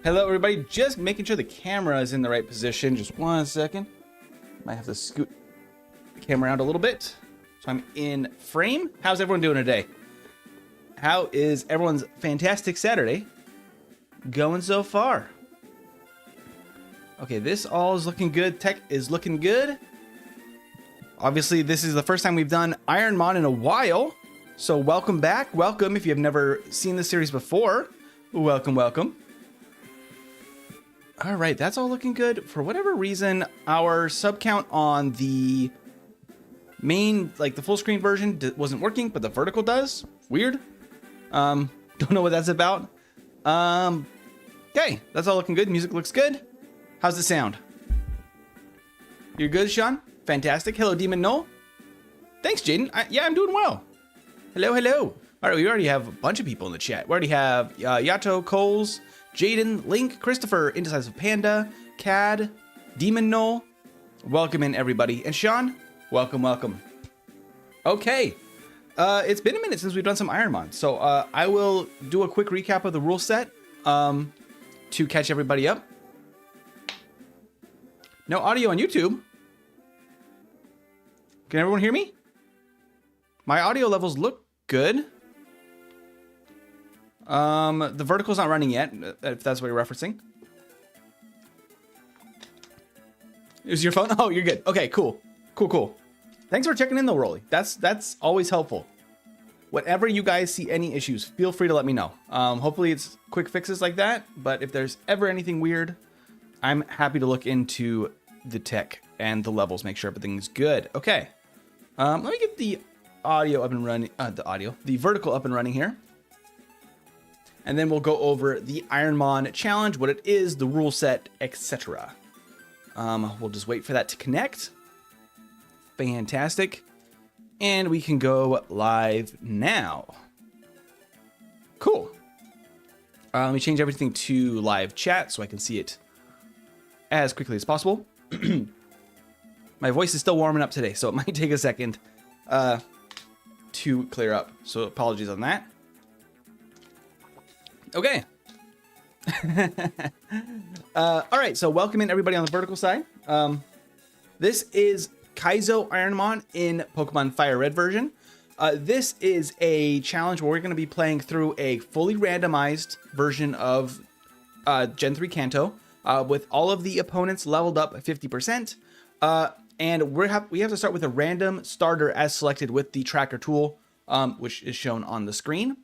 Hello, everybody. Just making sure the camera is in the right position. Just 1 second. Might have to scoot the camera around a little bit. So I'm in frame. How's everyone doing today? How is everyone's fantastic Saturday going so far? Okay, this all is looking good. Tech is looking good. Obviously, this is the first time we've done Ironmon in a while. So welcome back. Welcome if you have never seen this series before. Welcome, welcome. All right, that's all looking good. For whatever reason, our sub count on the main, like the full screen version wasn't working, but the vertical does. Weird. Don't know what that's about. Okay, that's all looking good. Music looks good. How's the sound? You're good, Sean? Fantastic. Hello, Demon Null. Thanks, Jaden. Yeah, I'm doing well. Hello, hello. All right, we already have a bunch of people in the chat. We already have Yato, Coles, Jaden, Link, Christopher, Indecisive Panda, Cad, Demon Null. Welcome in, everybody. And Sean, welcome, welcome. Okay. It's been a minute since we've done some Ironmon, so I will do a quick recap of the rule set to catch everybody up. No audio on YouTube. Can everyone hear me? My audio levels look good. The vertical's not running yet, if that's what you're referencing. Is your phone? Oh, you're good. Okay, cool. Cool, cool. Thanks for checking in though, Rolly. That's always helpful. Whenever you guys see any issues, feel free to let me know. Hopefully it's quick fixes like that, but if there's ever anything weird, I'm happy to look into the tech and the levels, make sure everything's good. Okay. Let me get the audio up and running, the vertical up and running here. And then we'll go over the Ironmon challenge, what it is, the rule set, etc. We'll just wait for that to connect. Fantastic. And we can go live now. Cool. Let me change everything to live chat so I can see it as quickly as possible. My voice is still warming up today, so it might take a second to clear up. So apologies on that. Okay. All right, so welcome in everybody on the vertical side. This is Kaizo Ironmon in Pokemon FireRed version. This is a challenge where we're going to be playing through a fully randomized version of Gen 3 Kanto with all of the opponents leveled up at 50%. And we have to start with a random starter as selected with the tracker tool, which is shown on the screen.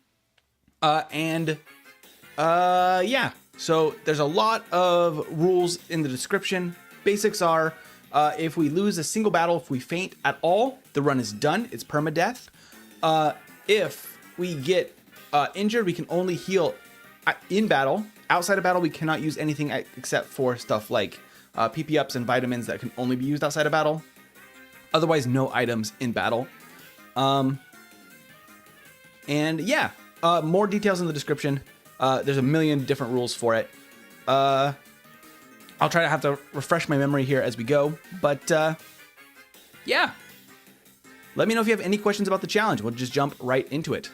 Yeah, so there's a lot of rules in the description. Basics are, if we lose a single battle, if we faint at all, the run is done. It's permadeath. If we get injured, we can only heal in battle. Outside of battle, we cannot use anything except for stuff like PP ups and vitamins that can only be used outside of battle. Otherwise, no items in battle. And yeah, more details in the description. There's a million different rules for it. I'll try to have to refresh my memory here as we go, but yeah. Let me know if you have any questions about the challenge. We'll just jump right into it.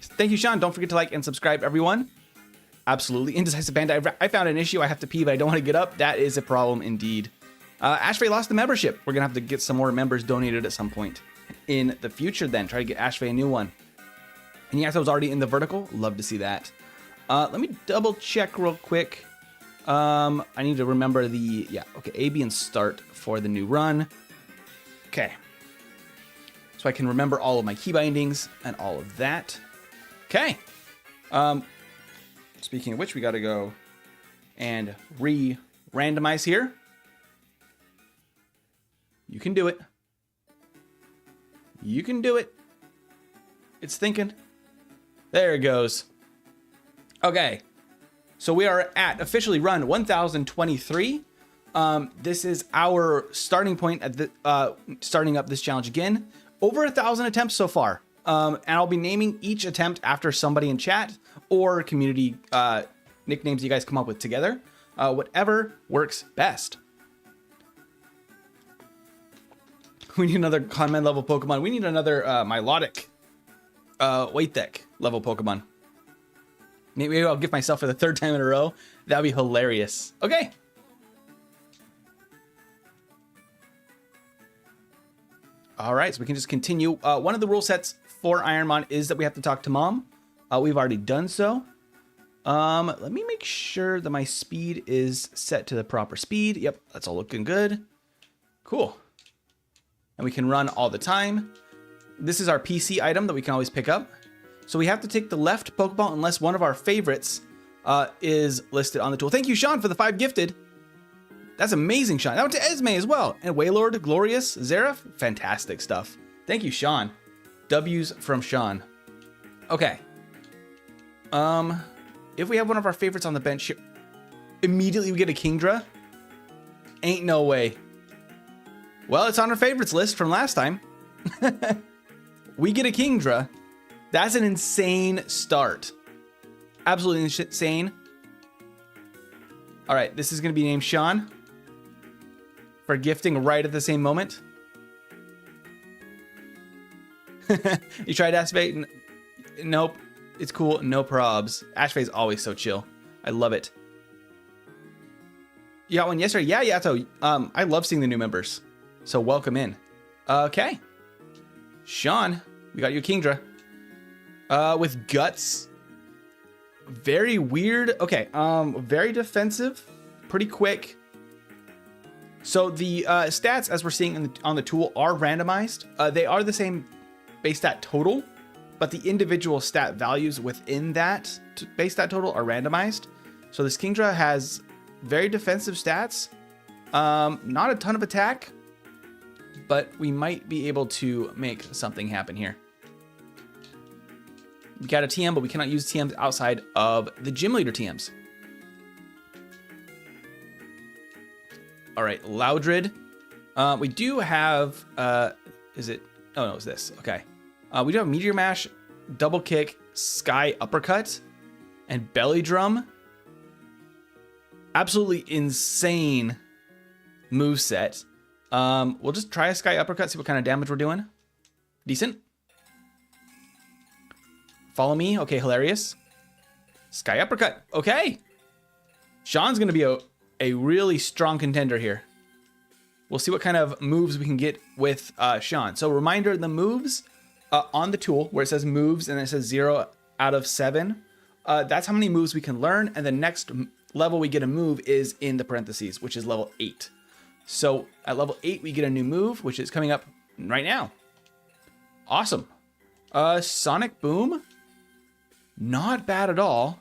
Thank you, Sean. Don't forget to like and subscribe, everyone. Absolutely. Indecisive Panda. I found an issue. I have to pee, but I don't want to get up. That is a problem indeed. Ashfay lost the membership. We're going to have to get some more members donated at some point in the future then. Try to get Ashfay a new one. And yes, I was already in the vertical. Love to see that. Let me double check real quick. I need to remember the, yeah, okay, A, B, and start for the new run. Okay. So I can remember all of my key bindings and all of that. Okay. Speaking of which, we got to go and randomize here. You can do it. You can do it. It's thinking. There it goes. Okay. So we are at officially run 1023. This is our starting point at the starting up this challenge again. Over 1,000 attempts so far. And I'll be naming each attempt after somebody in chat or community nicknames you guys come up with together. Whatever works best. We need another command level Pokemon. We need another Milotic Waythek level Pokemon. Maybe I'll gift myself for the 3rd time in a row. That would be hilarious. Okay. All right, so we can just continue. One of the rule sets for Ironmon is that we have to talk to Mom. We've already done so. Let me make sure that my speed is set to the proper speed. Yep, that's all looking good. Cool. And we can run all the time. This is our PC item that we can always pick up. So we have to take the left Pokeball unless one of our favorites is listed on the tool. Thank you, Sean, for the 5 gifted. That's amazing, Sean. That went to Esme as well. And Waylord, Glorious, Zareth. Fantastic stuff. Thank you, Sean. W's from Sean. Okay. If we have one of our favorites on the bench here, immediately we get a Kingdra? Ain't no way. Well, it's on our favorites list from last time. We get a Kingdra. That's an insane start. Absolutely insane. All right, this is going to be named Sean for gifting right at the same moment. You tried Ashfay? Nope. It's cool. No probs. Ashfay is always so chill. I love it. You got one yesterday? Yeah, Yato. I love seeing the new members. So welcome in. Okay. Sean, we got you a Kingdra. With guts. Very weird. Okay. Very defensive. Pretty quick. So the stats, as we're seeing on the tool, are randomized. They are the same base stat total, but the individual stat values within that base stat total are randomized. So this Kingdra has very defensive stats. Not a ton of attack, but we might be able to make something happen here. We got a TM, but we cannot use TMs outside of the gym leader TMs. All right, Loudred. We do have, is it? Oh, no, it's this. Okay. We do have Meteor Mash, Double Kick, Sky Uppercut, and Belly Drum. Absolutely insane moveset. We'll just try a Sky Uppercut, see what kind of damage we're doing. Decent. Follow me. Okay, hilarious. Sky Uppercut. Okay. Sean's going to be a really strong contender here. We'll see what kind of moves we can get with Sean. So reminder, the moves on the tool where it says moves and it says 0 out of 7. That's how many moves we can learn. And the next level we get a move is in the parentheses, which is level 8. So at level 8, we get a new move, which is coming up right now. Awesome. Sonic Boom. Not bad at all.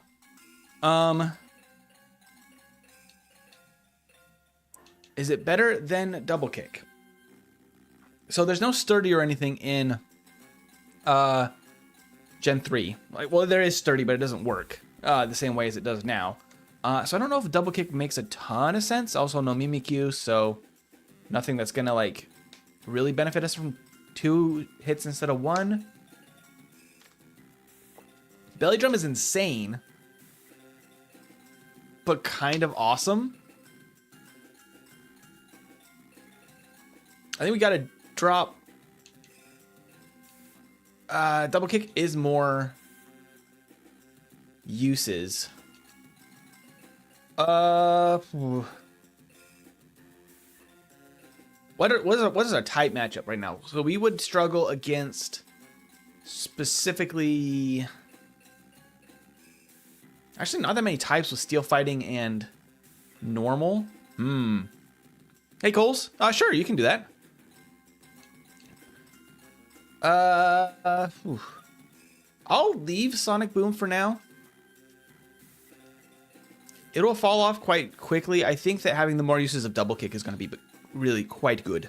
Is it better than Double Kick? So there's no Sturdy or anything in Gen 3. Well, there is Sturdy, but it doesn't work the same way as it does now. So I don't know if Double Kick makes a ton of sense. Also, no Mimikyu, so nothing that's gonna like really benefit us from 2 hits instead of 1. Belly Drum is insane, but kind of awesome. I think we gotta drop. Double Kick is more uses. What is our type matchup right now? So we would struggle against specifically. Actually, not that many types with Steel Fighting and normal. Hey, Coles. Sure, you can do that. I'll leave Sonic Boom for now. It'll fall off quite quickly. I think that having the more uses of Double Kick is going to be really quite good.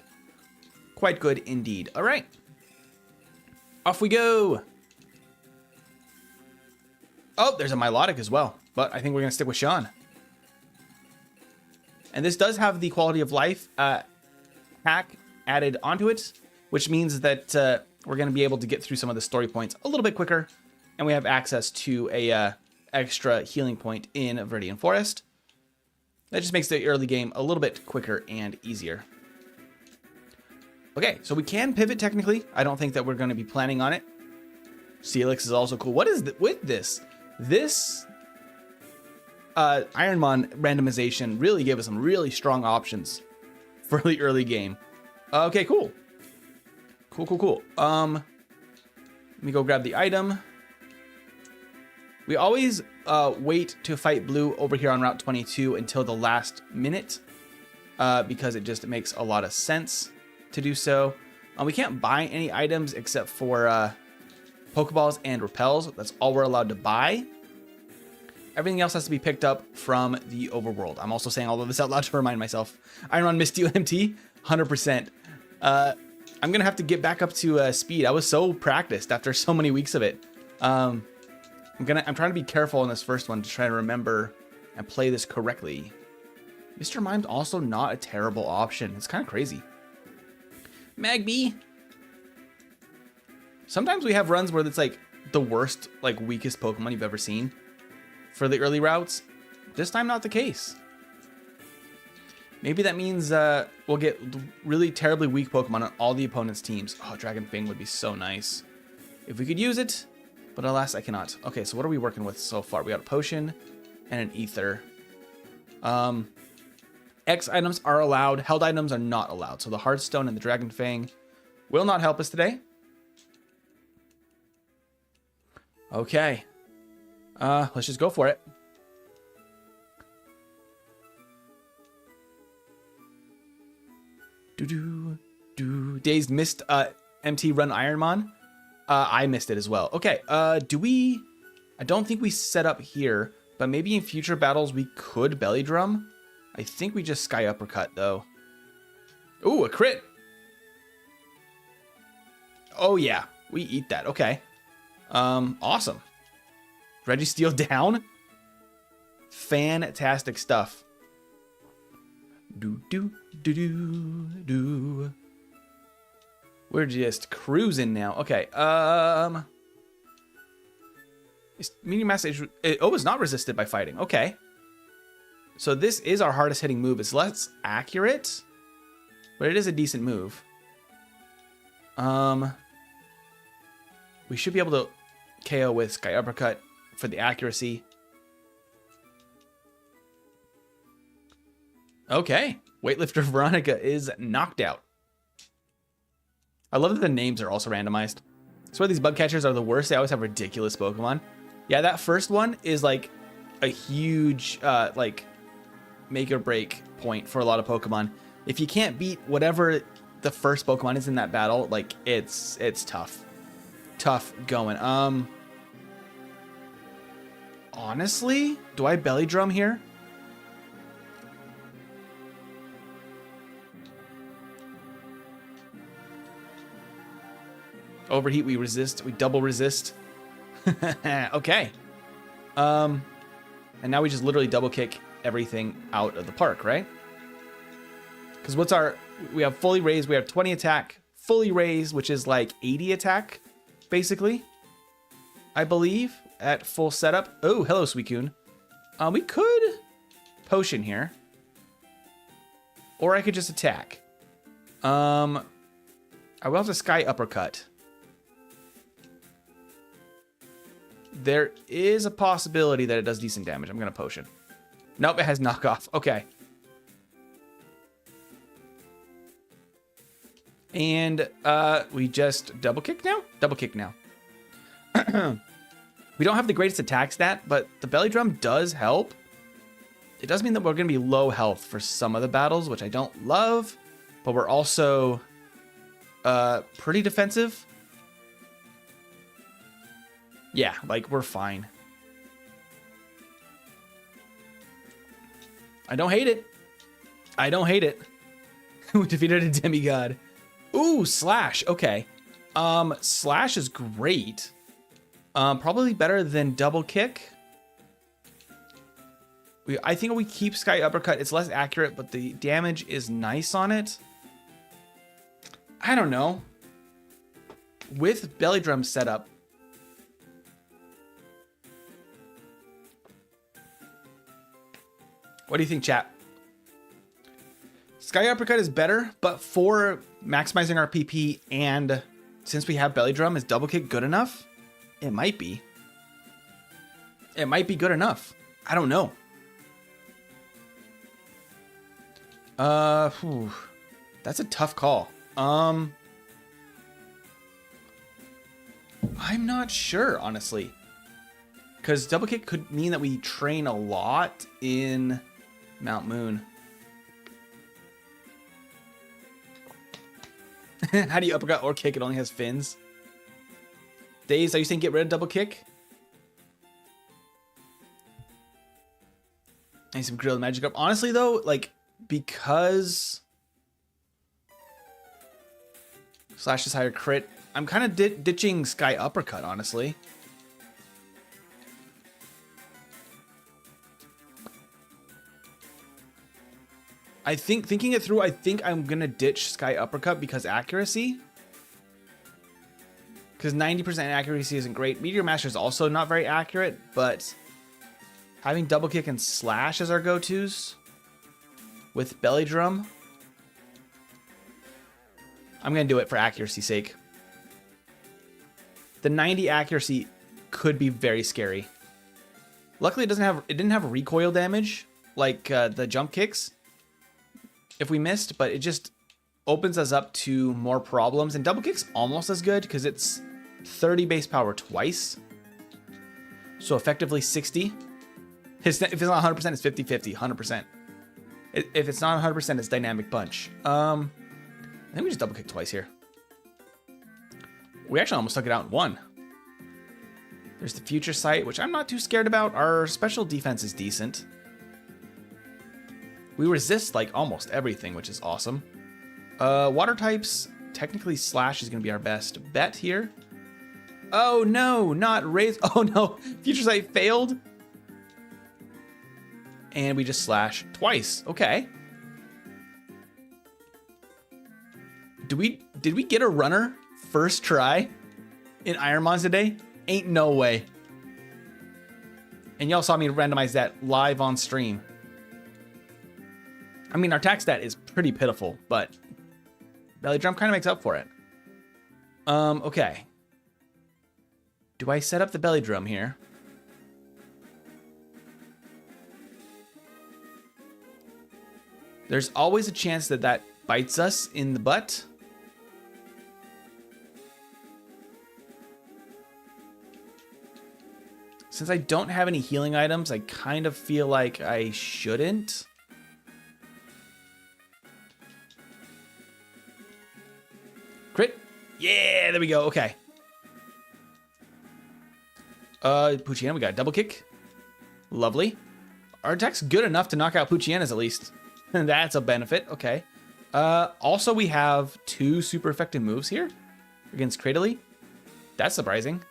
Quite good indeed. All right. Off we go. Oh, there's a Milotic as well, but I think we're going to stick with Sean. And this does have the quality of life hack added onto it, which means that we're going to be able to get through some of the story points a little bit quicker, and we have access to a extra healing point in Viridian Forest. That just makes the early game a little bit quicker and easier. Okay, so we can pivot technically. I don't think that we're going to be planning on it. Celix is also cool. What is with this? This Ironmon randomization really gave us some really strong options for the early game. Okay, cool. Cool. Let me go grab the item. We always wait to fight blue over here on Route 22 until the last minute because it just makes a lot of sense to do so. We can't buy any items except for Pokeballs and Repels. That's all we're allowed to buy. Everything else has to be picked up from the overworld. I'm also saying all of this out loud to remind myself. Ironmon missed you, MT, 100%. I'm gonna have to get back up to speed. I was so practiced after so many weeks of it. I'm trying to be careful in this first one to try to remember and play this correctly. Mr. Mime's also not a terrible option. It's kind of crazy. Magby. Sometimes we have runs where it's like the worst, like weakest Pokemon you've ever seen for the early routes. This time, not the case. Maybe that means we'll get really terribly weak Pokemon on all the opponent's teams. Oh, Dragon Fang would be so nice if we could use it. But alas, I cannot. Okay, so what are we working with so far? We got a potion and an ether. X items are allowed. Held items are not allowed. So the Hearthstone and the Dragon Fang will not help us today. Okay. Let's just go for it. Dazed missed MT Run Ironmon. I missed it as well. Okay, I don't think we set up here, but maybe in future battles we could belly drum. I think we just Sky Uppercut though. Ooh, a crit. Oh yeah, we eat that. Okay. Awesome. Registeel down. Fantastic stuff. We're just cruising now. Okay. Medium mass age. It's not resisted by fighting. Okay. So this is our hardest hitting move. It's less accurate, but it is a decent move. We should be able to KO with Sky Uppercut for the accuracy. Okay. Weightlifter Veronica is knocked out. I love that the names are also randomized. I swear these bug catchers are the worst. They always have ridiculous Pokemon. Yeah, that first one is like a huge like make or break point for a lot of Pokemon. If you can't beat whatever the first Pokemon is in that battle, like it's tough. Tough going. Honestly, do I belly drum here? Overheat, we resist. We double resist. Okay. And now we just literally double kick everything out of the park, right? Because what's our... We have fully raised. We have 20 attack. Fully raised, which is like 80 attack, basically. I believe, at full setup. Oh, hello, Suicune. We could potion here. Or I could just attack. I will have to Sky Uppercut. There is a possibility that it does decent damage. I'm going to potion. Nope, it has knockoff. Okay. And we just double kick now? Double kick now. We don't have the greatest attack stat, but the belly drum does help. It does mean that we're going to be low health for some of the battles, which I don't love, but we're also pretty defensive. Yeah, like, we're fine. I don't hate it. I don't hate it. We defeated a demigod. Ooh, Slash. Okay. Slash is great. Probably better than double kick. I think we keep Sky Uppercut. It's less accurate, but the damage is nice on it. I don't know. With belly drum setup, what do you think, chat? Sky Uppercut is better, but for maximizing our PP and since we have belly drum, is double kick good enough? It might be. It might be good enough. I don't know. That's a tough call. I'm not sure, honestly. Because double kick could mean that we train a lot in Mount Moon. How do you uppercut or kick? It only has fins. Days, are you saying get rid of double kick? I need some grilled magic up. Honestly, though, like, because slash is higher crit, I'm kind of ditching Sky Uppercut, honestly. I think, thinking it through, I think I'm going to ditch Sky Uppercut because accuracy. Because 90% accuracy isn't great. Meteor Master is also not very accurate, but having double kick and slash as our go-tos with belly drum, I'm going to do it for accuracy's sake. The 90 accuracy could be very scary. Luckily, it didn't have recoil damage like the jump kicks if we missed, but it just opens us up to more problems. And double kick's almost as good because it's 30 base power twice. So effectively 60. If it's not 100%, it's 50-50, 100%. If it's not 100%, it's dynamic punch. I think we just double kick twice here. We actually almost took it out in one. There's the future sight, which I'm not too scared about. Our special defense is decent. We resist like almost everything, which is awesome. Water types, technically slash is going to be our best bet here. Oh no, not raise. Oh no, future sight failed. And we just slash twice. Okay. Did we get a runner first try in Ironmon today? Ain't no way. And y'all saw me randomize that live on stream. I mean, our attack stat is pretty pitiful, but belly drum kind of makes up for it. Okay. Do I set up the belly drum here? There's always a chance that that bites us in the butt. Since I don't have any healing items, I kind of feel like I shouldn't. Crit. Yeah, there we go. Okay. Poochyena, we got a double kick. Lovely. Our attack's good enough to knock out Poochyenas at least. That's a benefit. Okay. Also, we have 2 super effective moves here against Cradily. That's surprising.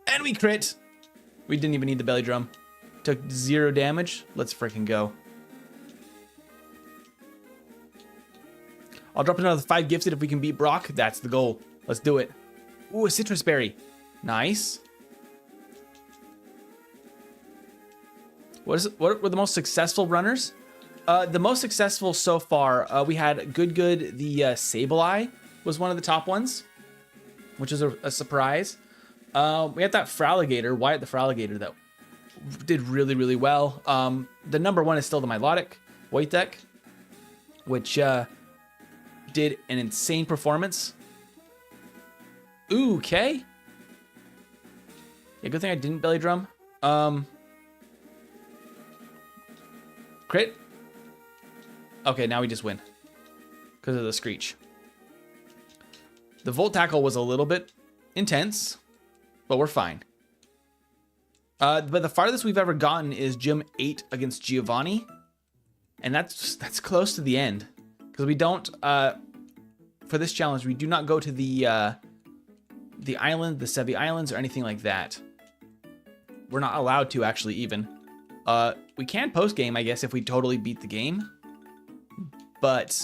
And we crit. We didn't even need the belly drum. Took 0 damage. Let's freaking go. I'll drop another 5 gifted if we can beat Brock. That's the goal. Let's do it. Ooh, a citrus berry. Nice. What were the most successful runners? The most successful so far, we had Good the Sableye was one of the top ones, which is a surprise. We had that Fraligator, Wyatt the Fraligator, that did really, really well. The number 1 is still the Milotic White deck, which did an insane performance. Ooh, okay. Yeah, good thing I didn't belly drum. Crit. Okay, now we just win because of the Screech. The Volt Tackle was a little bit intense, but we're fine. But the farthest we've ever gotten is Gym 8 against Giovanni, and that's close to the end because we don't. For this challenge, we do not go to the island, the Sevi Islands, or anything like that. We're not allowed to actually even. We can post game, I guess, if we totally beat the game. But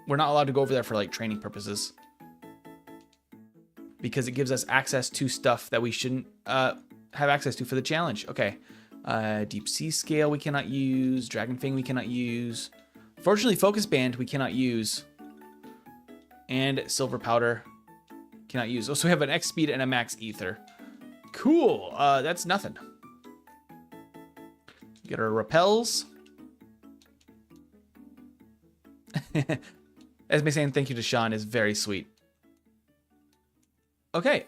we're not allowed to go over there for like training purposes because it gives us access to stuff that we shouldn't have access to for the challenge. Okay, Deep Sea Scale we cannot use. Dragon Fang we cannot use. Fortunately, Focus Band we cannot use. And Silver Powder cannot use. Oh, so we have an X Speed and a Max Ether. Cool. That's nothing. Get our repels. Esme saying thank you to Sean is very sweet. Okay,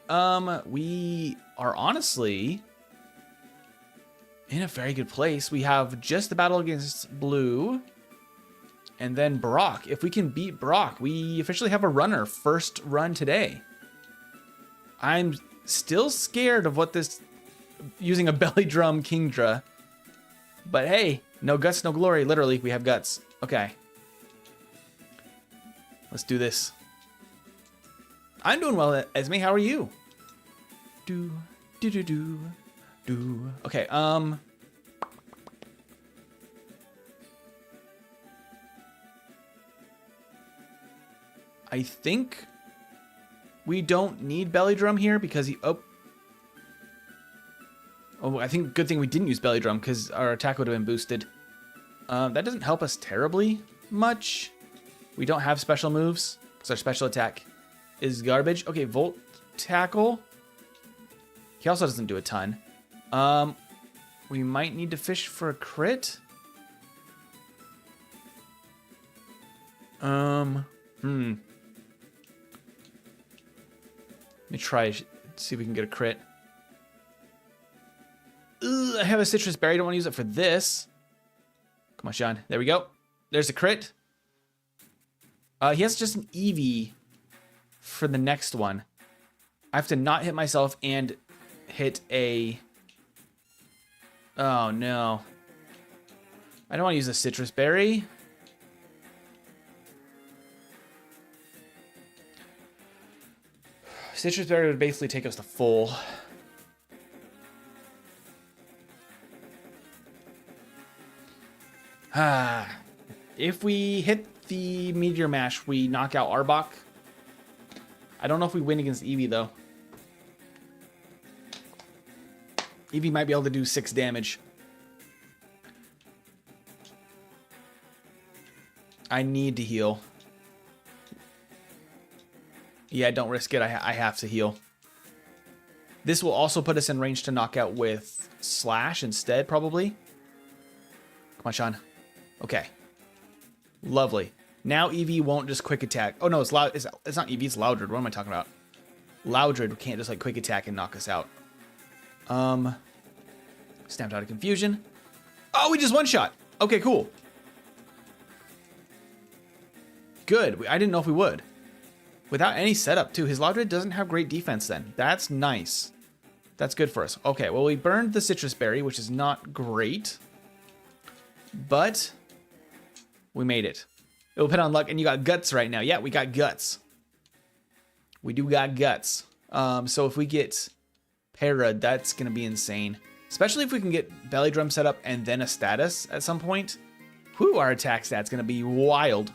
we are honestly in a very good place. We have just the battle against Blue, and then Brock. If we can beat Brock, we officially have a runner. First run today. I'm still scared of what this, using a belly drum Kingdra. But hey, no guts, no glory. Literally, we have guts. Okay. Let's do this. I'm doing well, Esme. How are you? Do. Okay, I think we don't need belly drum here because he... Oh, I think good thing we didn't use belly drum because our attack would have been boosted. That doesn't help us terribly much. We don't have special moves because our special attack is garbage. Okay, Volt Tackle. He also doesn't do a ton. We might need to fish for a crit. Let me try, see if we can get a crit. Ugh, I have a citrus berry. I don't want to use it for this. Come on, Sean. There we go. There's a crit. He has just an Eevee for the next one. I have to not hit myself and hit a... Oh, no. I don't want to use a citrus berry. Citrus berry would basically take us to full. If we hit the Meteor Mash, we knock out Arbok. I don't know if we win against Eevee, though. Eevee might be able to do 6 damage. I need to heal. Yeah, don't risk it. I have to heal. This will also put us in range to knock out with Slash instead, probably. Come on, Sean. Okay. Lovely. Now Eevee won't just quick attack. Oh, no, it's loud. It's not Eevee. It's Loudred. What am I talking about? Loudred can't just, like, quick attack and knock us out. Stamped Out of Confusion. Oh, we just one-shot. Okay, cool. Good. I didn't know if we would. Without any setup, too. His Loudred doesn't have great defense then. That's nice. That's good for us. Okay, well, we burned the Citrus Berry, which is not great. But we made it. It will depend on luck, and you got Guts right now. Yeah, we got Guts. We do got Guts. So if we get Para, that's going to be insane. Especially if we can get Belly Drum set up and then a status at some point. Whew, our attack stat's going to be wild.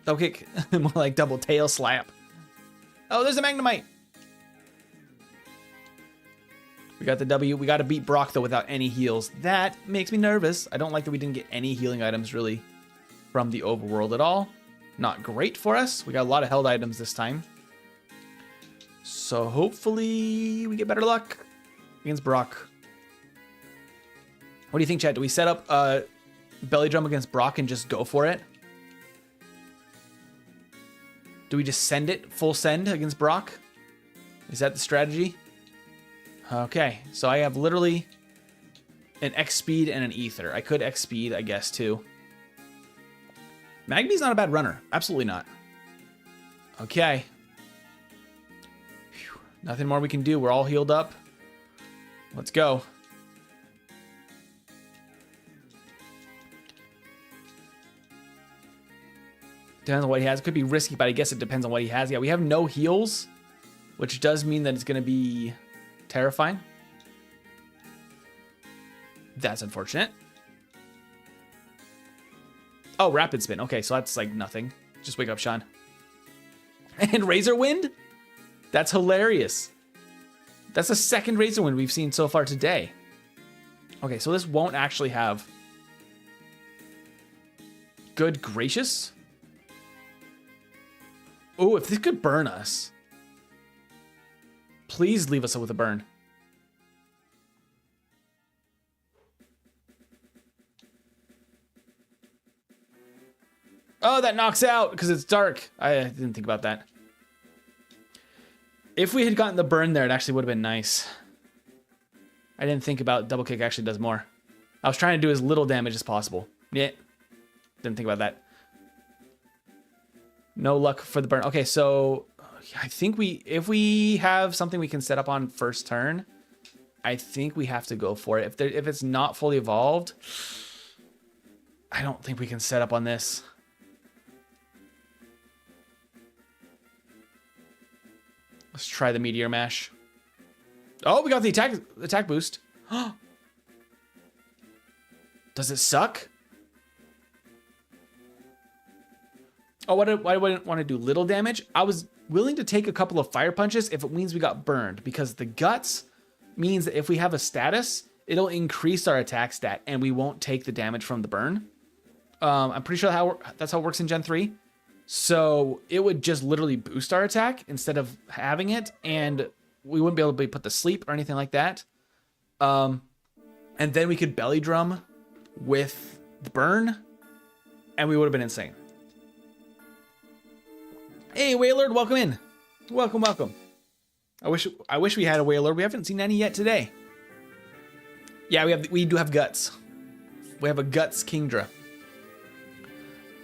Double kick. More like double tail slap. Oh, there's a Magnemite. We got the W. We got to beat Brock, though, without any heals. That makes me nervous. I don't like that we didn't get any healing items, really, from the overworld at all. Not great for us. We got a lot of held items this time. So hopefully we get better luck against Brock. What do you think, chat? Do we set up Belly Drum against Brock and just go for it? Do we just send it, full send against Brock? Is that the strategy? Okay, so I have literally an X speed and an ether. I could X speed, I guess, too. Magby's not a bad runner. Absolutely not. Okay. Whew. Nothing more we can do. We're all healed up. Let's go. Depends on what he has. It could be risky, but I guess it depends on what he has. Yeah, we have no heals, which does mean that it's going to be terrifying. That's unfortunate. Oh, Rapid Spin. Okay, so that's like nothing. Just wake up, Sean. And Razor Wind? That's hilarious. That's the second Razor Wind we've seen so far today. Okay, so this won't actually have... Good gracious. Oh, if this could burn us. Please leave us with a burn. Oh, that knocks out because it's dark. I didn't think about that. If we had gotten the burn there, it actually would have been nice. I didn't think about double kick actually does more. I was trying to do as little damage as possible. Yeah, didn't think about that. No luck for the burn. Okay, so I think if we have something we can set up on first turn, I think we have to go for it. If it's not fully evolved, I don't think we can set up on this. Let's try the Meteor Mash. Oh, we got the attack boost. Does it suck? Oh, why do I want to do little damage? I was willing to take a couple of fire punches if it means we got burned, because the guts means that if we have a status, it'll increase our attack stat and we won't take the damage from the burn. I'm pretty sure that's how it works in Gen 3. So it would just literally boost our attack instead of having it, and we wouldn't be able to be put to sleep or anything like that. And then we could belly drum with the burn, and we would have been insane. Hey, Wailord, welcome in. Welcome, welcome. I wish we had a Wailord. We haven't seen any yet today. Yeah, we do have guts. We have a guts Kingdra.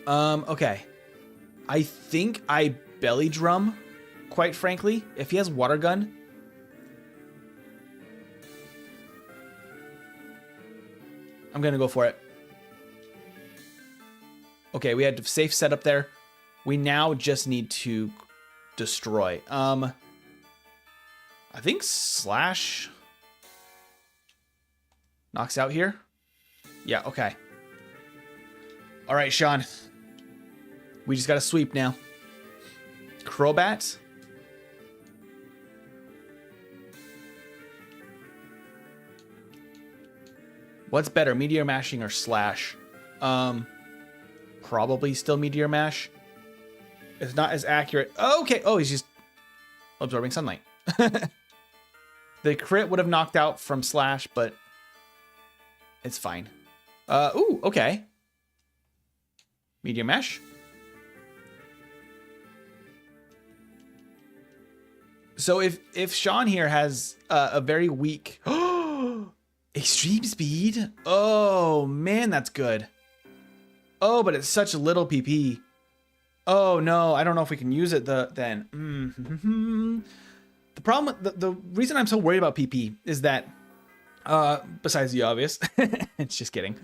Okay. I think I belly drum, quite frankly. If he has water gun, I'm gonna go for it. Okay, we had a safe setup there. We now just need to destroy. I think Slash knocks out here. Yeah, okay. All right, Sean. We just got to sweep now. Crobat. What's better, Meteor Mashing or Slash? Probably still Meteor Mash. It's not as accurate. Oh, okay. Oh, he's just absorbing sunlight. The crit would have knocked out from Slash, but it's fine. Ooh, okay. Meteor Mash. So if Sean here has a very weak extreme speed, oh man, that's good. Oh, but it's such little PP. Oh no, I don't know if we can use it then. The problem, the reason I'm so worried about PP is that, besides the obvious, it's just kidding,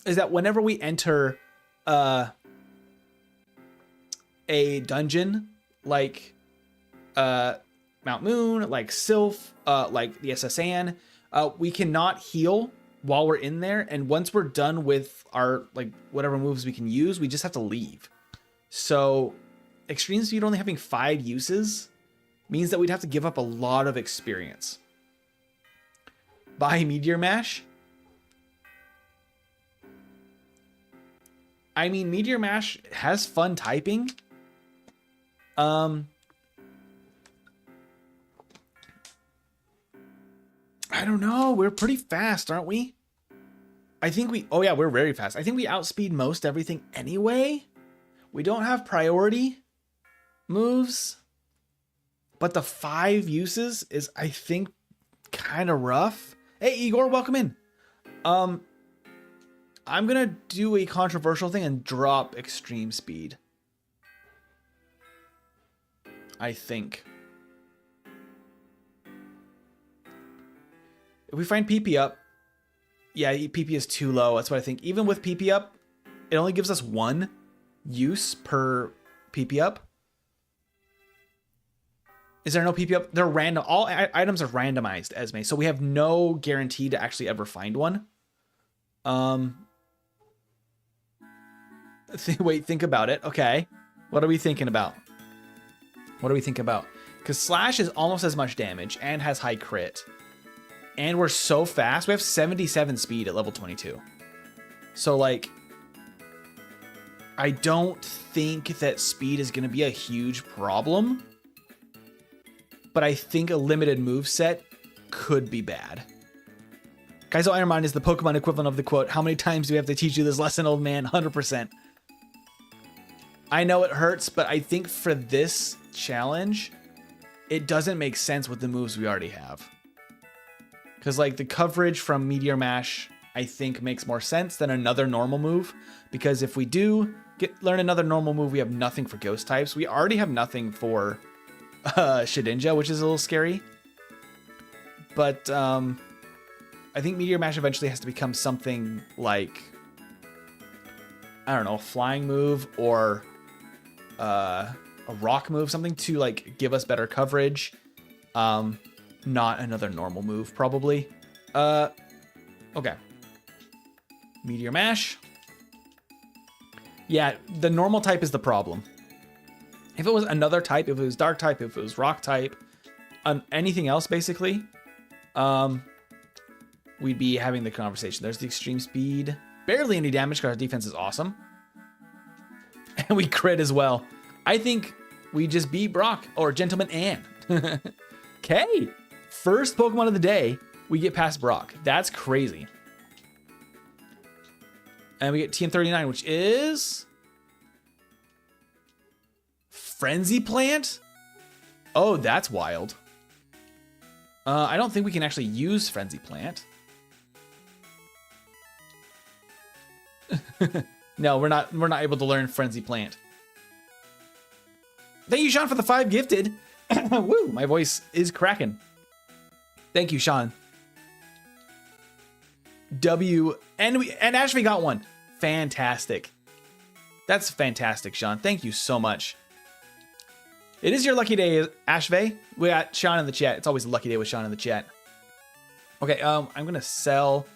is that whenever we enter a dungeon like Mount Moon, like Sylph, like the SSN, we cannot heal while we're in there, and once we're done with our like whatever moves we can use, we just have to leave. So extreme speed only having 5 uses means that we'd have to give up a lot of experience. Buy Meteor Mash. I mean, Meteor Mash has fun typing. I don't know. We're pretty fast, aren't we? I think oh yeah, we're very fast. I think we outspeed most everything anyway. We don't have priority moves, but the 5 uses is, I think, kind of rough. Hey, Igor, welcome in. I'm gonna do a controversial thing and drop extreme speed. I think. If we find PP up, yeah, PP is too low. That's what I think. Even with PP up, it only gives us 1 use per PP up. Is there no PP up? They're random. All items are randomized, Esme, so we have no guarantee to actually ever find one. Wait, think about it. Okay. What are we thinking about? What do we think about? Because Slash is almost as much damage and has high crit. And we're so fast. We have 77 speed at level 22. So, like, I don't think that speed is going to be a huge problem. But I think a limited move set could be bad. Kaizo Ironmon is the Pokemon equivalent of the quote, "How many times do we have to teach you this lesson, old man?" 100%. I know it hurts, but I think for this challenge, it doesn't make sense with the moves we already have. Because like the coverage from Meteor Mash, I think makes more sense than another normal move. Because if we do learn another normal move, we have nothing for ghost types. We already have nothing for Shedinja, which is a little scary. But I think Meteor Mash eventually has to become something like, I don't know, a flying move or a rock move, something to like give us better coverage. Not another normal move, probably. Okay. Meteor Mash. Yeah, the normal type is the problem. If it was another type, if it was dark type, if it was rock type, anything else basically, we'd be having the conversation. There's the extreme speed. Barely any damage because our defense is awesome. And we crit as well. I think we just beat Brock or Gentleman Ann. Okay. First Pokemon of the day, we get past Brock. That's crazy. And we get TM39, which is Frenzy Plant? Oh, that's wild. I don't think we can actually use Frenzy Plant. No, we're not able to learn Frenzy Plant. Thank you, Sean, for the 5 gifted. Woo, my voice is cracking. Thank you, Sean. And Ashby got one. Fantastic. That's fantastic, Sean. Thank you so much. It is your lucky day, Ashby. We got Sean in the chat. It's always a lucky day with Sean in the chat. Okay, I'm gonna sell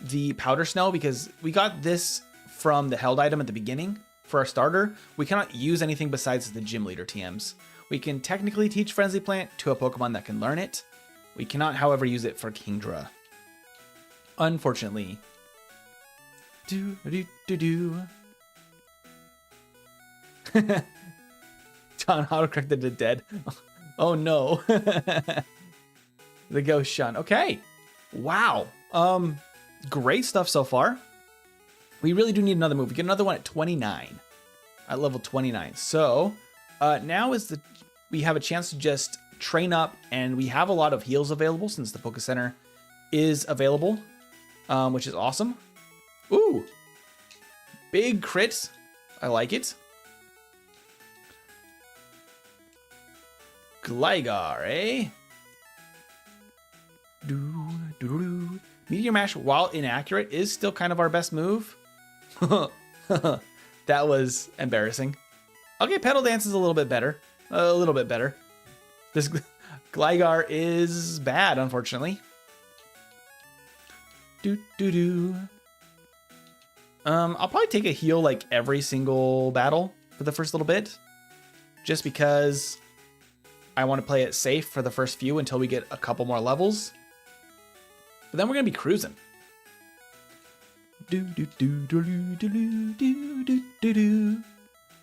the powder snow because we got this from the held item at the beginning for our starter. We cannot use anything besides the gym leader TMs. We can technically teach Frenzy Plant to a Pokemon that can learn it. We cannot, however, use it for Kingdra. Unfortunately. John autocorrected to dead. Oh no. The ghost Sean. Okay. Wow. Great stuff so far. We really do need another move. We get another one at 29. At level 29. So now we have a chance to just train up, and we have a lot of heals available since the Poké Center is available, which is awesome. Ooh. Big crits. I like it. Gligar, eh? Meteor Mash, while inaccurate, is still kind of our best move. That was embarrassing. Okay, Petal Dance is a little bit better. A little bit better. This Gligar is bad, unfortunately. I'll probably take a heal like every single battle for the first little bit. Just because I want to play it safe for the first few until we get a couple more levels. But then we're going to be cruising.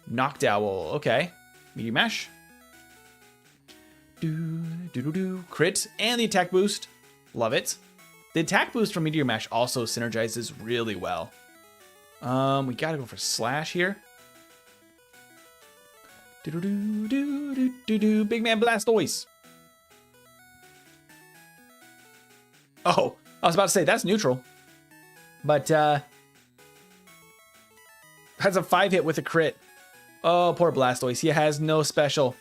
Noctowl. Okay. Meteor Mash. Crit. And the attack boost. Love it. The attack boost from Meteor Mash also synergizes really well. We got to go for Slash here. Big Man Blastoise. Oh, I was about to say that's neutral. But has a 5-hit with a crit. Oh, poor Blastoise. He has no special.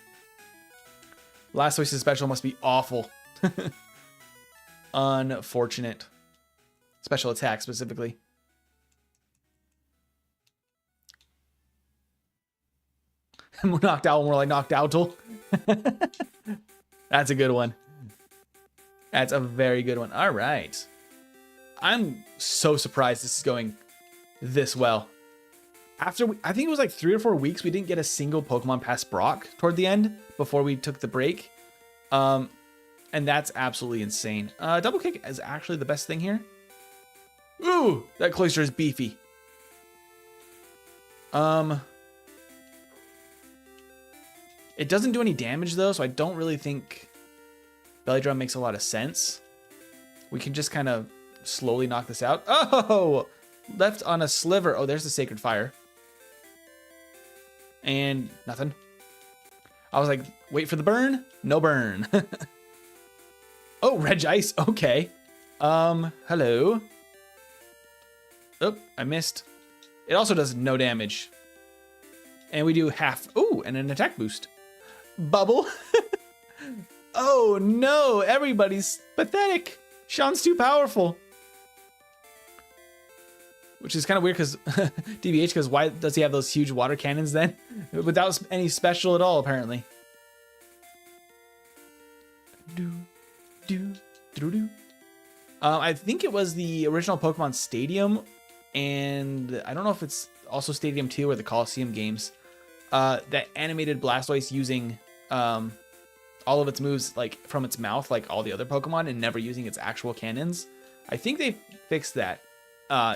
Blastoise's special must be awful. Unfortunate. Special attack specifically. Knocked out, more like knocked out. That's a good one. That's a very good one. All right. I'm so surprised this is going this well. After, I think it was like 3 or 4 weeks, we didn't get a single Pokemon past Brock toward the end before we took the break. And that's absolutely insane. Double Kick is actually the best thing here. Ooh, that Cloyster is beefy. It doesn't do any damage though, so I don't really think Belly Drum makes a lot of sense. We can just kind of slowly knock this out. Oh, left on a sliver. Oh, there's the Sacred Fire. And nothing. I was like, wait for the burn. No burn. Oh, Reg Ice. Okay. Hello. Oh, I missed. It also does no damage. And we do half. Oh, and an attack boost. Bubble. Oh no, everybody's pathetic. Sean's too powerful. Which is kind of weird because DBH, because why does he have those huge water cannons then? Without any special at all, apparently. I think it was the original Pokemon Stadium, and I don't know if it's also Stadium 2 or the Coliseum games, that animated Blastoise using all of its moves like from its mouth, like all the other Pokemon, and never using its actual cannons. I think they fixed that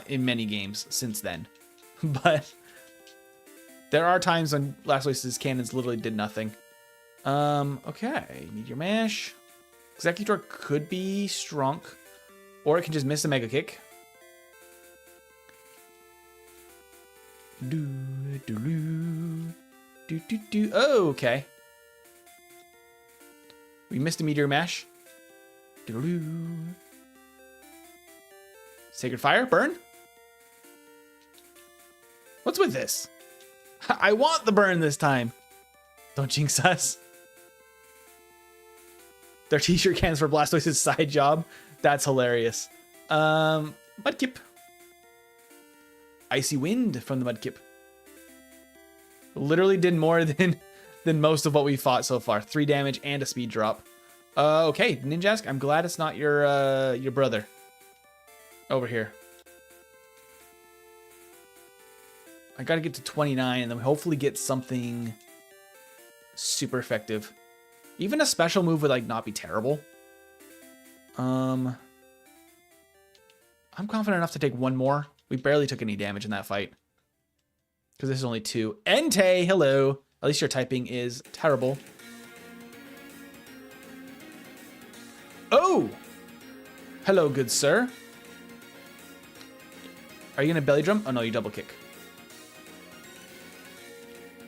in many games since then. But there are times when Blastoise's cannons literally did nothing. Okay, Meteor Mash. Executor could be Strunk, or it can just miss a Mega Kick. Oh, okay. We missed a Meteor Mash. Sacred Fire, burn. What's with this? I want the burn this time. Don't jinx us. Their t-shirt cans for Blastoise's side job. That's hilarious. Mudkip. Icy Wind from the Mudkip. Literally did more than most of what we fought so far. 3 damage and a speed drop. Okay, Ninjask, I'm glad it's not your brother. Over here. I gotta get to 29 and then hopefully get something super effective. Even a special move would like not be terrible. I'm confident enough to take one more. We barely took any damage in that fight. Because this is only 2. Entei, hello. At least your typing is terrible. Oh! Hello, good sir. Are you gonna belly drum? Oh no, you double kick.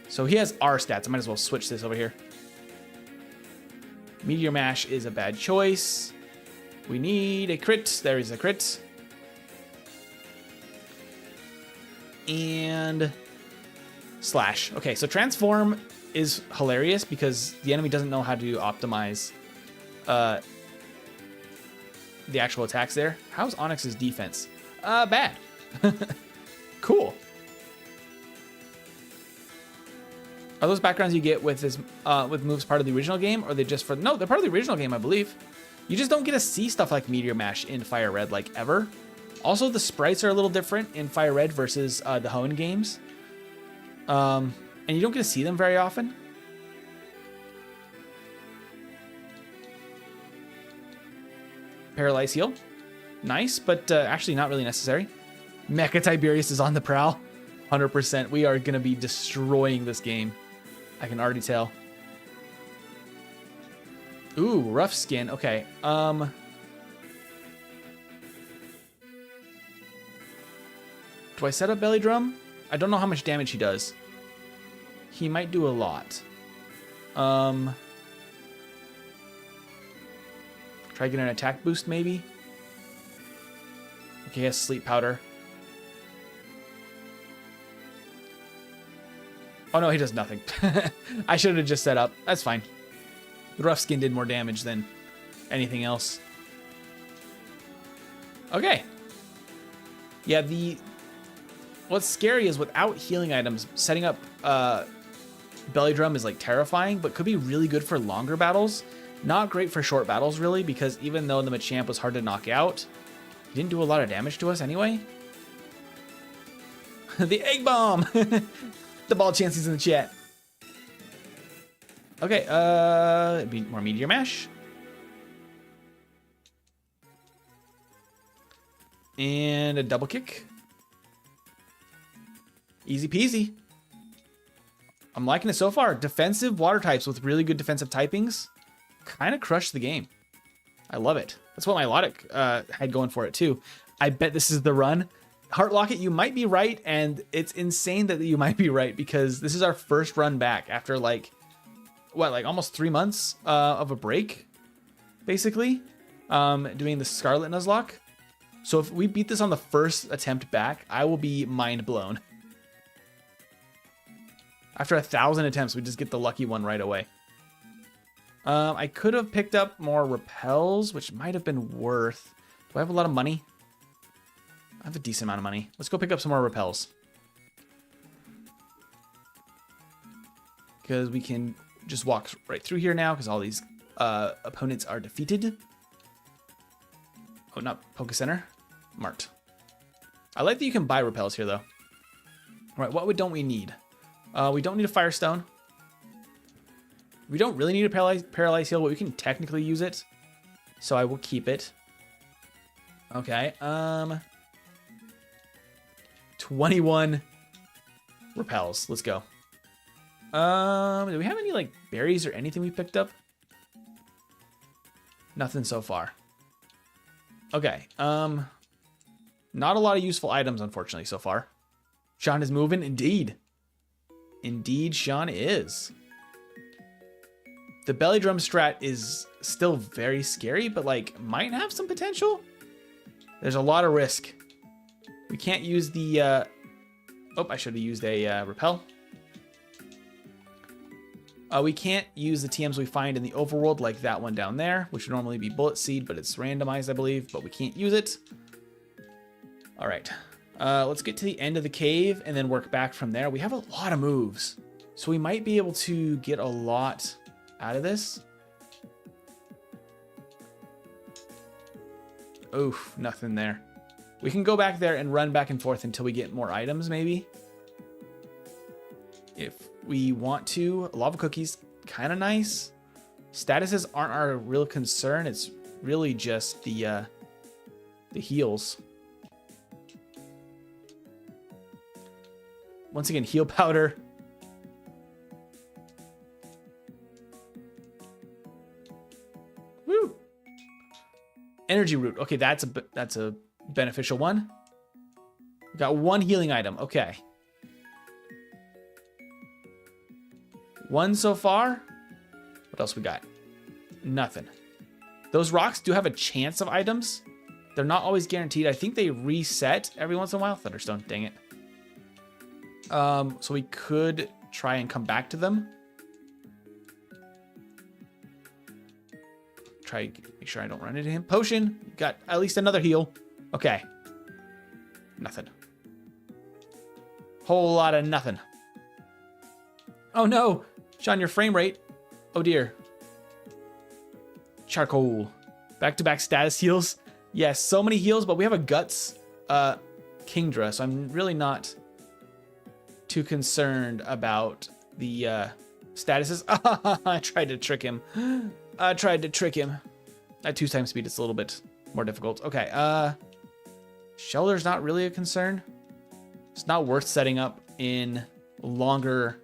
So he has R stats. I might as well switch this over here. Meteor Mash is a bad choice. We need a crit. There is a crit. And Slash. Okay, so Transform is hilarious because the enemy doesn't know how to optimize the actual attacks there. How's Onyx's defense? Bad. Cool. Are those backgrounds you get with this with moves part of the original game, or are they just for? No, they're part of the original game, I believe. You just don't get to see stuff like Meteor Mash in Fire Red like ever. Also, the sprites are a little different in Fire Red versus the Hoenn games, and you don't get to see them very often. Paralyze Heal, nice, but actually not really necessary. Mecha Tiberius is on the prowl, 100%. We are gonna be destroying this game. I can already tell. Ooh, rough skin. Okay. Do I set up belly drum? I don't know how much damage he does. He might do a lot. Try getting an attack boost maybe. Okay, he has sleep powder. Oh no, he does nothing. I should have just set up. That's fine. The rough skin did more damage than anything else. Okay. Yeah, what's scary is without healing items, setting up belly drum is like terrifying, but could be really good for longer battles. Not great for short battles really, because even though the Machamp was hard to knock out, he didn't do a lot of damage to us anyway. The egg bomb. The ball chances in the chat. Okay, more Meteor Mash. And a double kick. Easy peasy. I'm liking it so far. Defensive water types with really good defensive typings kind of crushed the game. I love it. That's what my Milotic had going for it too. I bet this is the run. Heart Locket, you might be right, and it's insane that you might be right because this is our first run back after like almost 3 months of a break, basically, doing the Scarlet Nuzlocke. So if we beat this on the first attempt back, I will be mind blown. After 1,000 attempts, we just get the lucky one right away. I could have picked up more repels, which might have been worth. Do I have a lot of money? I have a decent amount of money. Let's go pick up some more repels. Because we can just walk right through here now because all these opponents are defeated. Oh, not Poke Center. Mart. I like that you can buy repels here, though. All right, what don't we need? We don't need a Firestone. We don't really need a Paralyze Heal, but we can technically use it. So I will keep it. Okay, 21 repels. Let's go. Do we have any like berries or anything we picked up? Nothing so far. Okay. Not a lot of useful items, unfortunately, so far. Sean is moving, indeed. Indeed, Sean is. The belly drum strat is still very scary, but like might have some potential. There's a lot of risk. We can't use the, oh, I should have used a repel. We can't use the TMs we find in the overworld like that one down there, which would normally be Bullet Seed, but it's randomized, I believe, but we can't use it. All right, let's get to the end of the cave and then work back from there. We have a lot of moves, so we might be able to get a lot out of this. Oof, nothing there. We can go back there and run back and forth until we get more items, maybe. If we want to. Lava Cookies, kind of nice. Statuses aren't our real concern. It's really just the heals. Once again, heal powder. Woo! Energy root. Okay, that's a beneficial one. We got one healing item. Okay. One so far. What else we got? Nothing. Those rocks do have a chance of items. They're not always guaranteed. I think they reset every once in a while. Thunderstone, dang it. So we could try and come back to them. Try to make sure I don't run into him. Potion. Got at least another heal. Okay. Nothing. Whole lot of nothing. Oh no. Sean, your frame rate. Oh dear. Charcoal. Back-to-back status heals. Yes, so many heals, but we have a Guts Kingdra, so I'm really not too concerned about the statuses. I tried to trick him. At 2 times speed, it's a little bit more difficult. Okay, Shelter's not really a concern. It's not worth setting up in longer...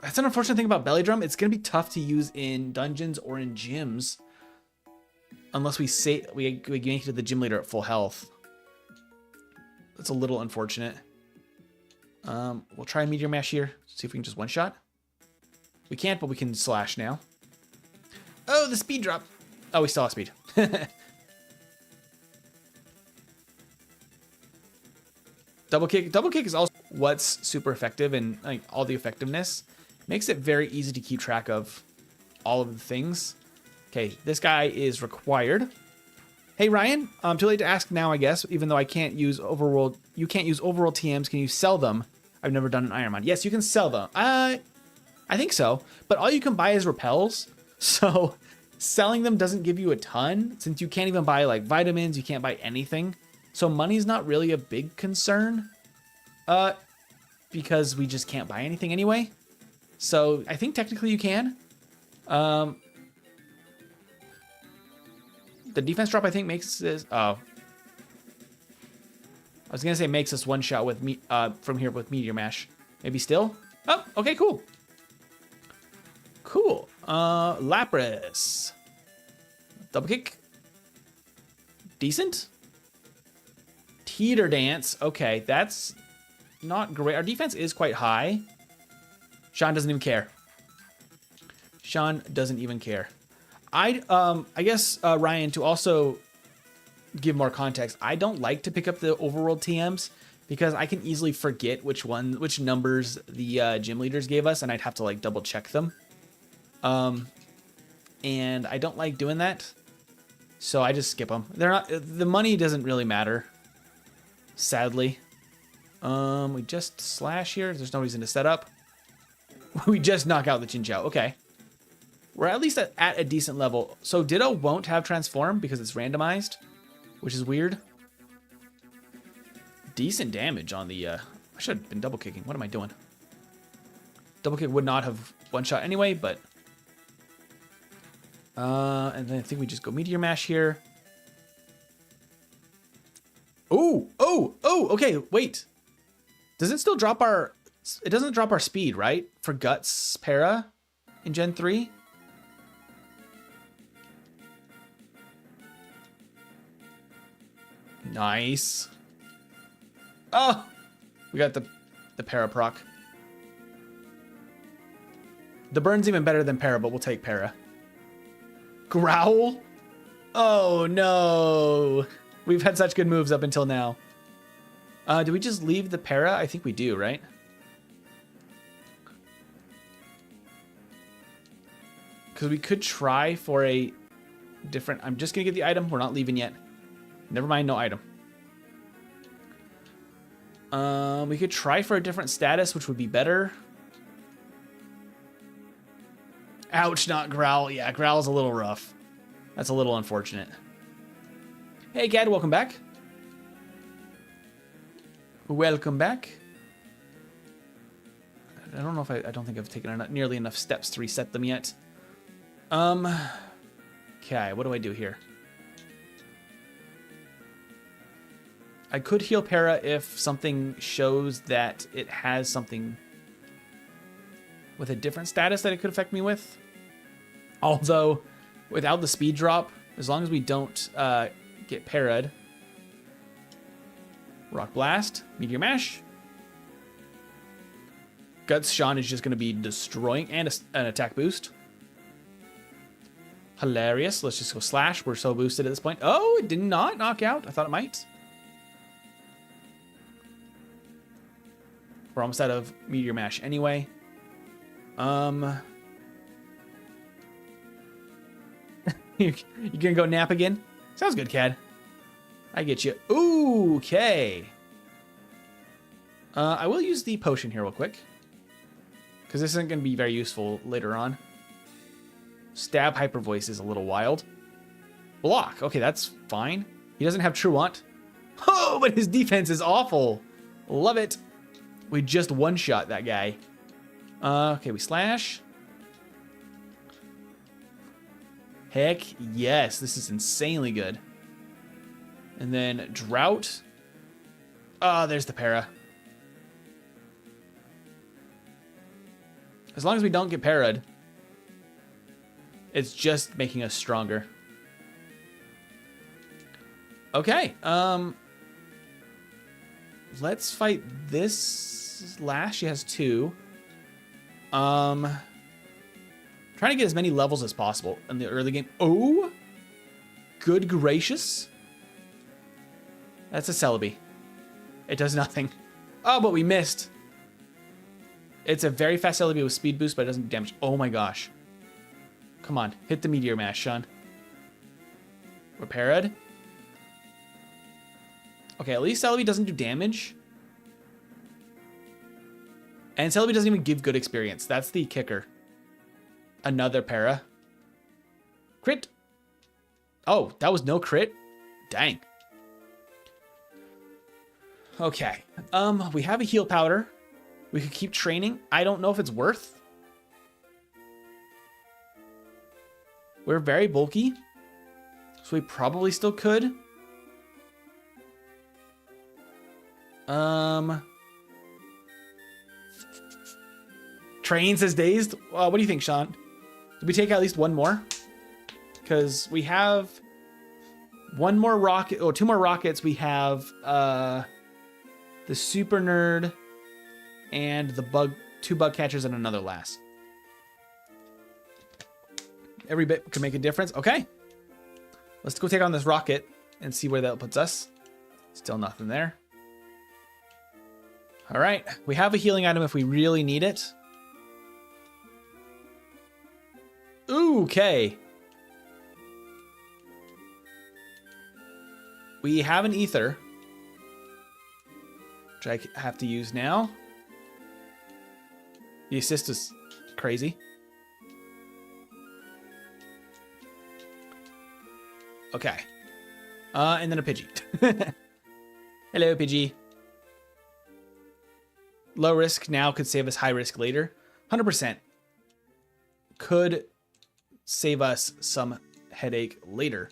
That's an unfortunate thing about Belly Drum. It's going to be tough to use in dungeons or in gyms. Unless we make it to the gym leader at full health. That's a little unfortunate. We'll try Meteor Mash here. See if we can just one-shot. We can't, but we can slash now. Oh, the speed drop. Oh, we still have speed. Double kick. Double kick is also what's super effective, and like all the effectiveness makes it very easy to keep track of all of the things. Okay, this guy is required. Hey Ryan, too late to ask now, I guess. Even though I can't use overworld, you can't use overworld TMs. Can you sell them? I've never done an Ironmon. Yes, you can sell them. I think so, but all you can buy is repels. So selling them doesn't give you a ton, since you can't even buy like vitamins. You can't buy anything. So money's not really a big concern, because we just can't buy anything anyway. So I think technically you can. The defense drop, I think, makes this... Oh. I was going to say makes us one shot with me from here with Meteor Mash. Maybe still? Oh, okay, cool. Cool. Lapras. Double kick. Decent. Teeter dance. Okay, that's not great. Our defense is quite high. Sean doesn't even care. Sean doesn't even care. I guess, Ryan, to also give more context, I don't like to pick up the overworld TMs because I can easily forget which numbers the gym leaders gave us, and I'd have to like double check them. And I don't like doing that, so I just skip them. The money doesn't really matter, sadly. We just slash here. There's no reason to set up. We just knock out the Chinchou. Okay. We're at least at a decent level. So Ditto won't have transform because it's randomized, which is weird. Decent damage on the... I should have been double kicking. What am I doing? Double kick would not have one shot anyway, but... and then I think we just go Meteor Mash here. Oh, okay, wait. Does it still drop our... It doesn't drop our speed, right? For Guts Para in Gen 3? Nice. Oh! We got the Para proc. The burn's even better than Para, but we'll take Para. Growl? Oh, no. We've had such good moves up until now. Do we just leave the Para? I think we do, right? Because we could try for a different... I'm just going to get the item. We're not leaving yet. Never mind, no item. We could try for a different status, which would be better. Ouch, not Growl. Yeah, Growl's a little rough. That's a little unfortunate. Hey, Gad, welcome back. Welcome back. I don't know if I don't think I've taken nearly enough steps to reset them yet. Okay, what do I do here? I could heal Para if something shows that it has something with a different status that it could affect me with. Although, without the speed drop, as long as we don't get para'd. Rock Blast, Meteor Mash. Guts Sean is just going to be destroying, and an attack boost. Hilarious. Let's just go Slash. We're so boosted at this point. Oh, it did not knock out. I thought it might. We're almost out of Meteor Mash anyway. You gonna go nap again? Sounds good, Cad. I get you. Ooh, okay. I will use the potion here real quick, because this isn't going to be very useful later on. Stab Hyper Voice is a little wild. Block. Okay, that's fine. He doesn't have Truant. Oh, but his defense is awful. Love it. We just one-shot that guy. Okay, we slash. Heck yes, this is insanely good. And then Drought. Oh, there's the para. As long as we don't get para'd, it's just making us stronger. Okay, let's fight this Lash. She has 2. Trying to get as many levels as possible in the early game. Oh, good gracious. That's a Celebi. It does nothing. Oh, but we missed. It's a very fast Celebi with speed boost, but it doesn't do damage. Oh my gosh. Come on, hit the Meteor Mash, Sean. Repaired. Okay, at least Celebi doesn't do damage. And Celebi doesn't even give good experience. That's the kicker. Another para. Crit. Oh, that was no crit? Dang. Okay. We have a heal powder. We could keep training. I don't know if it's worth. We're very bulky, so we probably still could. Train says dazed. What do you think, Sean? Did we take at least one more? Because we have One more rocket, or 2 more rockets. We have the super nerd and the 2 bug catchers and another lass. Every bit could make a difference. Okay. Let's go take on this rocket and see where that puts us. Still nothing there. All right. We have a healing item if we really need it. Ooh, okay. We have an ether, which I have to use now. The assist is crazy. Okay. And then a Pidgey. Hello, Pidgey. Low risk now could save us high risk later. 100% could save us some headache later.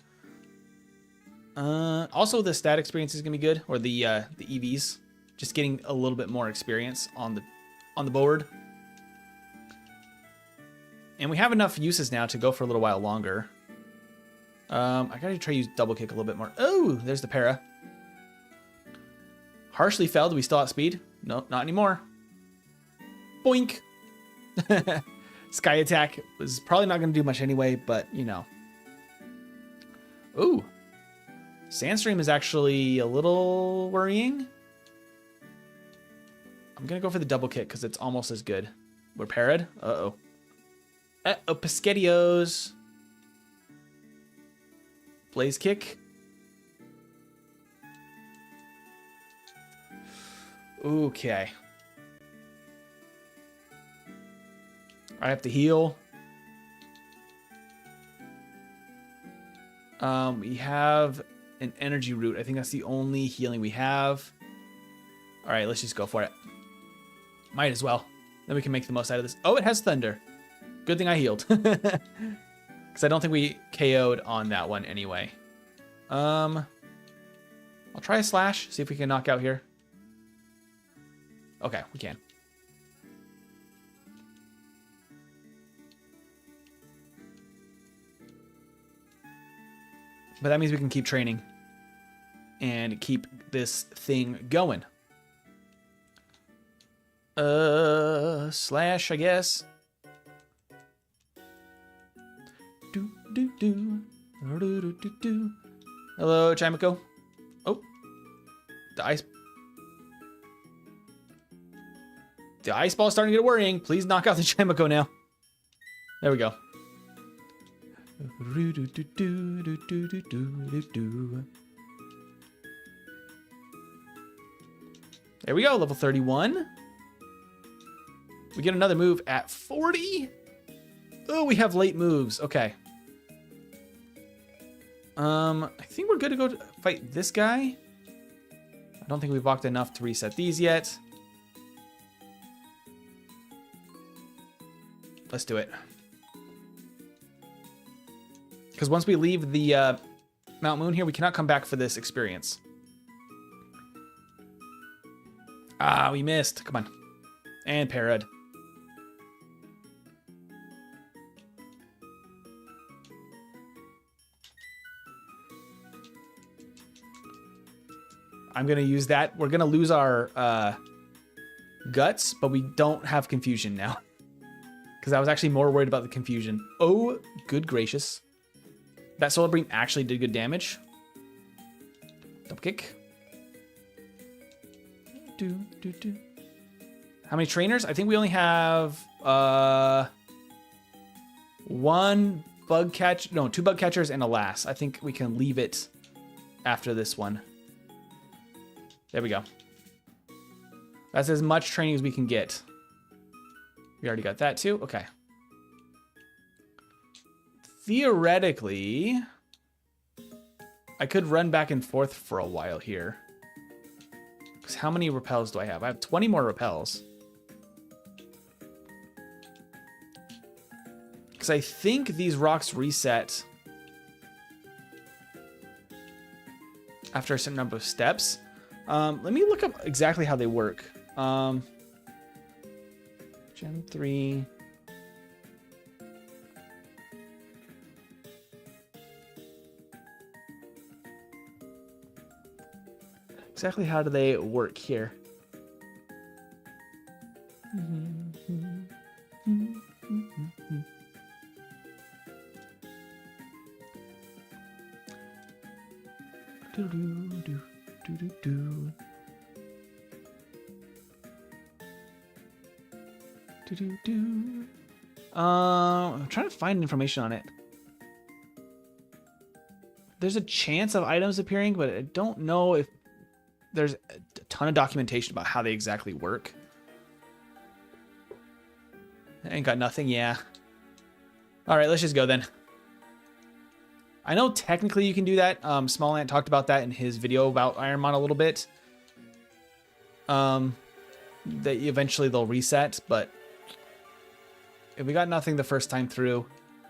Also, the stat experience is gonna be good, or the EVs. Just getting a little bit more experience on the board. And we have enough uses now to go for a little while longer. I gotta try to use double kick a little bit more. Oh, there's the para. Harshly failed. We still outspeed? No, not anymore. Boink. Sky attack was probably not gonna do much anyway, but you know. Ooh. Sandstream is actually a little worrying. I'm gonna go for the double kick because it's almost as good. We're parried. Uh-oh. Uh-oh, Pesquetios. Blaze kick. Okay. I have to heal. We have an energy root. I think that's the only healing we have. All right, let's just go for it. Might as well. Then we can make the most out of this. Oh, it has thunder. Good thing I healed. Because I don't think we KO'd on that one anyway. I'll try a slash, see if we can knock out here. Okay, we can. But that means we can keep training and keep this thing going. Slash, I guess. Hello, Chimico. Oh, the ice ball is starting to get worrying. Please knock out the Chimico now. There we go. There we go, level 31. We get another move at 40. Oh, we have late moves. Okay. I think we're good to go fight this guy. I don't think we've walked enough to reset these yet. Let's do it. Because once we leave the Mount Moon here, we cannot come back for this experience. Ah, we missed. Come on. And parried. I'm going to use that. We're going to lose our guts, but we don't have confusion now. Because I was actually more worried about the confusion. Oh, good gracious. That Solar Beam actually did good damage. Double kick. How many trainers? I think we only have one bug catch. No, 2 bug catchers and a lass. I think we can leave it after this one. There we go. That's as much training as we can get. We already got that too. Okay. Theoretically, I could run back and forth for a while here. Because how many repels do I have? I have 20 more repels. Because I think these rocks reset after a certain number of steps. Let me look up exactly how they work. Gen 3. exactly how do they work here? I'm trying to find information on it. There's a chance of items appearing, but I don't know if there's a ton of documentation about how they exactly work. I ain't got nothing, yeah. All right, let's just go then. I know technically you can do that. Small Ant talked about that in his video about Ironmon a little bit. That eventually they'll reset, but if we got nothing the first time through,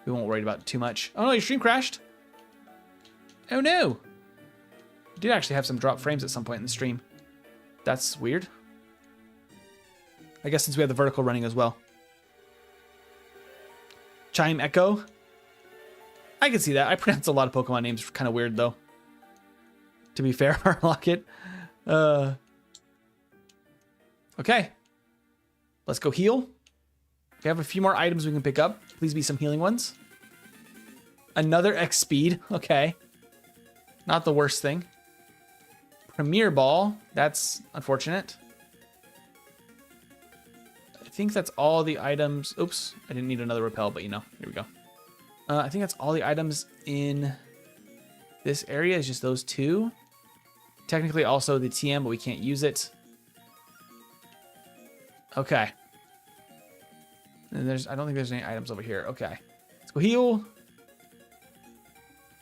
we won't worry about it too much. Oh no, your stream crashed. Oh no. You did actually have some drop frames at some point in the stream. That's weird. I guess since we have the vertical running as well. Chime Echo. I can see that. I pronounce a lot of Pokemon names kind of weird though. To be fair, Locket. Okay. Let's go heal. We have a few more items we can pick up. Please be some healing ones. Another X speed. Okay. Not the worst thing. Premier Ball. That's unfortunate. I think that's all the items. Oops. I didn't need another repel, but you know, here we go. I think that's all the items in this area is just those two. Technically also the TM, but we can't use it. Okay. And I don't think there's any items over here. Okay. Let's go heal.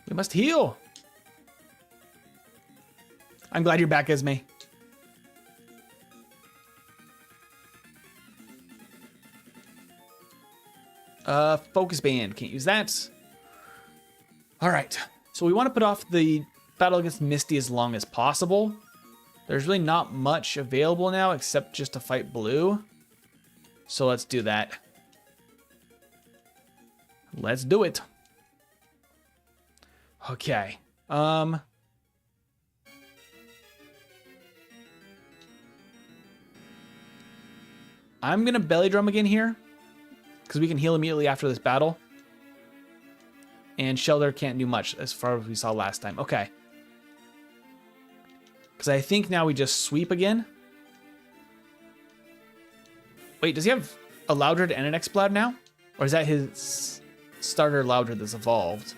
We must heal. I'm glad you're back, Esme. Focus band. Can't use that. All right. So we want to put off the battle against Misty as long as possible. There's really not much available now except just to fight Blue. So let's do that. Let's do it. Okay. I'm gonna belly drum again here because we can heal immediately after this battle. And Shelter can't do much as far as we saw last time. Okay. Because I think now we just sweep again. Wait, does he have a Loudred and an Exploud now? Or is that his starter Loudred that's evolved?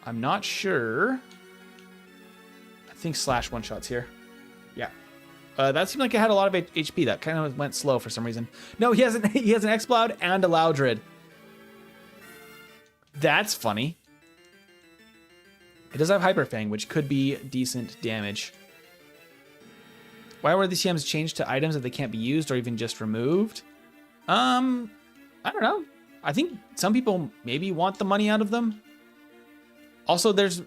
I'm not sure. I think Slash one-shots here. Yeah. That seemed like it had a lot of HP. That kind of went slow for some reason. No, he has an Exploud and a Loudred. That's funny. It does have Hyper Fang, which could be decent damage. Why were the TMs changed to items that they can't be used or even just removed? I don't know. I think some people maybe want the money out of them. Also, there's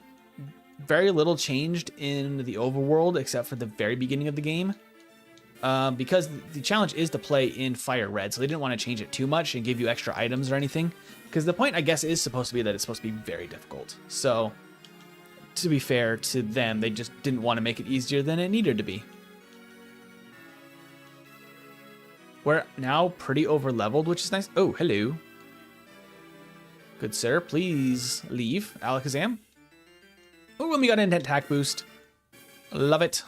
very little changed in the overworld except for the very beginning of the game. Because the challenge is to play in FireRed, so they didn't want to change it too much and give you extra items or anything. Because the point, I guess, is supposed to be that it's supposed to be very difficult. So, to be fair to them, they just didn't want to make it easier than it needed to be. We're now pretty over-leveled, which is nice. Oh, hello. Good sir, please leave. Alakazam. Oh, and we got an attack boost. Love it.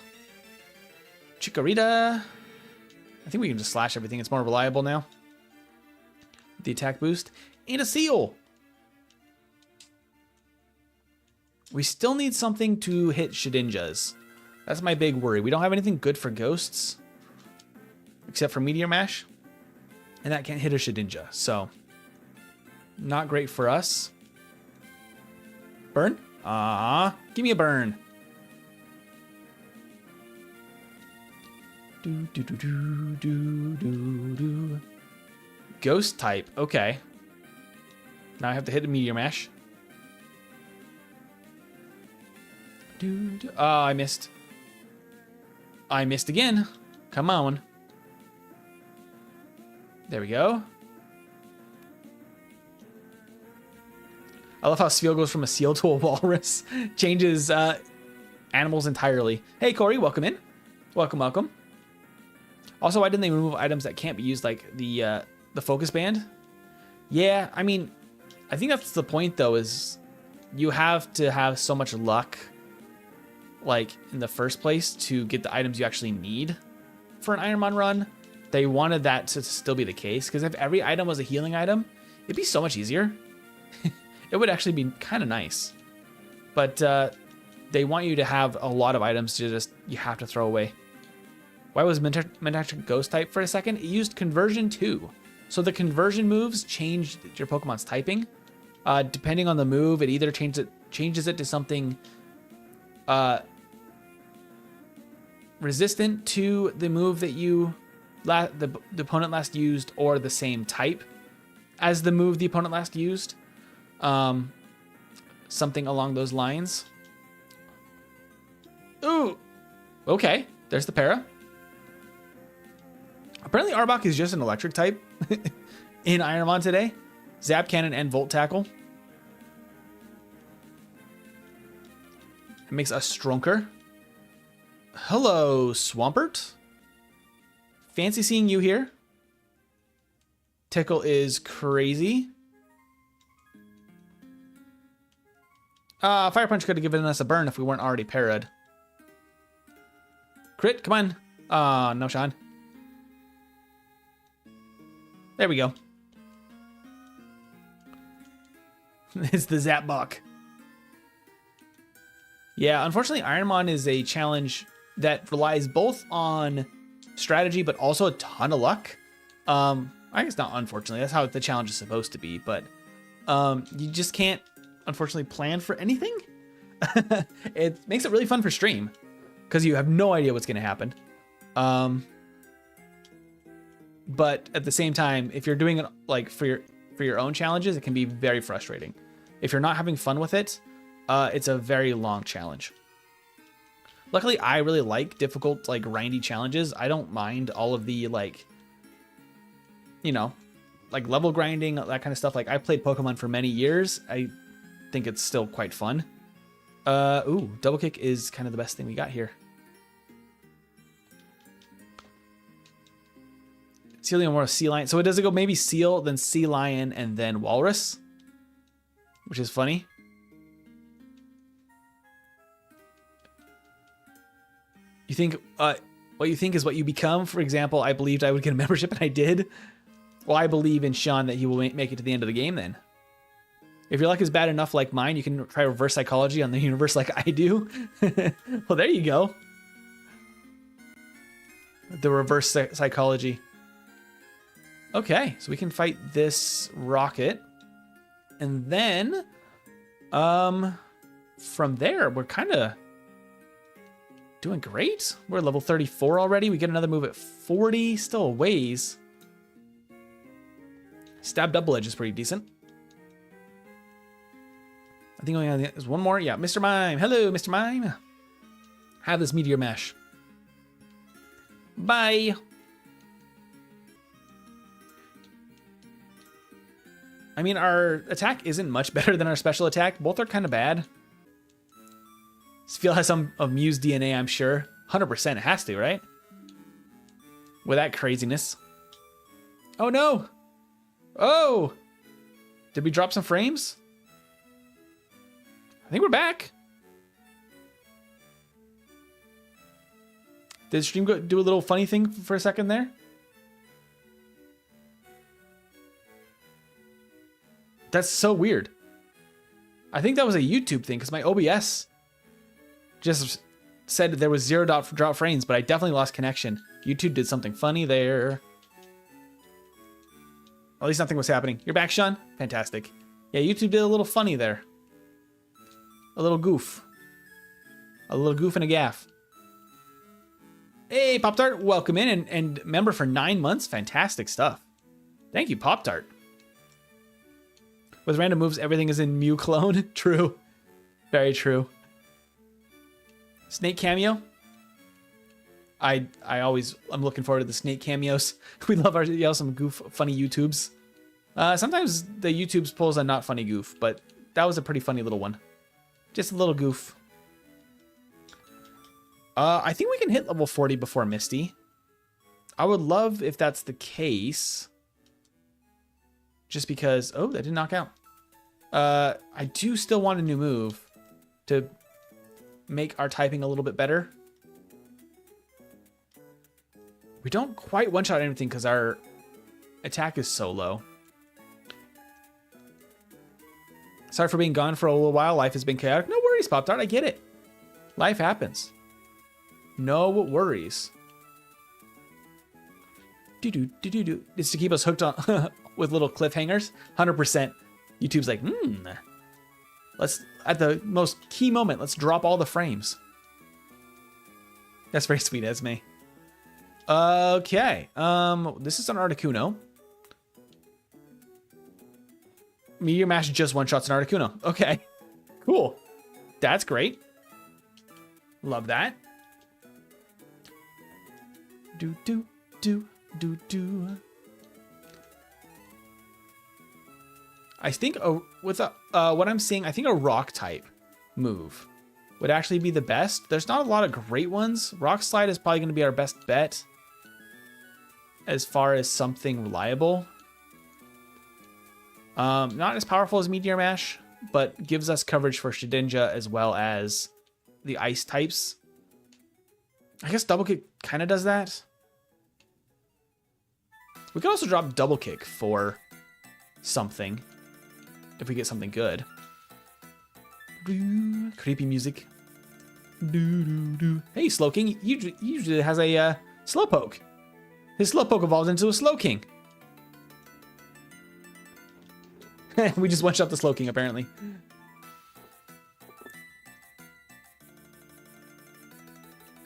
Chikorita. I think we can just slash everything. It's more reliable now. The attack boost. And a seal. We still need something to hit Shedinjas. That's my big worry. We don't have anything good for ghosts. Except for Meteor Mash. And that can't hit a Shedinja. So, not great for us. Burn? Give me a burn. Ghost type. Okay. Now I have to hit a Meteor Mash. Oh, I missed. I missed again. Come on. There we go. I love how Sphere goes from a seal to a walrus. Changes animals entirely. Hey, Corey, welcome in. Welcome, welcome. Also, why didn't they remove items that can't be used, like the focus band? Yeah, I mean, I think that's the point, though, is you have to have so much luck, like, in the first place to get the items you actually need for an Ironmon run. They wanted that to still be the case, because if every item was a healing item, it'd be so much easier. It would actually be kind of nice. But they want you to have a lot of items to just, you have to throw away. Why was Menactic Ghost type for a second? It used Conversion 2. So the conversion moves changed your Pokemon's typing. Depending on the move, it either changes it to something resistant to the move that the opponent last used, or the same type as the move the opponent last used. Something along those lines. Ooh, okay, there's the para. Apparently Arbok is just an electric type in Ironmon today. Zap Cannon and Volt Tackle. It makes us Strunker. Hello, Swampert. Fancy seeing you here. Tickle is crazy. Fire Punch could have given us a burn if we weren't already parried. Crit, come on. No, Sean. There we go. It's the Zapbok. Yeah, unfortunately, Ironmon is a challenge that relies both on strategy, but also a ton of luck. I guess not unfortunately. That's how the challenge is supposed to be, but you just can't, unfortunately, plan for anything. It makes it really fun for stream, because you have no idea what's going to happen. But at the same time, if you're doing it like for your own challenges, it can be very frustrating. If you're not having fun with it, it's a very long challenge. Luckily, I really like difficult, like, grindy challenges. I don't mind all of the, like, you know, like level grinding, that kind of stuff. Like, I played Pokemon for many years. I think it's still quite fun. Ooh, Double Kick is kind of the best thing we got here. Seal or Sea Lion. So it does go maybe Seal, then Sea Lion, and then Walrus, which is funny. You think what you think is what you become. For example, I believed I would get a membership, and I did. Well, I believe in Sean that he will make it to the end of the game then. If your luck is bad enough like mine, you can try reverse psychology on the universe like I do. Well, there you go. The reverse psychology. Okay, so we can fight this rocket. And then, from there, we're kind of doing great. We're level 34 already. We get another move at 40, still a ways. Stab Double Edge is pretty decent. I think only there's one more. Yeah, Mr. Mime. Hello, Mr. Mime. Have this Meteor Mash. Bye. I mean, our attack isn't much better than our special attack. Both are kind of bad. Sphere has some of Mew's DNA, I'm sure. 100%, it has to, right? With that craziness. Oh, no. Oh. Did we drop some frames? I think we're back. Did stream do a little funny thing for a second there? That's so weird. I think that was a YouTube thing, because my OBS just said there was 0 drop frames, but I definitely lost connection. YouTube did something funny there. At least nothing was happening. You're back, Sean? Fantastic. Yeah, YouTube did a little funny there. A little goof. A little goof and a gaff. Hey, Pop-Tart, welcome in and member for 9 months. Fantastic stuff. Thank you, Pop-Tart. With random moves, everything is in Mew clone. True. Very true. Snake cameo. I'm looking forward to the snake cameos. We love some goof, funny YouTubes. Sometimes the YouTubes pulls a not funny goof, but that was a pretty funny little one. Just a little goof. I think we can hit level 40 before Misty. I would love if that's the case. Just because... Oh, that didn't knock out. I do still want a new move to make our typing a little bit better. We don't quite one-shot anything because our attack is so low. Sorry for being gone for a little while. Life has been chaotic. No worries, Pop-Tart. I get it. Life happens. No worries. Do-do-do-do-do. It's to keep us hooked on with little cliffhangers. 100%. YouTube's like, let's, at the most key moment, let's drop all the frames. That's very sweet, Esme. Okay. This is an Articuno. Meteor Mash just one-shots an Articuno. Okay. Cool. That's great. Love that. Do. I think with what I'm seeing, I think a rock type move would actually be the best. There's not a lot of great ones. Rock Slide is probably going to be our best bet as far as something reliable. Not as powerful as Meteor Mash, but gives us coverage for Shedinja as well as the ice types. I guess Double Kick kind of does that. We could also drop Double Kick for something if we get something good. Creepy music. Hey, Slowking, he usually has a Slowpoke. His Slowpoke evolves into a Slowking. We just one-shot the Slowking, apparently.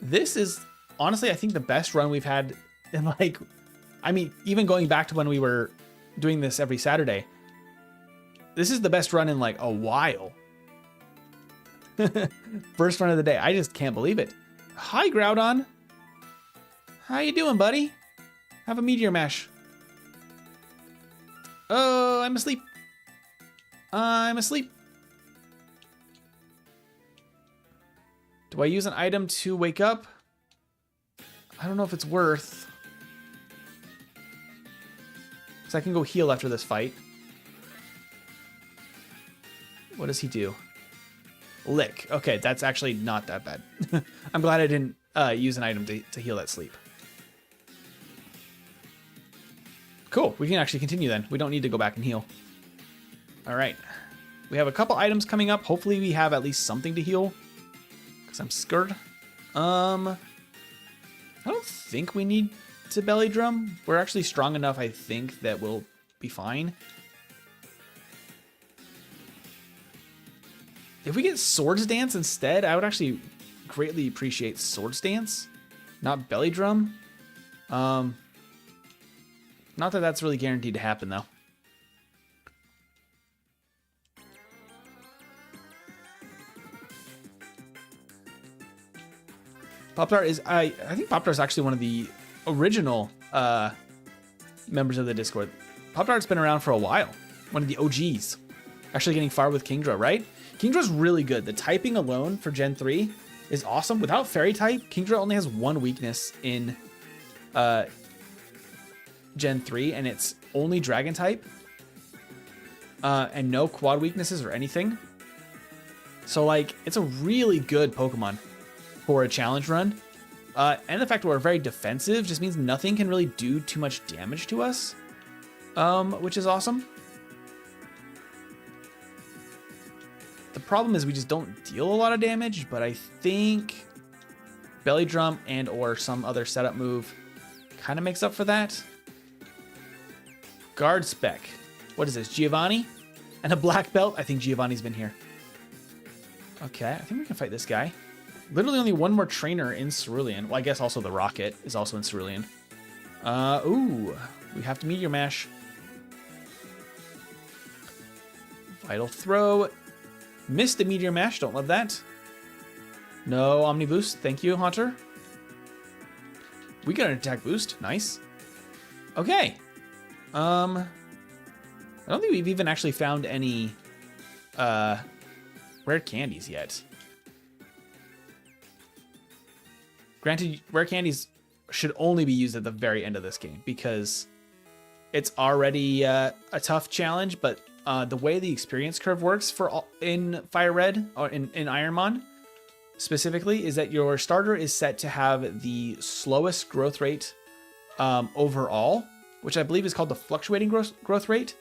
This is, honestly, I think the best run we've had in, like... I mean, even going back to when we were doing this every Saturday, this is the best run in, like, a while. First run of the day. I just can't believe it. Hi, Groudon. How you doing, buddy? Have a Meteor Mash. Oh, I'm asleep. I'm asleep. Do I use an item to wake up? I don't know if it's worth. Because I can go heal after this fight. What does he do? Lick. Okay, that's actually not that bad. I'm glad I didn't use an item to heal that sleep. Cool, we can actually continue then. We don't need to go back and heal. All right. We have a couple items coming up. Hopefully we have at least something to heal. Because I'm scared. I don't think we need to belly drum. We're actually strong enough, I think, that we'll be fine. If we get Swords Dance instead, I would actually greatly appreciate Swords Dance, not belly drum. Not that that's really guaranteed to happen, though. Pop-Tart is, I think Pop-Tart is actually one of the original members of the Discord. Pop-Tart's been around for a while. One of the OGs. Actually getting far with Kingdra, right? Kingdra's really good. The typing alone for Gen 3 is awesome. Without Fairy type, Kingdra only has one weakness in Gen 3, and it's only Dragon type. And no quad weaknesses or anything. So, like, it's a really good Pokemon for a challenge run. And the fact that we're very defensive just means nothing can really do too much damage to us, which is awesome. The problem is we just don't deal a lot of damage, but I think Belly Drum and or some other setup move kind of makes up for that. Guard Spec. What is this, Giovanni? And a black belt? I think Giovanni's been here. Okay, I think we can fight this guy. Literally only one more trainer in Cerulean. Well, I guess also the Rocket is also in Cerulean. Ooh, we have to Meteor Mash. Vital Throw. Missed the Meteor Mash, don't love that. No Omni Boost, thank you, Haunter. We got an attack boost, nice. Okay. I don't think we've even actually found any rare candies yet. Granted, rare candies should only be used at the very end of this game because it's already a tough challenge, but the way the experience curve works in FireRed or in Ironmon specifically is that your starter is set to have the slowest growth rate overall, which I believe is called the fluctuating growth rate,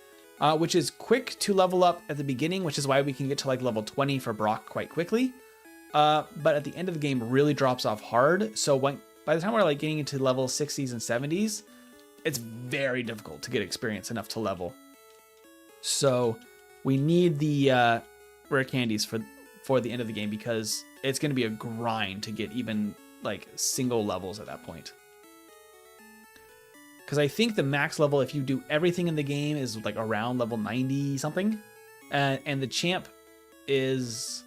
which is quick to level up at the beginning, which is why we can get to like level 20 for Brock quite quickly. But at the end of the game really drops off hard. So by the time we're like getting into level 60s and 70s, it's very difficult to get experience enough to level. So we need the rare candies for the end of the game because it's going to be a grind to get even like single levels at that point. Because I think the max level, if you do everything in the game, is like around level 90 something. And the champ is...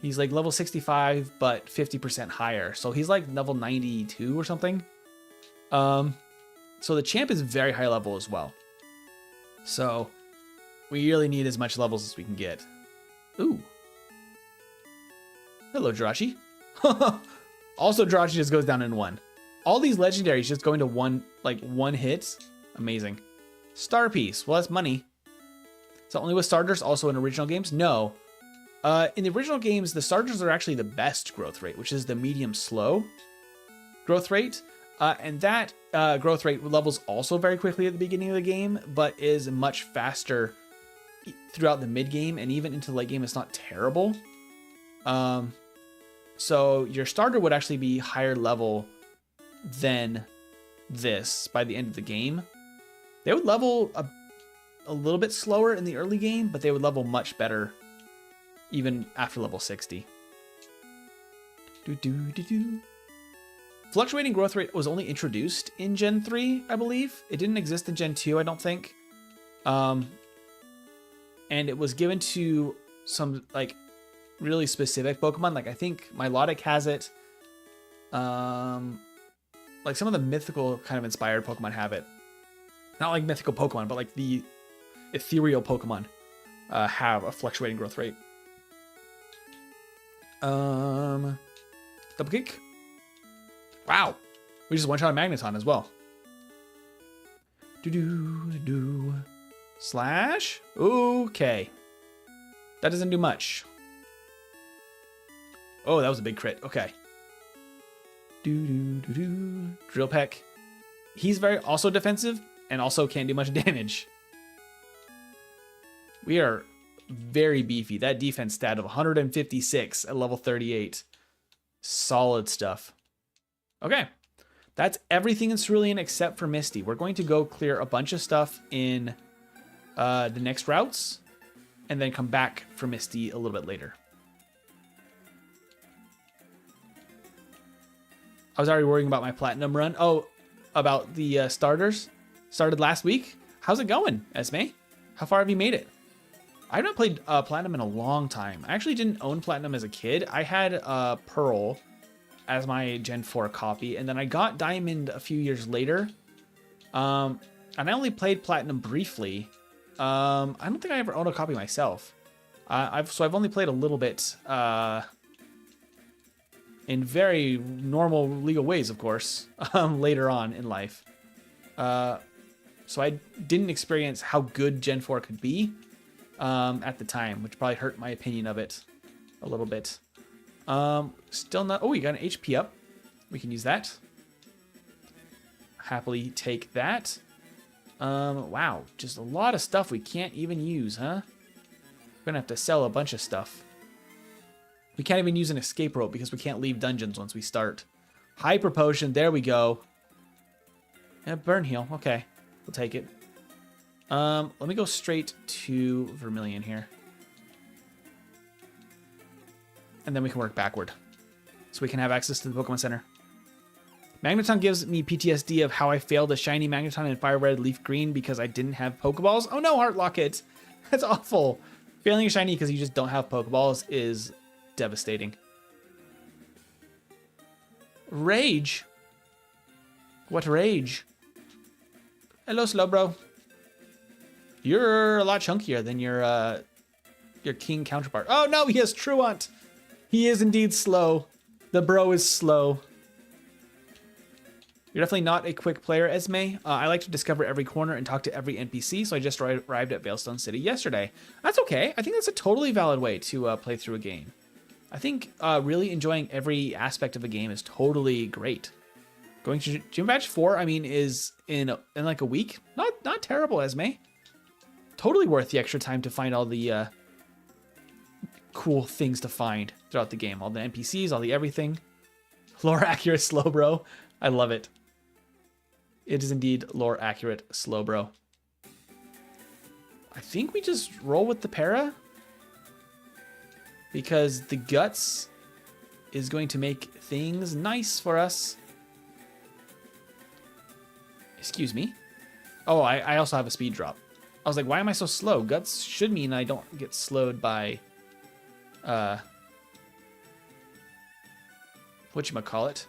He's like level 65, but 50% higher. So he's like level 92 or something. So the champ is very high level as well. So we really need as much levels as we can get. Ooh. Hello, Jirachi. Also, Jirachi just goes down in one. All these legendaries just go into one hit. Amazing. Star piece. Well, that's money. So only with starters, also in original games? No. In the original games, the starters are actually the best growth rate, which is the medium slow growth rate. And that growth rate levels also very quickly at the beginning of the game, but is much faster throughout the mid game, and even into the late game, it's not terrible. So your starter would actually be higher level than this by the end of the game. They would level a little bit slower in the early game, but they would level much better even after level 60. Fluctuating growth rate was only introduced in Gen 3, I believe. It didn't exist in Gen 2, I don't think. And it was given to some like really specific Pokemon. Like I think Milotic has it. Like some of the mythical kind of inspired Pokemon have it. Not like mythical Pokemon, but like the ethereal Pokemon have a fluctuating growth rate. Double kick. Wow. We just one-shot a Magneton as well. Slash. Okay. That doesn't do much. Oh, that was a big crit. Okay. Drill Peck. He's very also defensive and also can't do much damage. We are very beefy. That defense stat of 156 at level 38. Solid stuff. Okay. That's everything in Cerulean except for Misty. We're going to go clear a bunch of stuff in the next routes and then come back for Misty a little bit later. I was already worrying about my platinum run. Oh, about the starters. Started last week. How's it going, Esme? How far have you made it? I haven't played platinum in a long time. I actually didn't own platinum as a kid. I had Pearl as my Gen 4 copy, and then I got Diamond a few years later. And I only played platinum briefly. I don't think I ever owned a copy myself. I've only played a little bit in very normal legal ways, of course, later on in life. So I didn't experience how good Gen 4 could be at the time, which probably hurt my opinion of it a little bit. Still not... Oh, we got an HP up. We can use that. Happily take that. Wow, just a lot of stuff we can't even use, huh? We're gonna have to sell a bunch of stuff. We can't even use an escape rope because we can't leave dungeons once we start. Hyper potion, there we go. Yeah, burn heal, okay. We'll take it. Let me go straight to Vermilion here. And then we can work backward. So we can have access to the Pokemon Center. Magneton gives me PTSD of how I failed a shiny Magneton in FireRed Leaf Green because I didn't have Pokeballs. Oh no, Heart Locket! That's awful. Failing a shiny because you just don't have Pokeballs is devastating. Rage? What rage? Hello, Slowbro. You're a lot chunkier than your your king counterpart. Oh no, he has Truant. He is indeed slow. The bro is slow. You're definitely not a quick player, Esme. I like to discover every corner and talk to every NPC, so I just arrived at Veilstone City yesterday. That's okay. I think that's a totally valid way to play through a game. I think really enjoying every aspect of a game is totally great. Going to Gym Badge 4, I mean, is in like a week. Not terrible, Esme. Totally worth the extra time to find all the cool things to find throughout the game. All the NPCs, all the everything. Lore accurate slow bro. I love it. It is indeed lore accurate slow bro. I think we just roll with the para, because the guts is going to make things nice for us. Excuse me. Oh, I also have a speed drop. I was like, why am I so slow? Guts should mean I don't get slowed by whatchamacallit?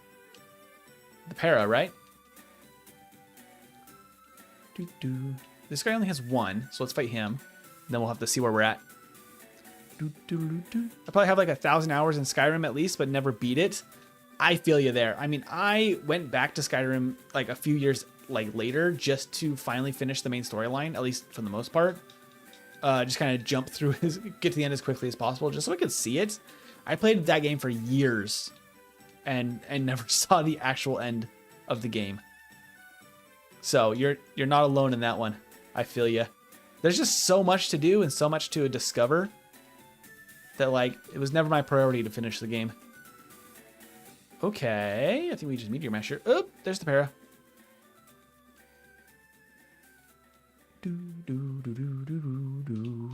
The para, right? This guy only has one, so let's fight him. Then we'll have to see where we're at. I probably have like 1,000 hours in Skyrim at least, but never beat it. I feel you there. I mean, I went back to Skyrim like a few years like later just to finally finish the main storyline, at least for the most part. Just kind of jump through, get to the end as quickly as possible, just so I could see it. I played that game for years and never saw the actual end of the game. So you're not alone in that one. I feel you. There's just so much to do and so much to discover that like it was never my priority to finish the game. Okay, I think we just meteor mash here. Oh, there's the para.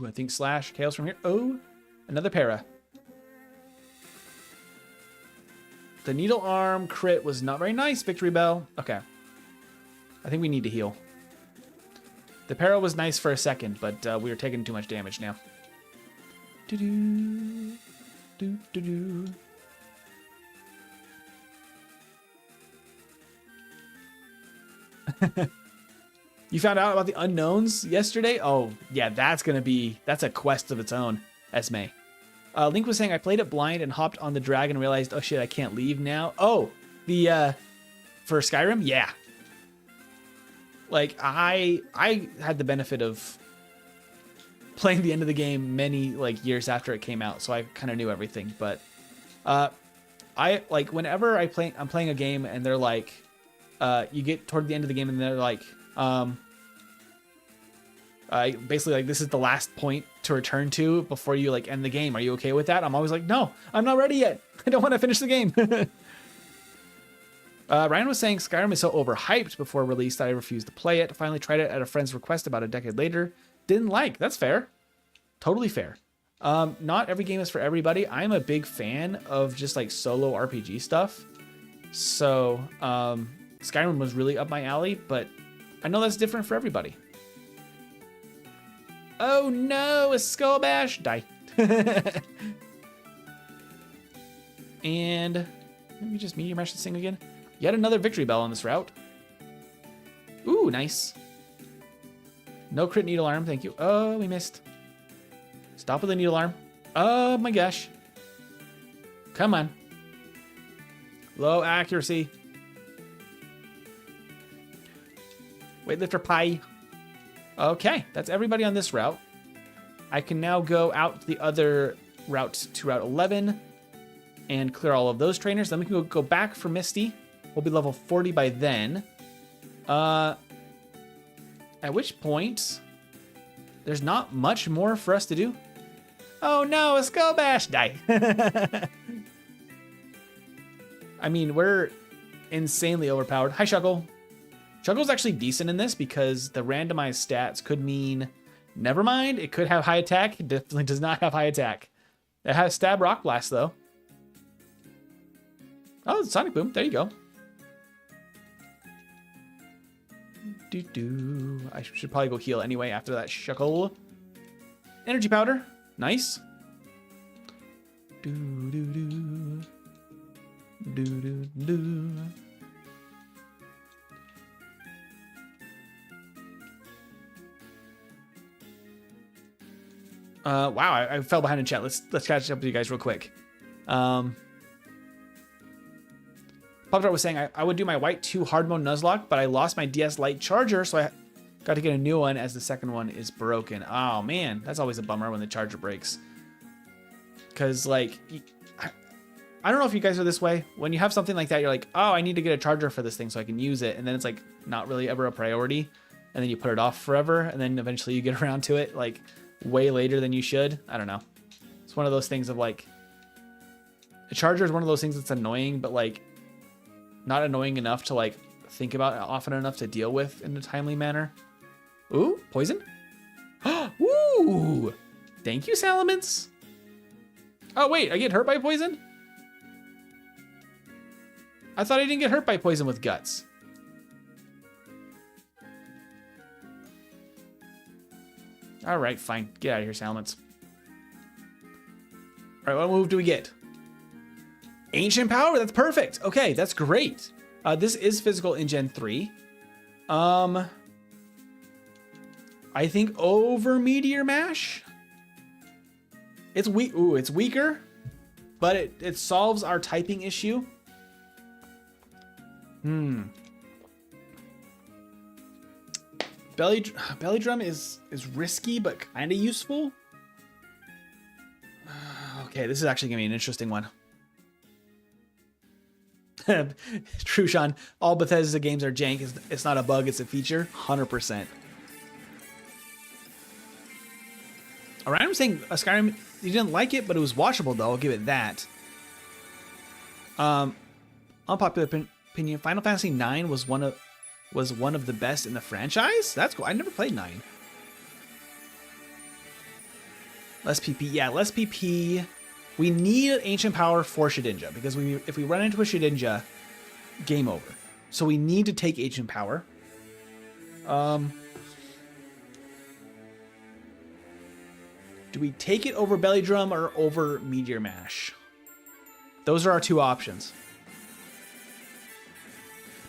I think slash chaos from here. Oh, another para. The needle arm crit was not very nice. Victory bell. Okay. I think we need to heal. The para was nice for a second, but we were taking too much damage now. You found out about the unknowns yesterday? Oh, yeah, that's a quest of its own, Esme. Link was saying, I played it blind and hopped on the dragon and realized, oh shit, I can't leave now. Oh, for Skyrim? Yeah. Like, I had the benefit of playing the end of the game many, like, years after it came out, so I kind of knew everything, but I, like, whenever I'm playing a game and they're like, you get toward the end of the game and they're like, basically like, this is the last point to return to before you like end the game. Are you okay with that? I'm always like, no, I'm not ready yet. I don't want to finish the game. Ryan was saying Skyrim is so overhyped before release that I refused to play it. Finally tried it at a friend's request about a decade later. Didn't like. That's fair. Totally fair. Not every game is for everybody. I'm a big fan of just like solo RPG stuff. So Skyrim was really up my alley, but I know that's different for everybody. Oh no, a skull bash. Die. And let me just meteor mash this thing again. Yet another victory bell on this route. Ooh, nice. No crit needle arm, thank you. Oh, we missed. Stop with the needle arm. Oh my gosh. Come on. Low accuracy. Weightlifter pie. Okay, that's everybody on this route. I can now go out the other route to Route 11 and clear all of those trainers. Then we can go back for Misty. We'll be level 40 by then. At which point, there's not much more for us to do. Oh no, a skull bash! Die. I mean, we're insanely overpowered. Hi, Shuckle. Shuckle's actually decent in this because the randomized stats could mean, never mind, it could have high attack. It definitely does not have high attack. It has stab rock blast though. Oh, Sonic Boom, there you go. I should probably go heal anyway after that Shuckle. Energy powder, nice. Wow, I fell behind in chat. Let's catch up with you guys real quick. Popdart was saying I would do my white 2 hard mode Nuzlocke, but I lost my DS Lite charger, so I got to get a new one as the second one is broken. Oh man, that's always a bummer when the charger breaks. Cause like, I don't know if you guys are this way. When you have something like that, you're like, oh, I need to get a charger for this thing so I can use it, and then it's like not really ever a priority, and then you put it off forever, and then eventually you get around to it like way later than you should. I don't know. It's one of those things of like, a charger is one of those things that's annoying, but like not annoying enough to like think about often enough to deal with in a timely manner. Ooh, poison. Ooh, thank you, Salamence. Oh wait, I get hurt by poison? I thought I didn't get hurt by poison with guts. All right, fine. Get out of here, Salamence. All right, what move do we get? Ancient Power, that's perfect. Okay, that's great. This is physical in Gen 3. I think over Meteor Mash. It's weak. Ooh, it's weaker, but it solves our typing issue. Belly Drum is risky, but kind of useful. Okay, this is actually gonna be an interesting one. True, Sean. All Bethesda games are jank. It's not a bug, it's a feature. 100%. All right, I'm saying Skyrim, you didn't like it, but it was watchable, though. I'll give it that. Unpopular opinion, Final Fantasy IX was one of the best in the franchise? That's cool. I never played 9. Less PP. Yeah, less PP. We need Ancient Power for Shedinja, because if we run into a Shedinja, game over. So we need to take Ancient Power. Do we take it over Belly Drum or over Meteor Mash? Those are our two options.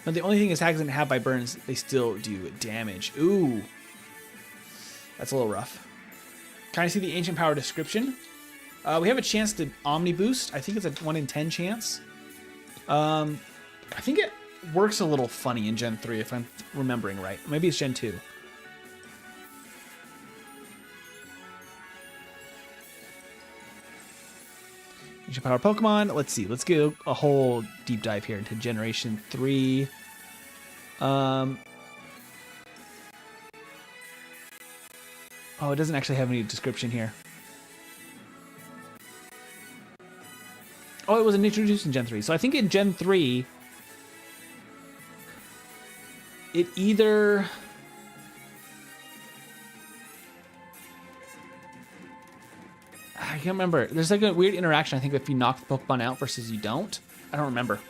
Now, the only thing is Hags didn't have by burns, they still do damage. Ooh. That's a little rough. Can I see the Ancient Power description? We have a chance to Omni Boost. I think it's a 1 in 10 chance. I think it works a little funny in Gen 3 if I'm remembering right. Maybe it's Gen 2. Ancient Power Pokemon. Let's see. Let's get a whole deep dive here into Generation 3. Oh, it doesn't actually have any description here. Oh, it wasn't introduced in Gen 3. So I think in Gen 3, it either... I can't remember. There's like a weird interaction, I think, if you knock the Pokemon out versus you don't. I don't remember.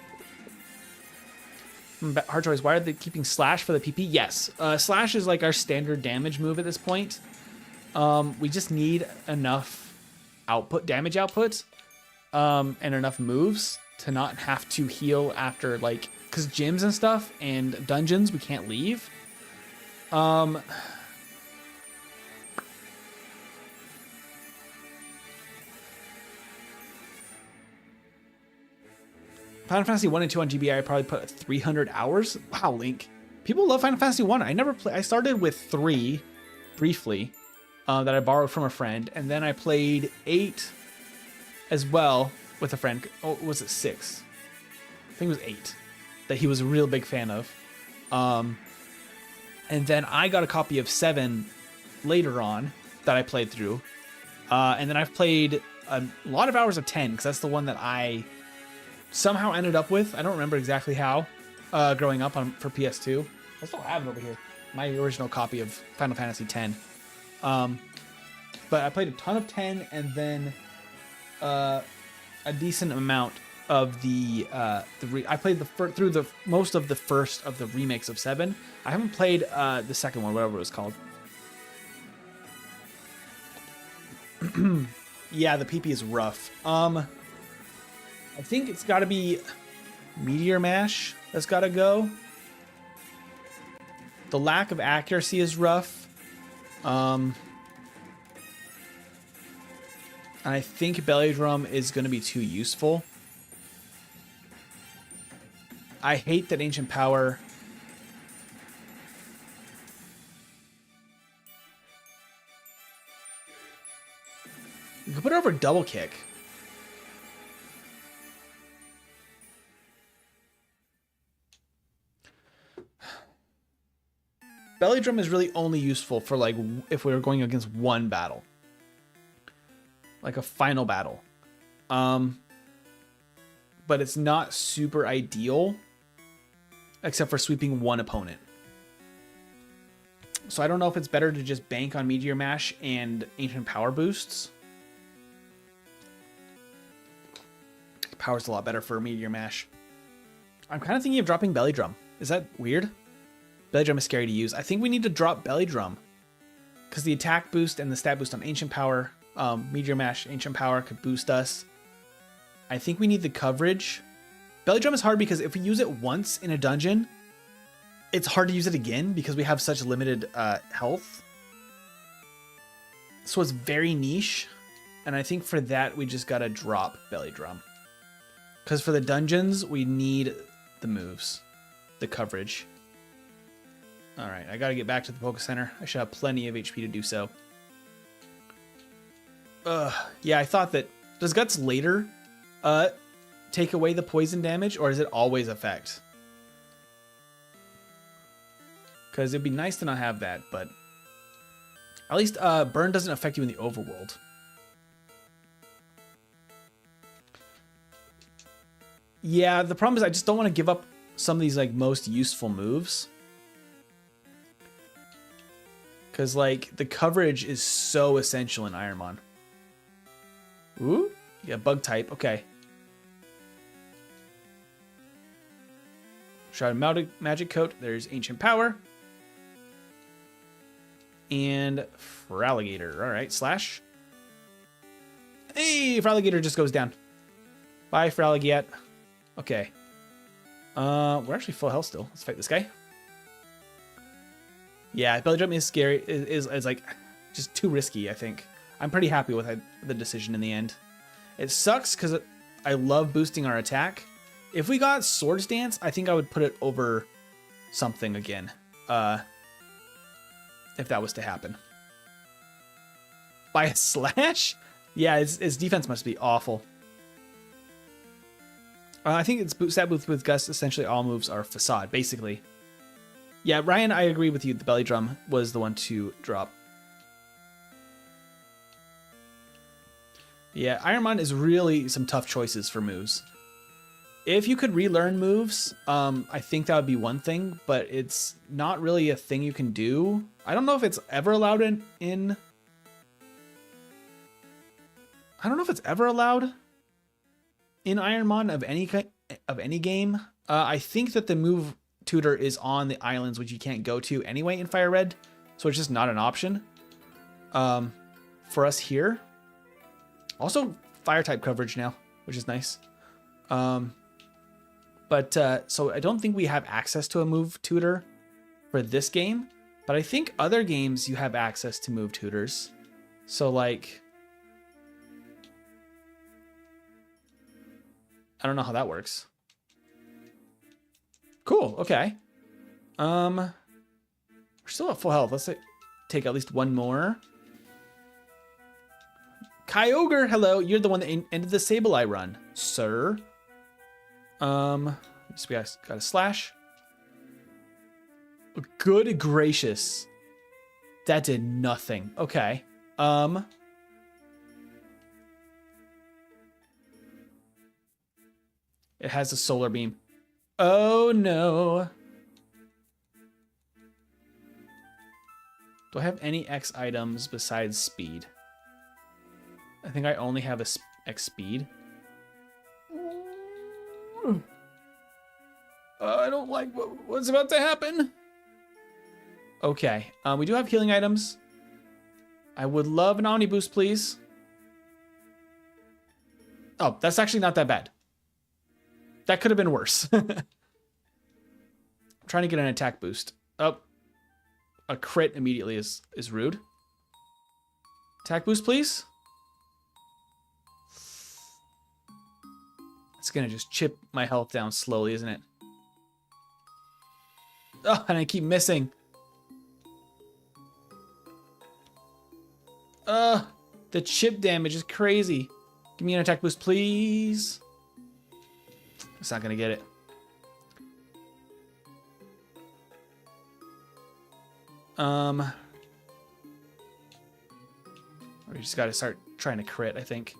Hard choice. Why are they keeping Slash for the PP? Yes. Slash is like our standard damage move at this point. We just need enough damage output, and enough moves to not have to heal after, like, because gyms and stuff and dungeons we can't leave. Final Fantasy 1 and 2 on GBI, I probably put 300 hours. Wow, Link. People love Final Fantasy 1. I started with 3 briefly that I borrowed from a friend, and then I played 8 as well with a friend. Oh, was it 6? I think it was 8 that he was a real big fan of. And then I got a copy of 7 later on that I played through. And then I've played a lot of hours of 10 because that's the one that I somehow ended up with. I don't remember exactly how, growing up for PS2. I still have it over here. My original copy of Final Fantasy X. But I played a ton of 10 and then a decent amount of the I played through the most of the first of the remakes of 7. I haven't played the second one, whatever it was called. Yeah, the PP is rough. I think it's got to be Meteor Mash that's got to go. The lack of accuracy is rough. And I think Belly Drum is going to be too useful. I hate that Ancient Power... You could put it over Double Kick. Belly Drum is really only useful for, like, if we were going against one battle. Like a final battle. But it's not super ideal, except for sweeping one opponent. So I don't know if it's better to just bank on Meteor Mash and Ancient Power boosts. Power's a lot better for Meteor Mash. I'm kind of thinking of dropping Belly Drum. Is that weird? Belly Drum is scary to use. I think we need to drop Belly Drum, because the attack boost and the stat boost on Ancient Power, Meteor Mash, Ancient Power could boost us. I think we need the coverage. Belly Drum is hard because if we use it once in a dungeon, it's hard to use it again because we have such limited health. So it's very niche. And I think for that, we just got to drop Belly Drum. Because for the dungeons, we need the moves, the coverage. All right, I got to get back to the Poké Center. I should have plenty of HP to do so. Yeah, I thought that... Does Guts later take away the poison damage, or does it always affect? Because it'd be nice to not have that, but... At least Burn doesn't affect you in the overworld. Yeah, the problem is I just don't want to give up some of these like most useful moves. Because like the coverage is so essential in Ironmon. Ooh, yeah, bug type, okay. Shroud Magic Coat, there's Ancient Power. And Feraligatr, all right, slash. Hey, Feraligatr just goes down. Bye, Feraligatr. Okay. We're actually full health still. Let's fight this guy. Yeah, Belly Drum is scary. Is like just too risky, I think. I'm pretty happy with the decision in the end. It sucks because I love boosting our attack. If we got Swords Dance, I think I would put it over something again. If that was to happen. By a slash? Yeah, his defense must be awful. I think it's stat boost with Gust. Essentially, all moves are facade, basically. Yeah, Ryan, I agree with you. The Belly Drum was the one to drop. Yeah, Ironmon is really some tough choices for moves. If you could relearn moves, I think that would be one thing, but it's not really a thing you can do. I don't know if it's ever allowed in I don't know if it's ever allowed in Ironmon of any game. I think that the move tutor is on the islands which you can't go to anyway in FireRed, so it's just not an option for us here. Also, fire type coverage now, which is nice. So I don't think we have access to a move tutor for this game, but I think other games you have access to move tutors. So like, I don't know how that works. Cool, okay. We're still at full health. Let's take at least one more. Kyogre, hello. You're the one that ended the Sableye run, sir. So we got a slash. Good gracious. That did nothing. Okay. It has a solar beam. Oh no. Do I have any X items besides speed? I think I only have a X speed. I don't like what's about to happen. Okay, we do have healing items. I would love an Omni Boost, please. Oh, that's actually not that bad. That could have been worse. I'm trying to get an attack boost. Oh, a crit immediately is rude. Attack boost, please. It's gonna just chip my health down slowly, isn't it? Oh, and I keep missing. The chip damage is crazy. Give me an attack boost, please. It's not gonna get it. We just gotta start trying to crit, I think.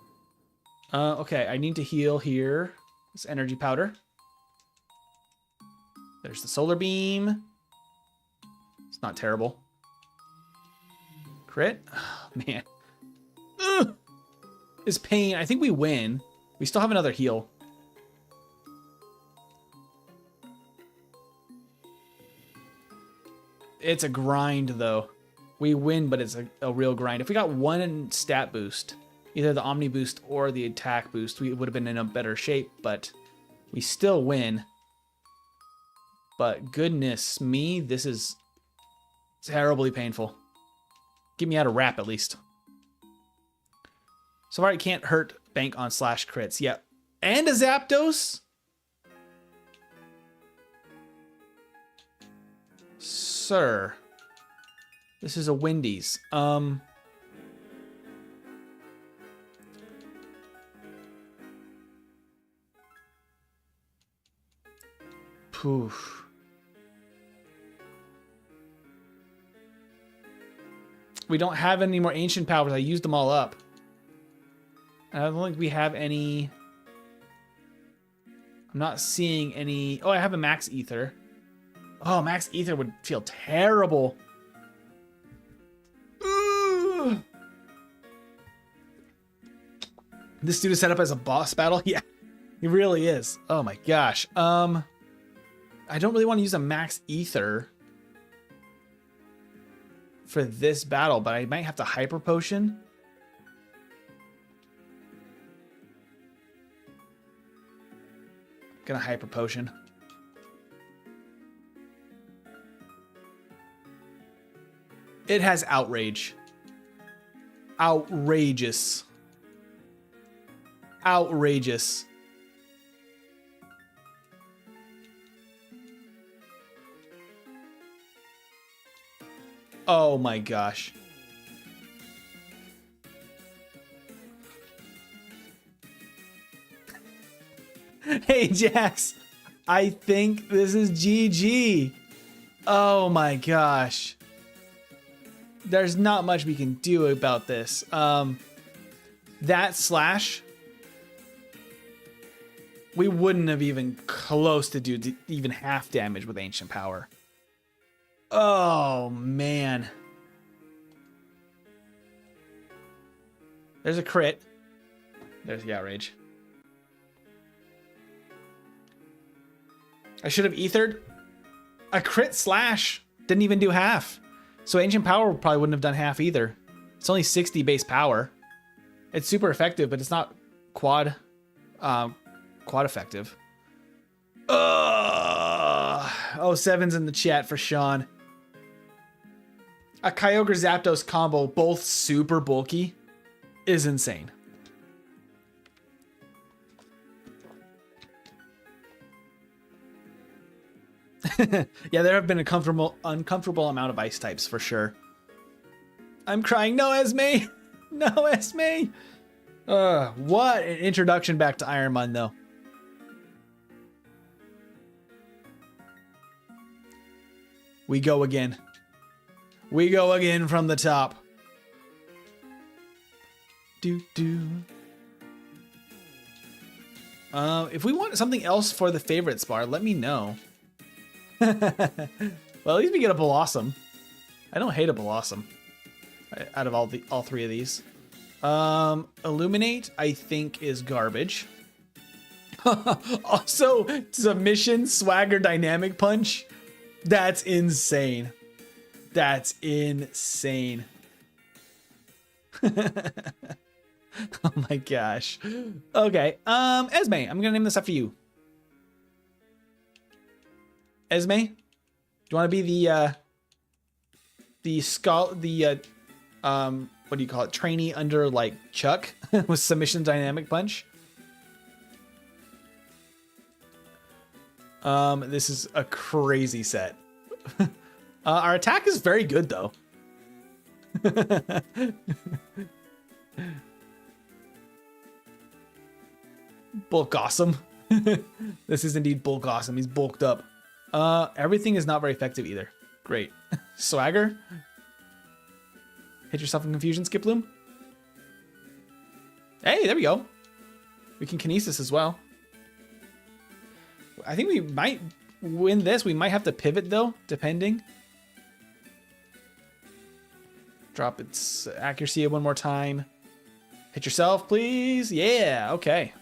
Okay, I need to heal here. This energy powder. There's the solar beam. It's not terrible. Crit? Oh, man. Ugh! This pain. I think we win. We still have another heal. It's a grind, though. We win, but it's a real grind. If we got one stat boost, either the Omni boost or the attack boost, we would have been in a better shape, but we still win. But goodness me, this is terribly painful. Get me out of wrap, at least. So far, it can't hurt bank on slash crits. Yeah. And a Zapdos? Sir. This is a Wendy's. Poof. We don't have any more ancient powers. I used them all up. I don't think we have any. I'm not seeing any. Oh, I have a max ether. Oh, max ether would feel terrible. Ooh. This dude is set up as a boss battle. Yeah, he really is. Oh my gosh. I don't really want to use a max ether for this battle, but I might have to hyper potion. Gonna hyper potion. It has outrage. Outrageous. Outrageous. Oh my gosh. Hey, Jax. I think this is GG. Oh my gosh. There's not much we can do about this. That slash, we wouldn't have even close to do even half damage with Ancient Power. Oh, man. There's a crit. There's the outrage. I should have ethered. A crit slash didn't even do half. So Ancient Power probably wouldn't have done half either. It's only 60 base power. It's super effective, but it's not quad effective. Oh, seven's in the chat for Sean. A Kyogre Zapdos combo, both super bulky, is insane. Yeah, there have been a uncomfortable amount of ice types for sure. I'm crying. No, Esme. No, Esme. What an introduction back to Ironmon, though. We go again. We go again from the top. If we want something else for the favorites bar, let me know. Well, at least we get a Blossom. I don't hate a Blossom out of all three of these. Illuminate, I think, is garbage. Also, Submission, Swagger, Dynamic Punch. That's insane. That's insane. Oh my gosh. Okay, Esme, I'm gonna name this after you. Esme, do you want to be what do you call it? Trainee under like Chuck with Submission Dynamic Punch. This is a crazy set. Our attack is very good though. Bulk awesome. This is indeed bulk awesome. He's bulked up. Everything is not very effective either. Great. Swagger. Hit yourself in confusion, Skip Bloom. Hey, there we go. We can kinesis as well. I think we might win this. We might have to pivot though, depending. Drop its accuracy one more time. Hit yourself, please. Yeah, okay.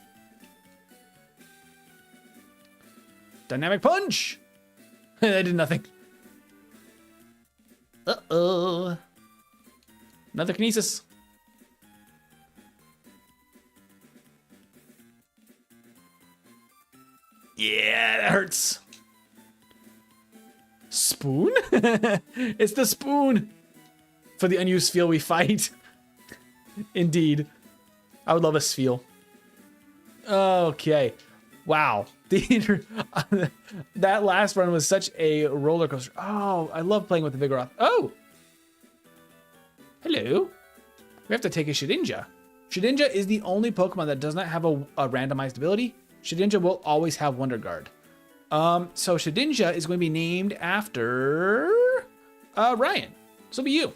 Dynamic punch. I did nothing. Uh-oh. Another kinesis. Yeah, that hurts. Spoon? It's the spoon. For the unused feel we fight. Indeed. I would love a Sfeel. Okay. Wow. That last run was such a roller coaster. Oh, I love playing with the Vigoroth. Oh! Hello. We have to take a Shedinja. Shedinja is the only Pokemon that does not have a randomized ability. Shedinja will always have Wonder Guard. So Shedinja is going to be named after Ryan. So it'll be you.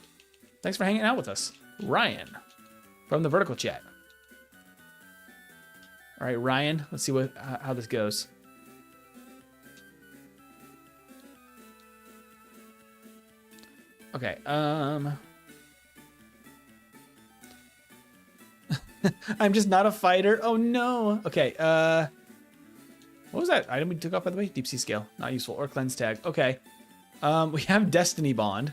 Thanks for hanging out with us. Ryan from the vertical chat. All right, Ryan, let's see how this goes. Okay, I'm just not a fighter. Oh no. Okay, what was that item we took off, by the way? Deep Sea Scale, not useful, or Cleanse Tag. Okay, we have Destiny Bond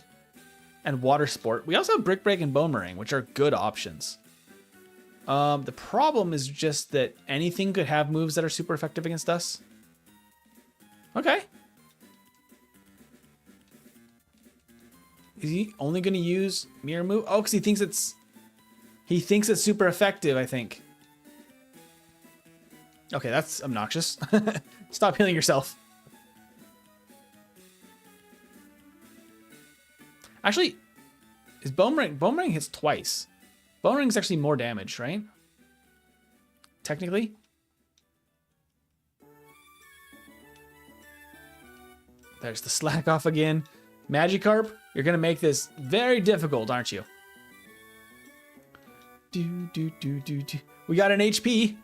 and Water Sport. We also have Brick Break and Boomerang, which are good options. The problem is just that anything could have moves that are super effective against us. Okay. Is he only going to use Mirror Move? Oh, because he thinks it's super effective, I think. Okay, that's obnoxious. Stop healing yourself. Actually, is Boomerang hits twice. Boomerang's actually more damage, right? Technically. There's the slack off again. Magikarp, you're gonna make this very difficult, aren't you? We got an HP.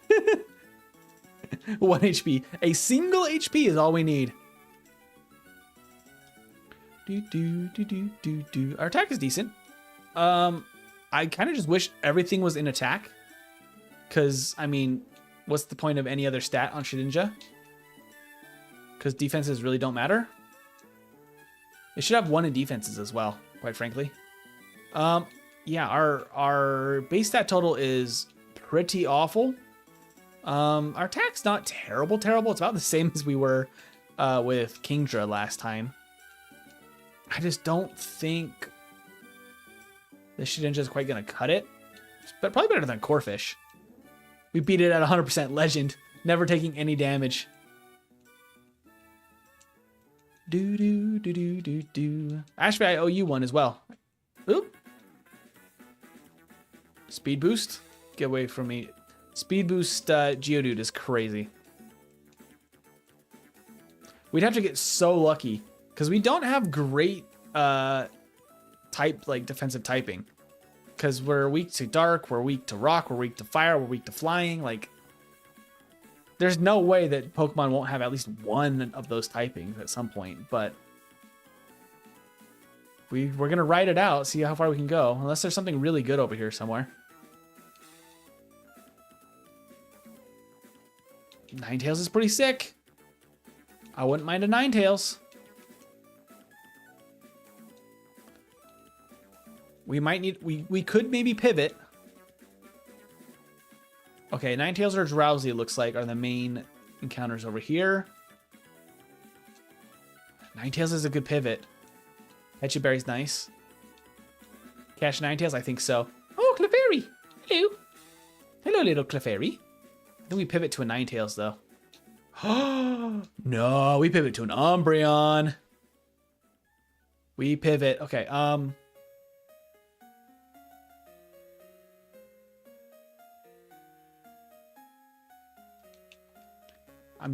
1 HP. A single HP is all we need. Our attack is decent. I kind of just wish everything was in attack. Because, I mean, what's the point of any other stat on Shedinja? Because defenses really don't matter. It should have 1 in defenses as well, quite frankly. Yeah, our base stat total is pretty awful. Our attack's not terrible. It's about the same as we were with Kingdra last time. I just don't think the Shedinja is quite going to cut it. But probably better than Corphish. We beat it at 100% Legend, never taking any damage. Ashby, I owe you one as well. Oop. Speed boost? Get away from me. Speed boost Geodude is crazy. We'd have to get so lucky because we don't have great defensive typing. Because we're weak to dark, we're weak to rock, we're weak to fire, we're weak to flying. Like, there's no way that Pokemon won't have at least one of those typings at some point. But we're gonna ride it out, see how far we can go. Unless there's something really good over here somewhere. Ninetales is pretty sick. I wouldn't mind a Ninetales. We might need, we could maybe pivot. Okay, Ninetales or Drowsy, it looks like, are the main encounters over here. Ninetales is a good pivot. Hetchy Berry's nice. Cash Ninetales, I think so. Oh, Clefairy! Hello! Hello, little Clefairy. I think we pivot to a Ninetales, though. No, we pivot to an Umbreon. We pivot. Okay, I'm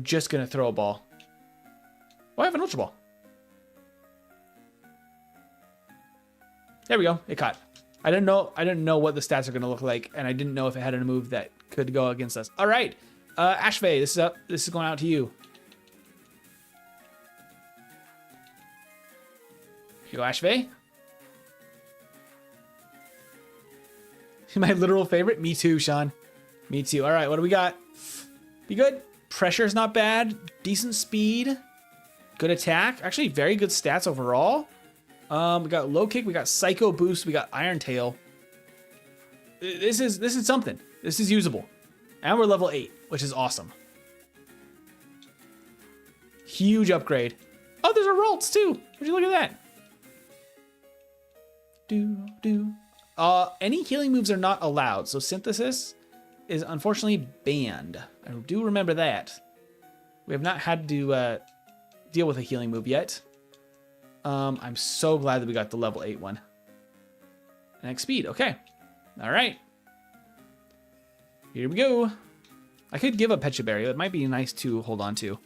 just gonna throw a ball. Oh, I have an Ultra Ball. There we go. It caught. I didn't know what the stats are gonna look like, and I didn't know if it had a move that could go against us. All right, Ashvay, this is up. This is going out to you. Here you go, Ashvay. My literal favorite. Me too, Sean. Me too. All right, what do we got? Be good. Pressure's not bad. Decent speed. Good attack. Actually, very good stats overall. We got low kick. We got psycho boost. We got Iron Tail. This is something. This is usable. And we're level 8, which is awesome. Huge upgrade. Oh, there's a Ralts too. Would you look at that? Any healing moves are not allowed. So Synthesis is unfortunately banned. I do remember that. We have not had to deal with a healing move yet. I'm so glad that we got the level 8 one. Next speed. Okay. All right. Here we go. I could give a Pecha Berry. It might be nice to hold on to.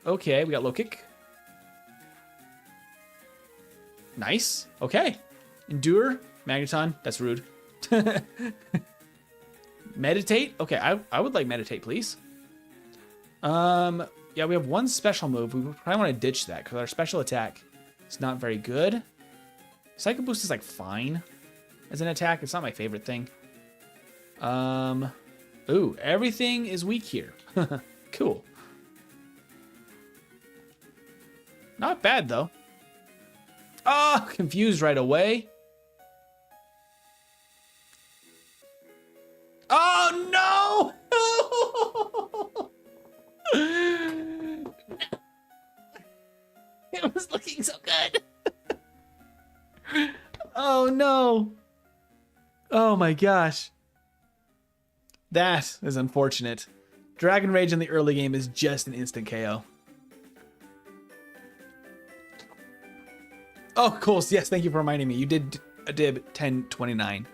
Okay, we got low kick. Nice. Okay. Endure. Magneton. That's rude. Meditate. Okay, I would like Meditate, please. Yeah, we have one special move. We probably want to ditch that because our special attack is not very good. Psycho Boost is like fine as an attack. It's not my favorite thing. Ooh, everything is weak here. Cool. Not bad though. Oh, confused right away. Oh no! It was looking so good. Oh no. Oh my gosh. That is unfortunate. Dragon Rage in the early game is just an instant KO. Oh, cool. Yes, thank you for reminding me. You did a dib 1029.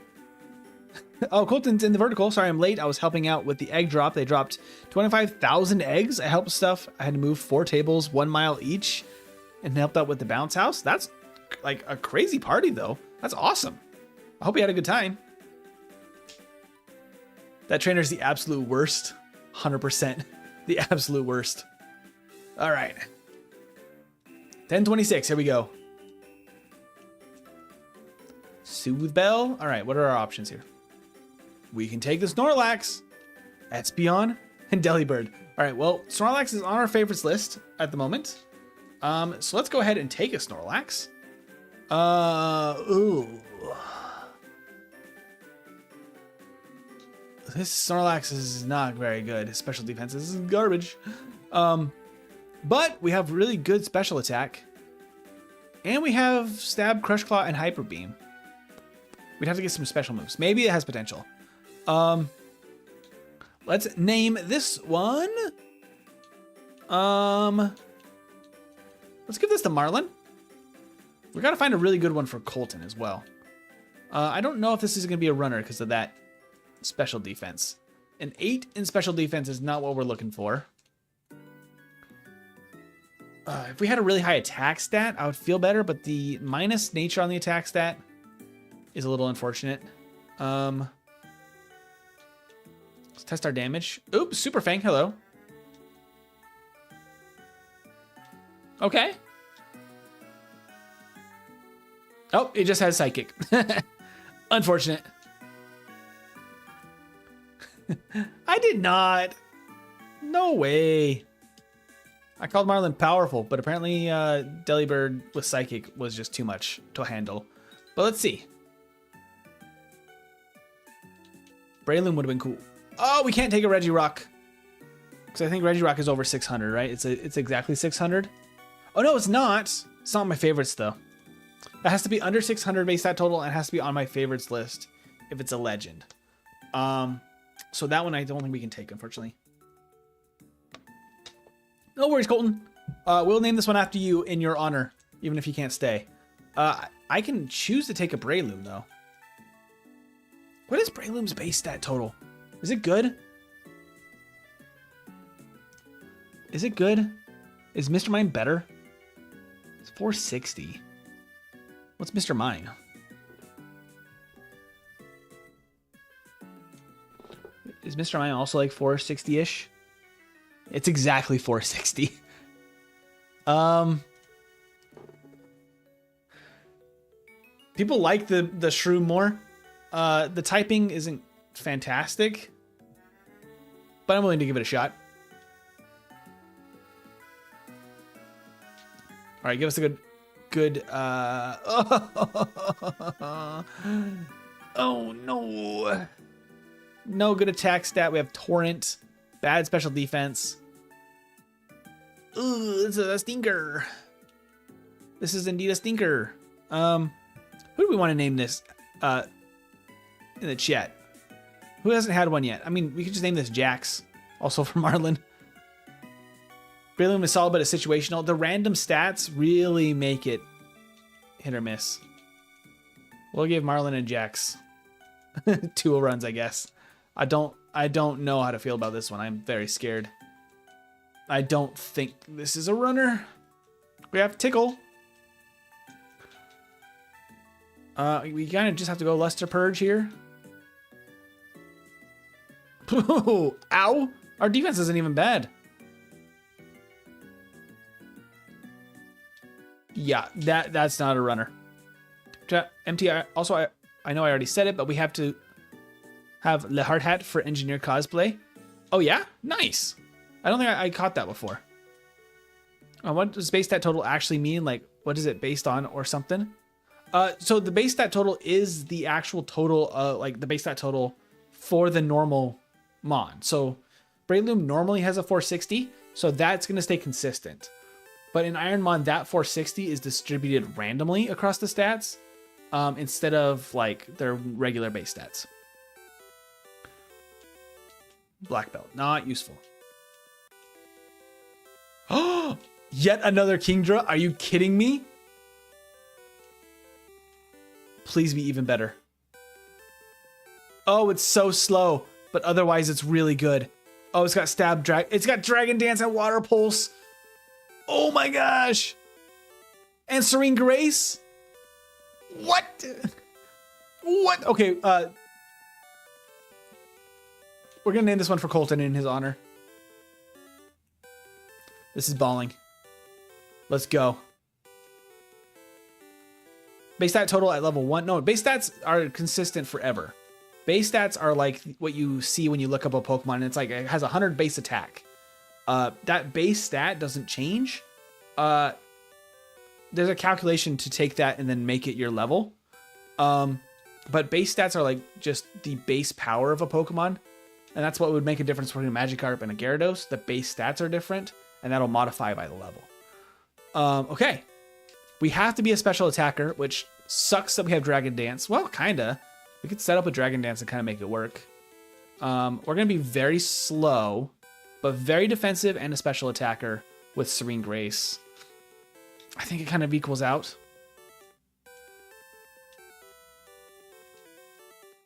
Oh, Colton's in the vertical. Sorry, I'm late. I was helping out with the egg drop. They dropped 25,000 eggs. I helped stuff. I had to move 4 tables, 1 mile each, and helped out with the bounce house. That's like a crazy party, though. That's awesome. I hope you had a good time. That trainer's the absolute worst. 100%. The absolute worst. All right. 1026. Here we go. Soothe Bell. All right, what are our options here? We can take the Snorlax, Espeon, and Delibird. All right, well, Snorlax is on our favorites list at the moment. So let's go ahead and take a Snorlax. Ooh. This Snorlax is not very good. His special defense is garbage. But we have really good special attack. And we have Stab, Crush Claw, and Hyper Beam. We'd have to get some special moves. Maybe it has potential. Let's name this one. Let's give this to Marlin. We gotta find a really good one for Colton as well. I don't know if this is gonna be a runner because of that special defense. An 8 in special defense is not what we're looking for. If we had a really high attack stat, I would feel better, but the minus nature on the attack stat is a little unfortunate. Let's test our damage. Oops, Super Fang, hello. Okay. Oh, it just has Psychic. Unfortunate. I did not. No way. I called Marlin powerful, but apparently Delibird with Psychic was just too much to handle. But let's see. Braylon would have been cool. Oh, we can't take a Regirock. Because I think Regirock is over 600, right? It's exactly 600. Oh, no, it's not. It's not on my favorites, though. It has to be under 600 base stat total and it has to be on my favorites list if it's a legend. So that one I don't think we can take, unfortunately. No worries, Colton. We'll name this one after you in your honor, even if you can't stay. I can choose to take a Breloom, though. What is Breloom's base stat total? Is it good? Is it good? Is Mr. Mime better? It's 460. What's Mr. Mime? Is Mr. Mime also like 460-ish? It's exactly 460. People like the shroom more. The typing isn't fantastic, but I'm willing to give it a shot. All right, give us a good. Oh no! No good attack stat. We have Torrent, bad special defense. Ooh, this is a stinker. This is indeed a stinker. Who do we want to name this? In the chat. Who hasn't had one yet? I mean, we could just name this Jax. Also for Marlin. Breloom is solid, but it's situational. The random stats really make it hit or miss. We'll give Marlin and Jax 2 runs, I guess. I don't know how to feel about this one. I'm very scared. I don't think this is a runner. We have Tickle. We kind of just have to go Luster Purge here. Ow! Our defense isn't even bad. Yeah, that's not a runner. MT, also, I know I already said it, but we have to have Le Hard Hat for Engineer Cosplay. Oh yeah? Nice. I don't think I caught that before. What does base stat total actually mean? Like, what is it based on or something? So the base stat total is the actual total, like the base stat total for the normal mon. So Breloom normally has a 460, so that's going to stay consistent. But in Ironmon, that 460 is distributed randomly across the stats instead of like their regular base stats. Black belt, not useful. Oh, yet another Kingdra. Are you kidding me? Please be even better. Oh, it's so slow, but otherwise it's really good. Oh, it's got stab drag. It's got Dragon Dance and Water Pulse. Oh my gosh. And Serene Grace. What? What? Okay, we're gonna name this one for Colton in his honor. This is balling. Let's go. Base stat total at level 1. No, base stats are consistent forever. Base stats are like what you see when you look up a Pokemon. And it's like it has 100 base attack. That base stat doesn't change. There's a calculation to take that and then make it your level. But base stats are like just the base power of a Pokemon. And that's what would make a difference between a Magikarp and a Gyarados. The base stats are different, and that'll modify by the level. Okay. We have to be a special attacker, which sucks that we have Dragon Dance. Well, kinda. We could set up a Dragon Dance and kind of make it work. We're going to be very slow, but very defensive and a special attacker with Serene Grace. I think it kind of equals out.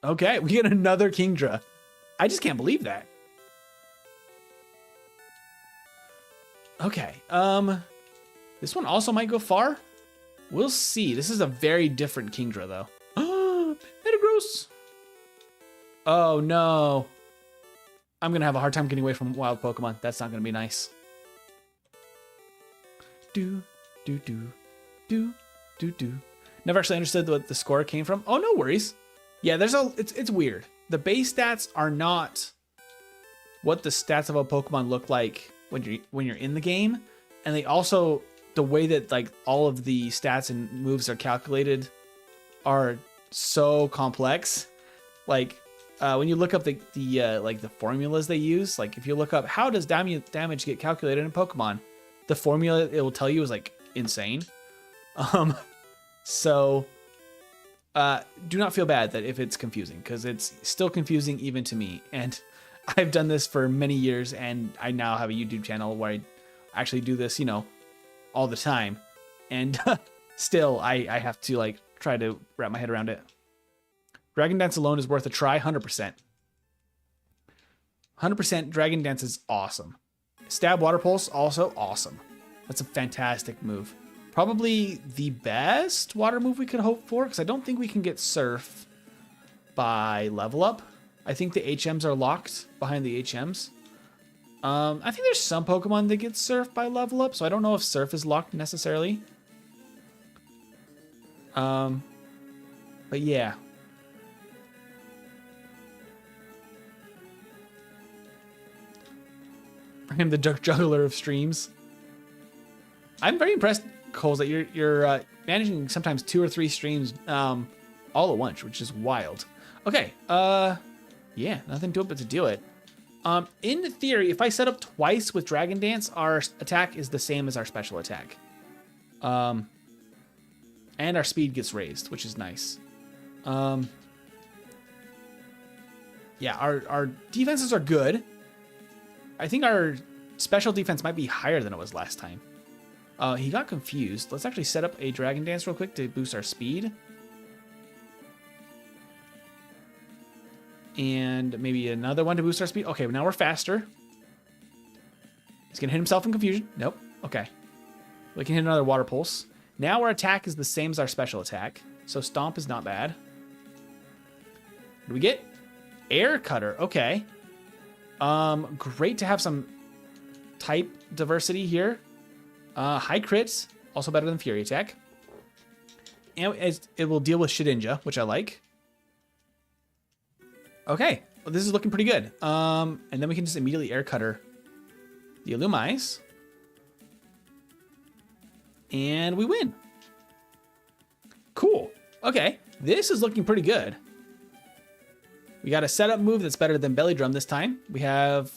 Okay, we get another Kingdra. I just can't believe that. Okay, this one also might go far. We'll see. This is a very different Kingdra, though. Oh, Metagross. Oh, no. I'm going to have a hard time getting away from wild Pokemon. That's not going to be nice. Do. Never actually understood what the score came from. Oh, no worries. Yeah, it's weird. The base stats are not what the stats of a Pokemon look like when you're in the game. And they also, the way that like all of the stats and moves are calculated are so complex. Like when you look up the formulas they use, like if you look up how does damage get calculated in Pokemon, the formula it will tell you is like insane. So do not feel bad that if it's confusing, because it's still confusing even to me. And I've done this for many years, and I now have a YouTube channel where I actually do this, you know, all the time. And still, I have to like try to wrap my head around it. Dragon Dance alone is worth a try, 100%. 100% Dragon Dance is awesome. Stab Water Pulse, also awesome. That's a fantastic move. Probably the best water move we could hope for, because I don't think we can get Surf by level up. I think the HMs are locked behind the HMs. I think there's some Pokemon that get Surf by level up, so I don't know if Surf is locked necessarily. But yeah. I am the juggler of streams. I'm very impressed, Coles, that you're managing sometimes 2 or 3 streams all at once, which is wild. Okay, yeah, nothing to it but to do it. In theory, if I set up twice with Dragon Dance, our attack is the same as our special attack. And our speed gets raised, which is nice. Yeah, our defenses are good. I think our special defense might be higher than it was last time. He got confused. Let's actually set up a Dragon Dance real quick to boost our speed. And maybe another one to boost our speed. Okay, now we're faster. He's going to hit himself in confusion. Nope. Okay. We can hit another Water Pulse. Now our attack is the same as our special attack. So Stomp is not bad. What do we get? Air Cutter. Okay. Great to have some type diversity here. High crits, also better than Fury Attack. And it will deal with Shedinja, which I like. Okay, well, this is looking pretty good. And then we can just immediately Air Cutter the Illumise. And we win. Cool. Okay, this is looking pretty good. We got a setup move that's better than Belly Drum this time. We have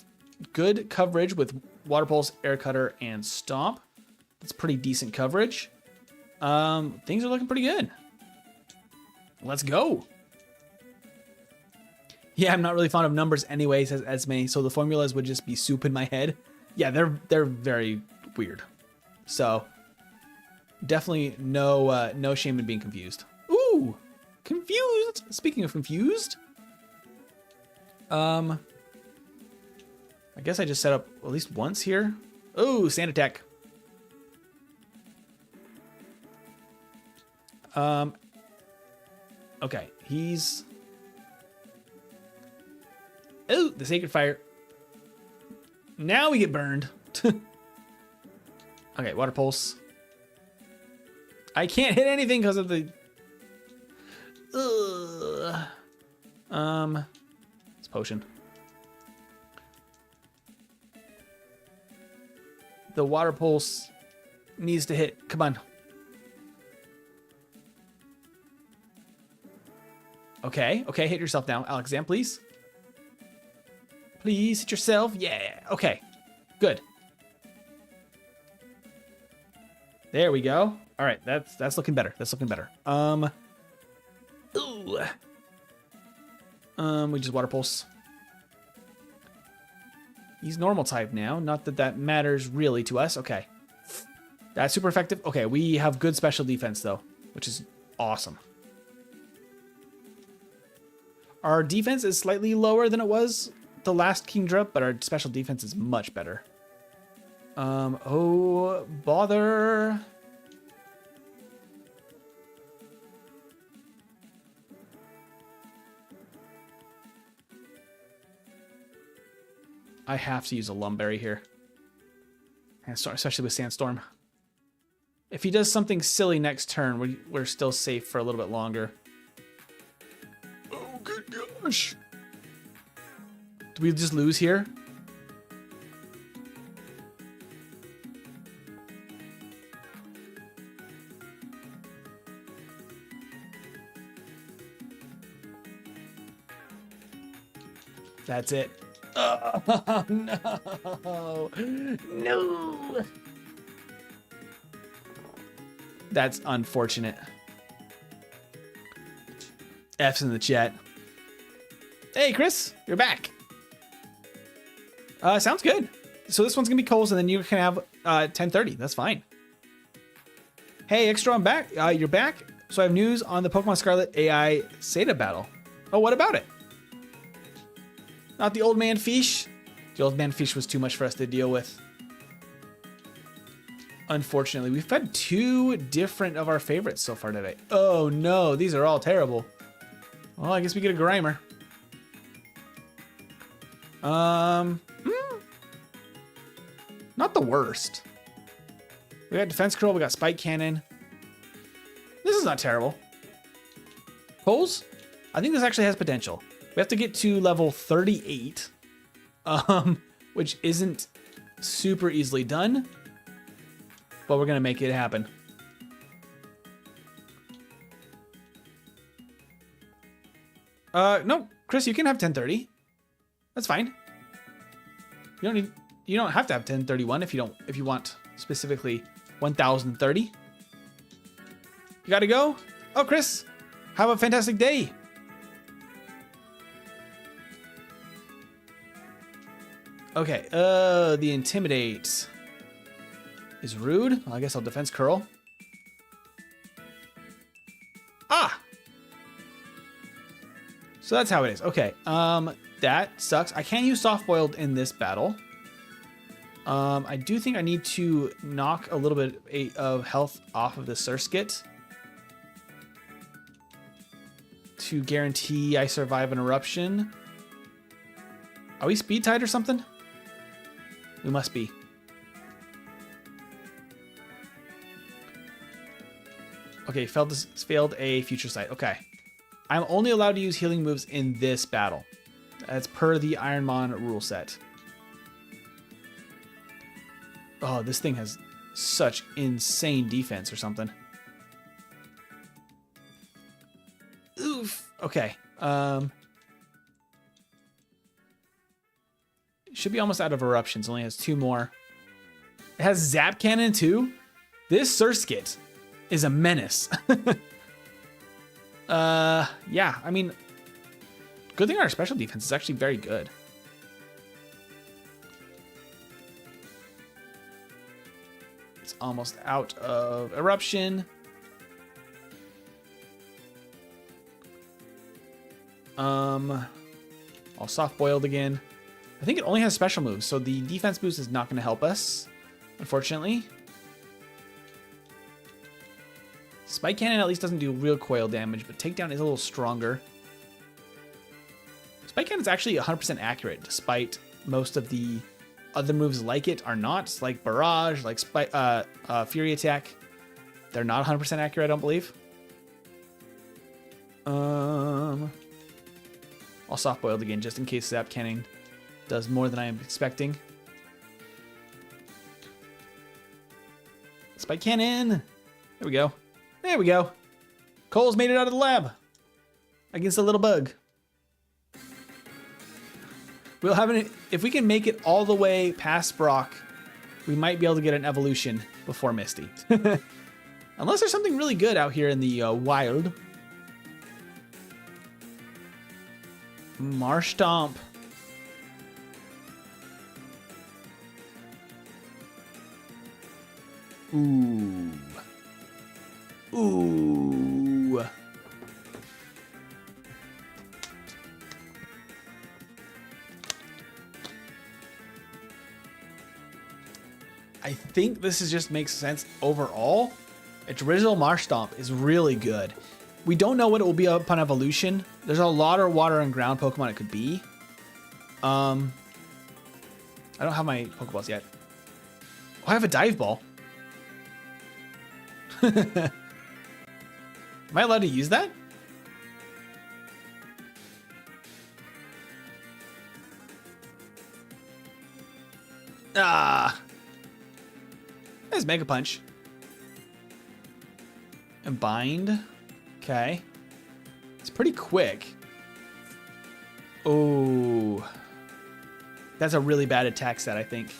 good coverage with Water Pulse, Air Cutter, and Stomp. That's pretty decent coverage. Things are looking pretty good. Let's go. Yeah, I'm not really fond of numbers anyway, says Esme, so the formulas would just be soup in my head. Yeah, they're very weird. So definitely no shame in being confused. Ooh, confused. Speaking of confused, I guess I just set up at least once here. Oh, Sand Attack. Okay, he's... Oh, the Sacred Fire. Now we get burned. Okay, Water Pulse. I can't hit anything because of the... It's Potion. The Water Pulse needs to hit. Come on. Okay, hit yourself now. Alexam, please. Please hit yourself. Yeah, okay. Good. There we go. All right, that's looking better. That's looking better. We just Water Pulse. He's normal type now. Not that that matters really to us. Okay. That's super effective. Okay, we have good special defense though, which is awesome. Our defense is slightly lower than it was the last Kingdra, but our special defense is much better. Oh, bother. I have to use a Lumberry here. Especially with Sandstorm. If he does something silly next turn, we're still safe for a little bit longer. Oh, good gosh. Do we just lose here? That's it. Oh, no. No. That's unfortunate. F's in the chat. Hey, Chris, you're back. Sounds good. So this one's gonna be Cole's, and then you can have 10:30. That's fine. Hey, Extra, I'm back. You're back. So I have news on the Pokemon Scarlet AI Seda battle. Oh, what about it? Not the old man fish. The old man fish was too much for us to deal with. Unfortunately, we've had 2 different of our favorites so far today. Oh no, these are all terrible. Well, I guess we get a Grimer. Not the worst. We got Defense Curl, we got Spike Cannon. This is not terrible. Poles? I think this actually has potential. We have to get to level 38, which isn't super easily done, but we're gonna make it happen. No, Chris, you can have 1030. That's fine. You don't have to have 1031 if you want specifically 1030. You gotta go? Oh, Chris, have a fantastic day. Okay, the Intimidate is rude. Well, I guess I'll Defense Curl. Ah! So that's how it is. Okay, that sucks. I can't use Soft Boiled in this battle. I do think I need to knock a little bit of health off of the Surskit to guarantee I survive an eruption. Are we speed tied or something? We must be. Okay, failed a future sight. Okay. I'm only allowed to use healing moves in this battle. That's per the Ironmon rule set. Oh, this thing has such insane defense or something. Oof. Okay. Should be almost out of eruptions. Only has 2 more. It has Zap Cannon too. This Surskit is a menace. Yeah, I mean, good thing our special defense is actually very good. It's almost out of eruption. All soft boiled again. I think it only has special moves, so the defense boost is not going to help us, unfortunately. Spike Cannon at least doesn't do real coil damage, but Takedown is a little stronger. Spike Cannon is actually 100% accurate, despite most of the other moves like it are not, like Barrage, like Fury Attack. They're not 100% accurate, I don't believe. I'll soft boiled again, just in case Zap Cannon does more than I am expecting. Spike Cannon! There we go. There we go. Cole's made it out of the lab against a little bug. We'll have if we can make it all the way past Brock, we might be able to get an evolution before Misty. Unless there's something really good out here in the wild. Marshtomp. Ooh. Ooh. I think this just makes sense overall. Its original Marshtomp is really good. We don't know what it will be upon evolution. There's a lot of water and ground Pokemon it could be. I don't have my Pokeballs yet. Oh, I have a Dive Ball. Am I allowed to use that? Ah. There's Mega Punch. And Bind. Okay. It's pretty quick. Oh. That's a really bad attack set, I think.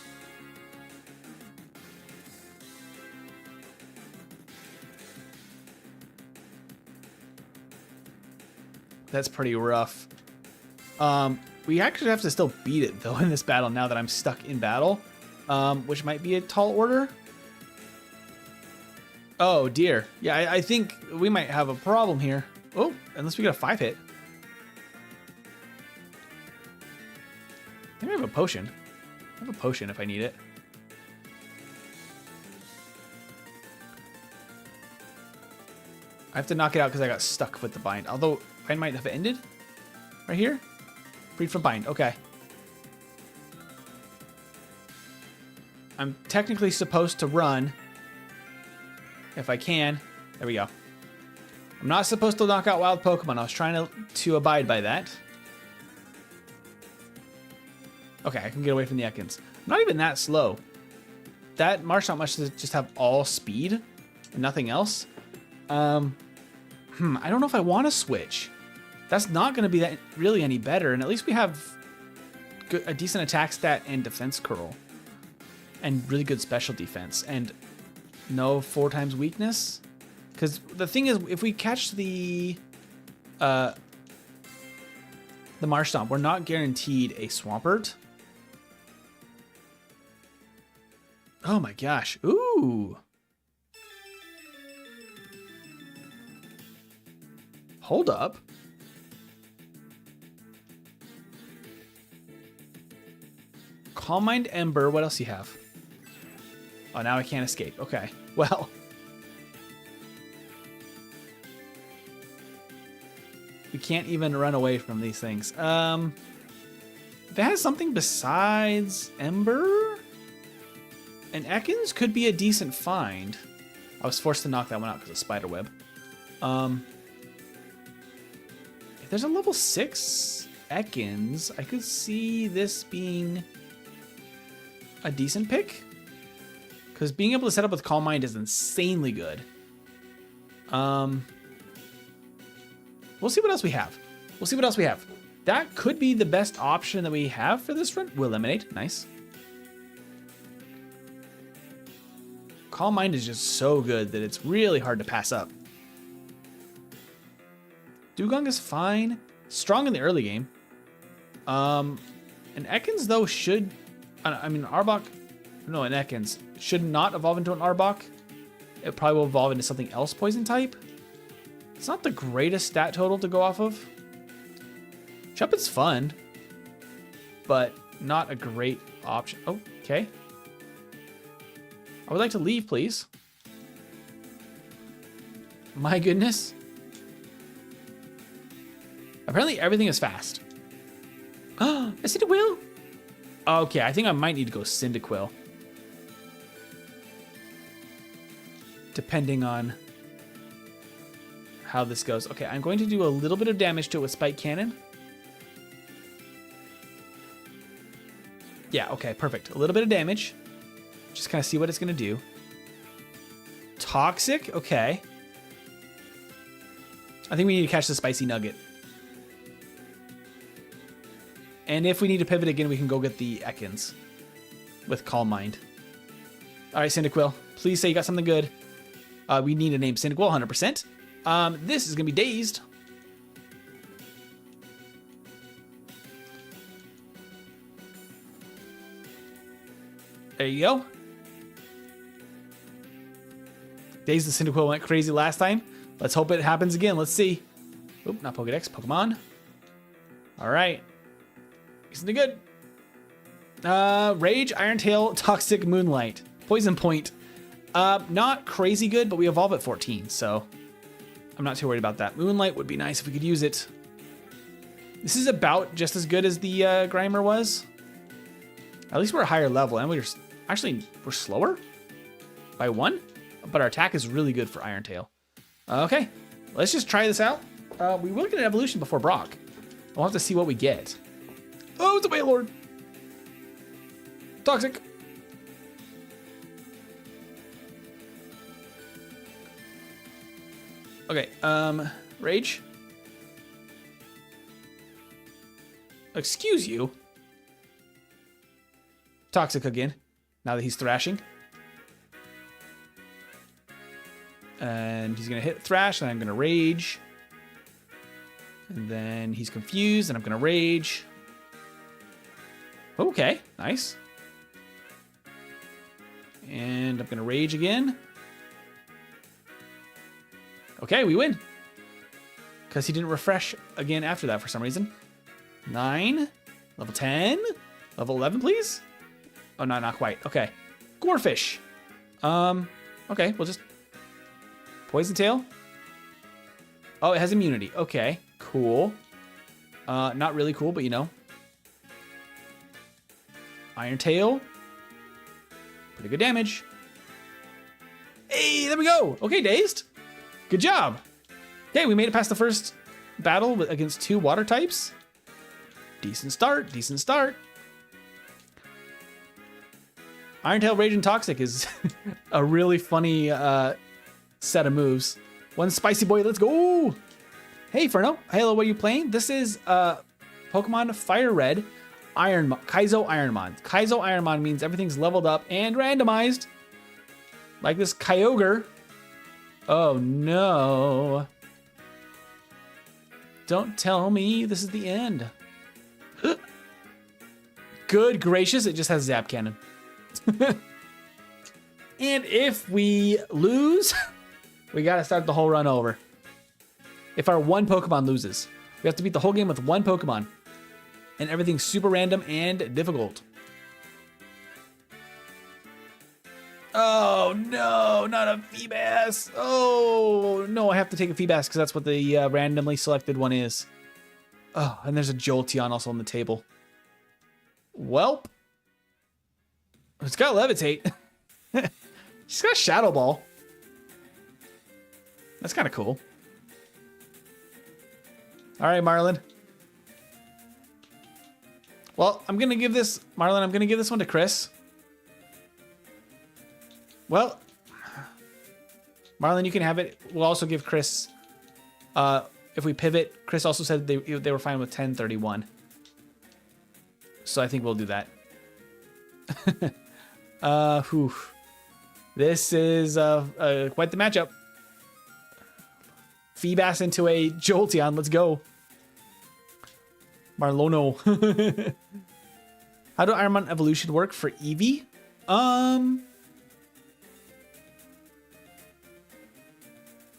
That's pretty rough. We actually have to still beat it, though, in this battle now that I'm stuck in battle, which might be a tall order. Oh, dear. Yeah, I think we might have a problem here. Oh, unless we get a 5-hit. I think I have a potion. I have a potion if I need it. I have to knock it out because I got stuck with the bind. Although, bind might have ended. Right here. Freed from bind. Okay. I'm technically supposed to run. If I can. There we go. I'm not supposed to knock out wild Pokemon. I was trying to abide by that. Okay, I can get away from the Ekans. I'm not even that slow. That Marshtomp must just have all speed and nothing else. I don't know if I want to switch. That's not going to be that really any better. And at least we have a decent attack stat and defense curl. And really good special defense. And no 4 times weakness. Because the thing is, if we catch the Marshtomp, we're not guaranteed a Swampert. Oh my gosh. Ooh. Hold up. Calm Mind Ember. What else do you have? Oh, now I can't escape. Okay. Well. We can't even run away from these things. If it has something besides Ember, and Ekans could be a decent find. I was forced to knock that one out because of Spiderweb. If there's a level 6 Ekans, I could see this being a decent pick. Because being able to set up with Calm Mind is insanely good. We'll see what else we have. We'll see what else we have. That could be the best option that we have for this run. We'll eliminate. Nice. Calm Mind is just so good that it's really hard to pass up. Dugong is fine. Strong in the early game. And Ekans, though, should... I mean, Arbok... No, an Ekans should not evolve into an Arbok. It probably will evolve into something else poison type. It's not the greatest stat total to go off of. Shuppet's fun, but not a great option. Oh, okay. I would like to leave, please. My goodness. Apparently everything is fast. Oh, a Cyndaquil? Okay, I think I might need to go Cyndaquil. Depending on how this goes. Okay, I'm going to do a little bit of damage to it with Spike Cannon. Yeah, okay, perfect. A little bit of damage. Just kind of see what it's going to do. Toxic, okay. I think we need to catch the Spicy Nugget. And if we need to pivot again, we can go get the Ekans with Calm Mind. All right, Cyndaquil, please say you got something good. We need to name Cyndaquil 100%. This is going to be Dazed. There you go. Dazed the Cyndaquil went crazy last time. Let's hope it happens again. Let's see. Oop, not Pokedex, Pokemon. All right. Something good. Rage, Iron Tail, Toxic, Moonlight. Poison Point. Not crazy good, but we evolve at 14, so I'm not too worried about that. Moonlight would be nice if we could use it. This is about just as good as the Grimer was. At least we're a higher level, and we're slower by 1, but our attack is really good for Iron Tail. Okay, let's just try this out. We will get an evolution before Brock. We'll have to see what we get. Oh, it's a Wailord. Toxic. Okay, Rage. Excuse you. Toxic again, now that he's thrashing. And he's gonna hit Thrash, and I'm gonna Rage. And then he's confused, and I'm gonna rage. Okay, nice. And I'm gonna rage again. Okay, we win. Because he didn't refresh again after that for some reason. 9, level 10, level 11, please. Oh, no, not quite. Okay, Gorefish. Okay, we'll just Poison Tail. Oh, it has immunity. Okay, cool. Not really cool, but you know. Iron Tail. Pretty good damage. Hey, there we go. Okay, Dazed. Good job. Okay, we made it past the first battle against 2 water types. Decent start, decent start. Iron Tail, Rage, and Toxic is a really funny set of moves. One spicy boy, let's go. Hey, Ferno. Hello, what are you playing? This is Pokemon FireRed Kaizo Ironmon. Kaizo Ironmon means everything's leveled up and randomized. Like this Kyogre. Oh no. Don't tell me this is the end. Good gracious, it just has Zap Cannon. And if we lose, we gotta start the whole run over. If our one Pokemon loses, we have to beat the whole game with one Pokemon. And everything's super random and difficult. Oh no, not a Feebas. Oh no, I have to take a Feebas because that's what the randomly selected one is. Oh, and there's a Jolteon also on the table. Welp. It's got Levitate. She's got a Shadow Ball. That's kind of cool. All right, Marlon. Well, I'm going to give this, Marlon, I'm going to give this one to Chris. Well, Marlon, you can have it. We'll also give Chris, if we pivot, Chris also said they were fine with 1031. So I think we'll do that. Whew. This is quite the matchup. Feebas into a Jolteon. Let's go. Marlono. How do Ironmon evolution work for Eevee? I'm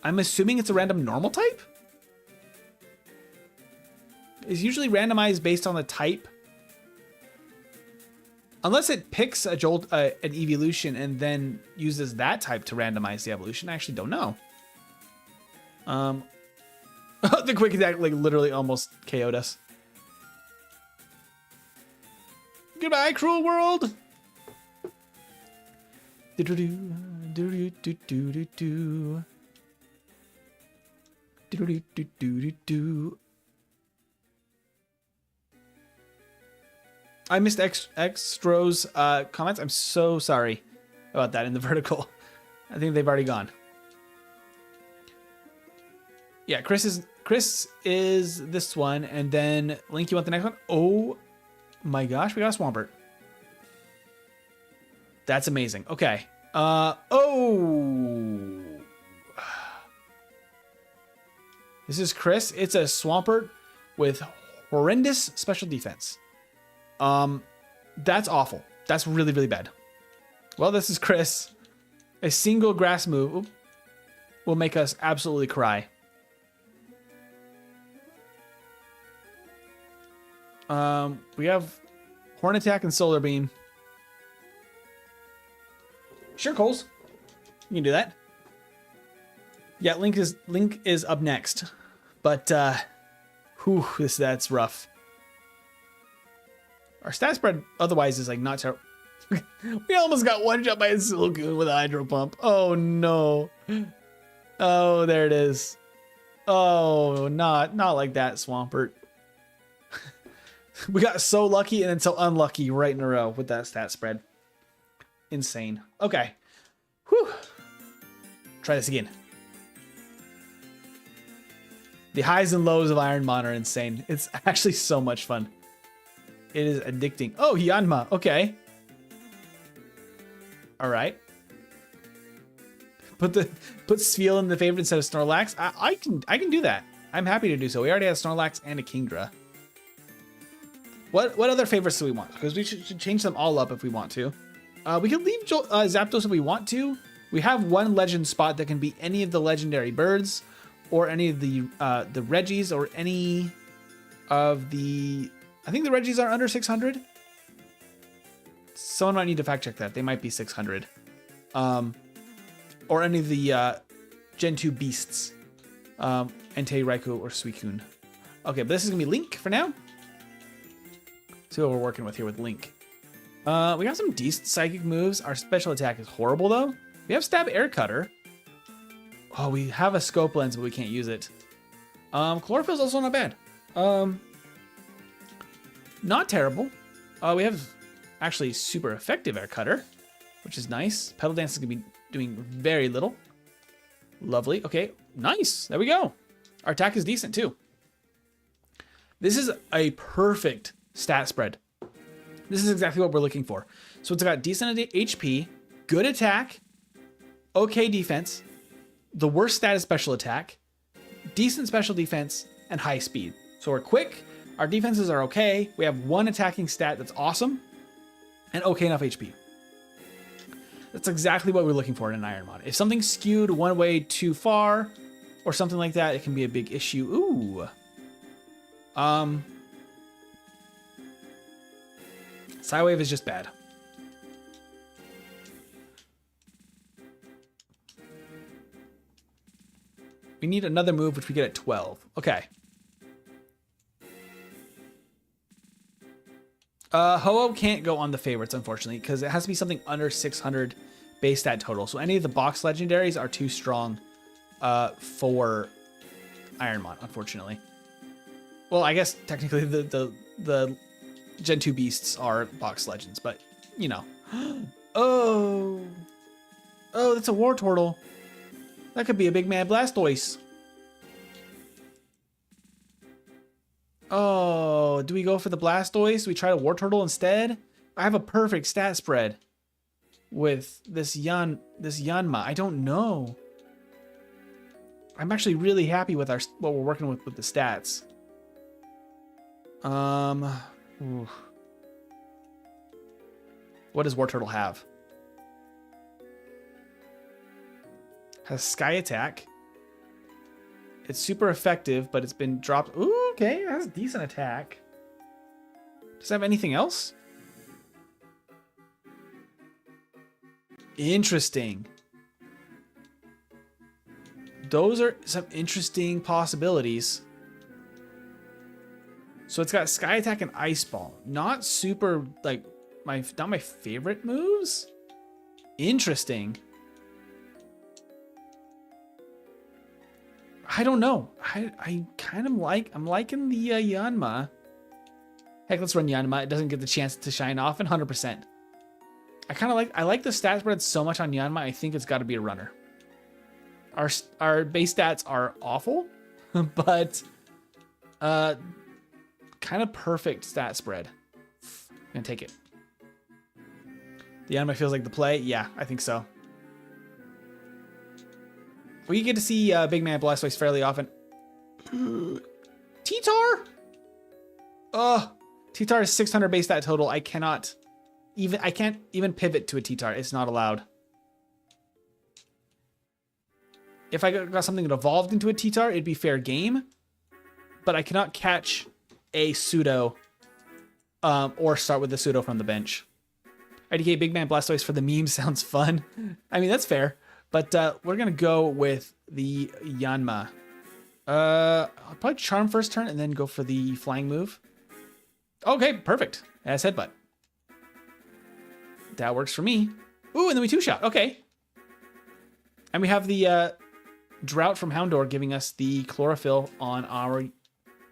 assuming it's a random normal type. It's usually randomized based on the type. Unless it picks an evolution and then uses that type to randomize the evolution. I actually don't know. The quick attack like literally almost KO'd us. Goodbye, cruel world. I missed Extro's comments. I'm so sorry about that in the vertical. I think they've already gone. Yeah, Chris is this one, and then Link, you want the next one? Oh my gosh, we got a Swampert. That's amazing. Okay. Oh. This is Chris. It's a Swampert with horrendous special defense. That's awful. That's really, really bad. Well, this is Chris. A single grass move will make us absolutely cry. We have Horn Attack and Solar Beam. Sure, Coles. You can do that. Yeah, Link is up next. But whew, that's rough. Our stat spread otherwise is like not terrible. We almost got one shot by a Silcoon with a Hydro Pump. Oh no. Oh, there it is. Oh, not like that, Swampert. We got so lucky and then so unlucky right in a row with that stat spread. Insane. Okay. Whew. Try this again. The highs and lows of Ironmon are insane. It's actually so much fun. It is addicting. Oh, Yanma. Okay. All right. Put Sfeel in the favorite instead of Snorlax. I can do that. I'm happy to do so. We already have Snorlax and a Kingdra. What other favorites do we want? Because we should change them all up if we want to. We can leave Zapdos if we want to. We have one legend spot that can be any of the legendary birds, or any of the Regis, or any of the... I think the Regis are under 600. Someone might need to fact check that. They might be 600. Or any of the Gen 2 beasts. Entei, Raikou, or Suicune. Okay, but this is going to be Link for now. See what we're working with here with Link. We got some decent psychic moves. Our special attack is horrible, though. We have Stab Air Cutter. Oh, we have a Scope Lens, but we can't use it. Chlorophyll's also not bad. Not terrible. We have actually super effective Air Cutter, which is nice. Pedal Dance is going to be doing very little. Lovely. Okay, nice. There we go. Our attack is decent, too. This is a perfect stat spread. This is exactly what we're looking for. So it's got decent HP, good attack, okay defense, the worst stat is special attack, decent special defense, and high speed. So we're quick, our defenses are okay, we have one attacking stat that's awesome, and okay enough HP. That's exactly what we're looking for in an Ironmon. If something's skewed one way too far, or something like that, it can be a big issue. Ooh. Psywave is just bad. We need another move, which we get at 12. Okay. Ho-Oh can't go on the favorites, unfortunately, because it has to be something under 600 base stat total. So any of the box legendaries are too strong for Ironmon, unfortunately. Well, I guess technically the Gen 2 beasts are box legends, but you know. Oh, that's a Wartortle. That could be a big mad Blastoise. Oh, do we go for the Blastoise? Do we try a Wartortle instead? I have a perfect stat spread with this Yanma. I don't know. I'm actually really happy with what we're working with the stats. Ooh. What does Wartortle have? Has Sky Attack. It's super effective, but it's been dropped. Ooh, okay, it has decent attack. Does it have anything else? Interesting. Those are some interesting possibilities. So it's got Sky Attack and Ice Ball. Not super, like, not my favorite moves. Interesting. I don't know. I kind of I'm liking the Yanma. Heck, let's run Yanma. It doesn't get the chance to shine off, and 100%. I like the stat spread so much on Yanma. I think it's got to be a runner. Our base stats are awful, but kind of perfect stat spread. I'm gonna take it. The Yanma feels like the play. Yeah, I think so. We get to see Big Man Blastoise fairly often. T-Tar? T-Tar is 600 base stat total. I can't even pivot to a T-Tar. It's not allowed. If I got something that evolved into a T-Tar, it'd be fair game. But I cannot catch a pseudo or start with the pseudo from the bench. IDK Big Man Blastoise for the meme sounds fun. I mean, that's fair. But we're going to go with the Yanma. I'll probably Charm first turn and then go for the flying move. Okay, perfect. As Headbutt. That works for me. Ooh, and then we two-shot. Okay. And we have the Drought from Houndour giving us the Chlorophyll on our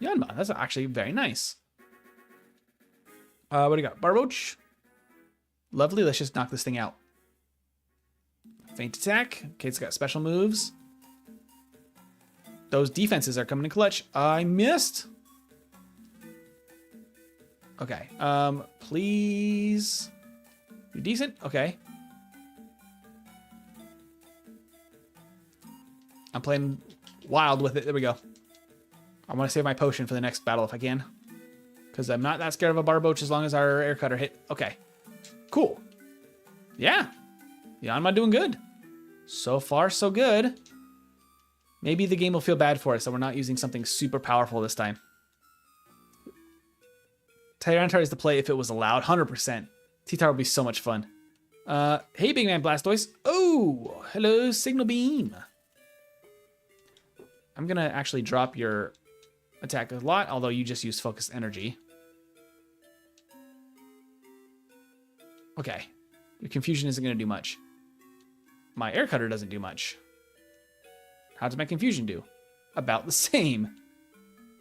Yanma. That's actually very nice. What do you got? Barboach. Lovely. Let's just knock this thing out. Feint Attack. Okay, it's got special moves. Those defenses are coming in clutch. I missed. Okay. Please. You're decent? Okay. I'm playing wild with it. There we go. I want to save my potion for the next battle if I can. Because I'm not that scared of a Barboach as long as our air cutter hit. Okay. Cool. Yeah. Yanma doing good. So far, so good. Maybe the game will feel bad for us that we're not using something super powerful this time. Tyranitar is the play if it was allowed. 100%. T-Tar would be so much fun. Hey, Big Man Blastoise. Oh, hello, Signal Beam. I'm going to actually drop your attack a lot, although you just use Focus Energy. Okay. Your Confusion isn't going to do much. My Air Cutter doesn't do much. How does my Confusion do? About the same.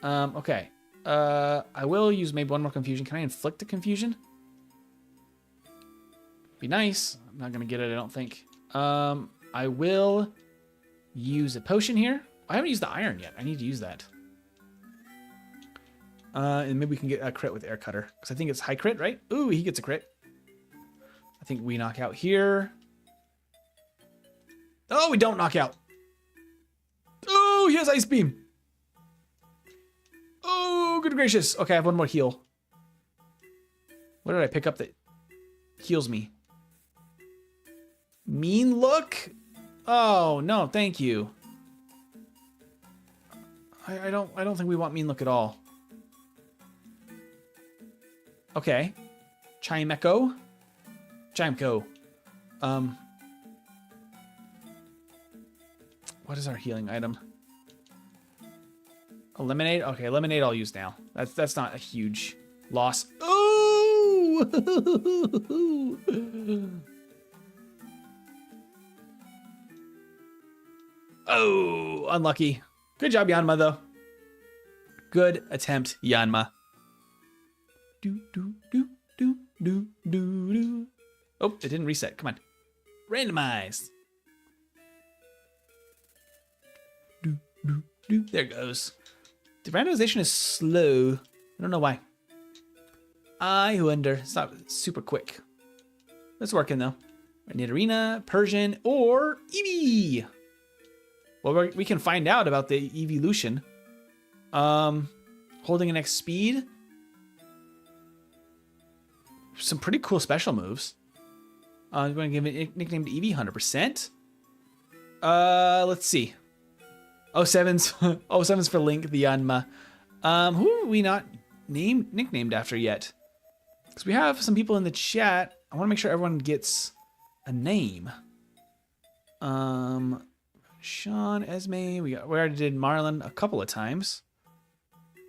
Okay. I will use maybe one more Confusion. Can I inflict a Confusion? Be nice. I'm not going to get it, I don't think. I will use a potion here. I haven't used the iron yet. I need to use that. And maybe we can get a crit with Air Cutter. Because I think it's high crit, right? Ooh, he gets a crit. I think we knock out here. Oh, we don't knock out. Oh, he has Ice Beam. Oh, good gracious. Okay, I have one more heal. What did I pick up that heals me? Mean Look? Oh, no, thank you. I don't think we want Mean Look at all. Okay. Chimecho. Chimecho. What is our healing item? Eliminate? Okay, Eliminate I'll use now. That's not a huge loss. Oh! Oh, unlucky. Good job, Yanma, though. Good attempt, Yanma. Oh, it didn't reset. Come on. Randomized. There it goes. The randomization is slow. I don't know why. I wonder. It's not super quick. It's working, though. I need Arena, Persian, or Eevee. Well, we can find out about the evolution. Holding an X speed. Some pretty cool special moves. I'm going to give a nickname to Eevee, 100%. Let's see. 07's 07's for Link, the Yanma. Who are we not nicknamed after yet? Because we have some people in the chat. I want to make sure everyone gets a name. Sean, Esme, we already did Marlon a couple of times.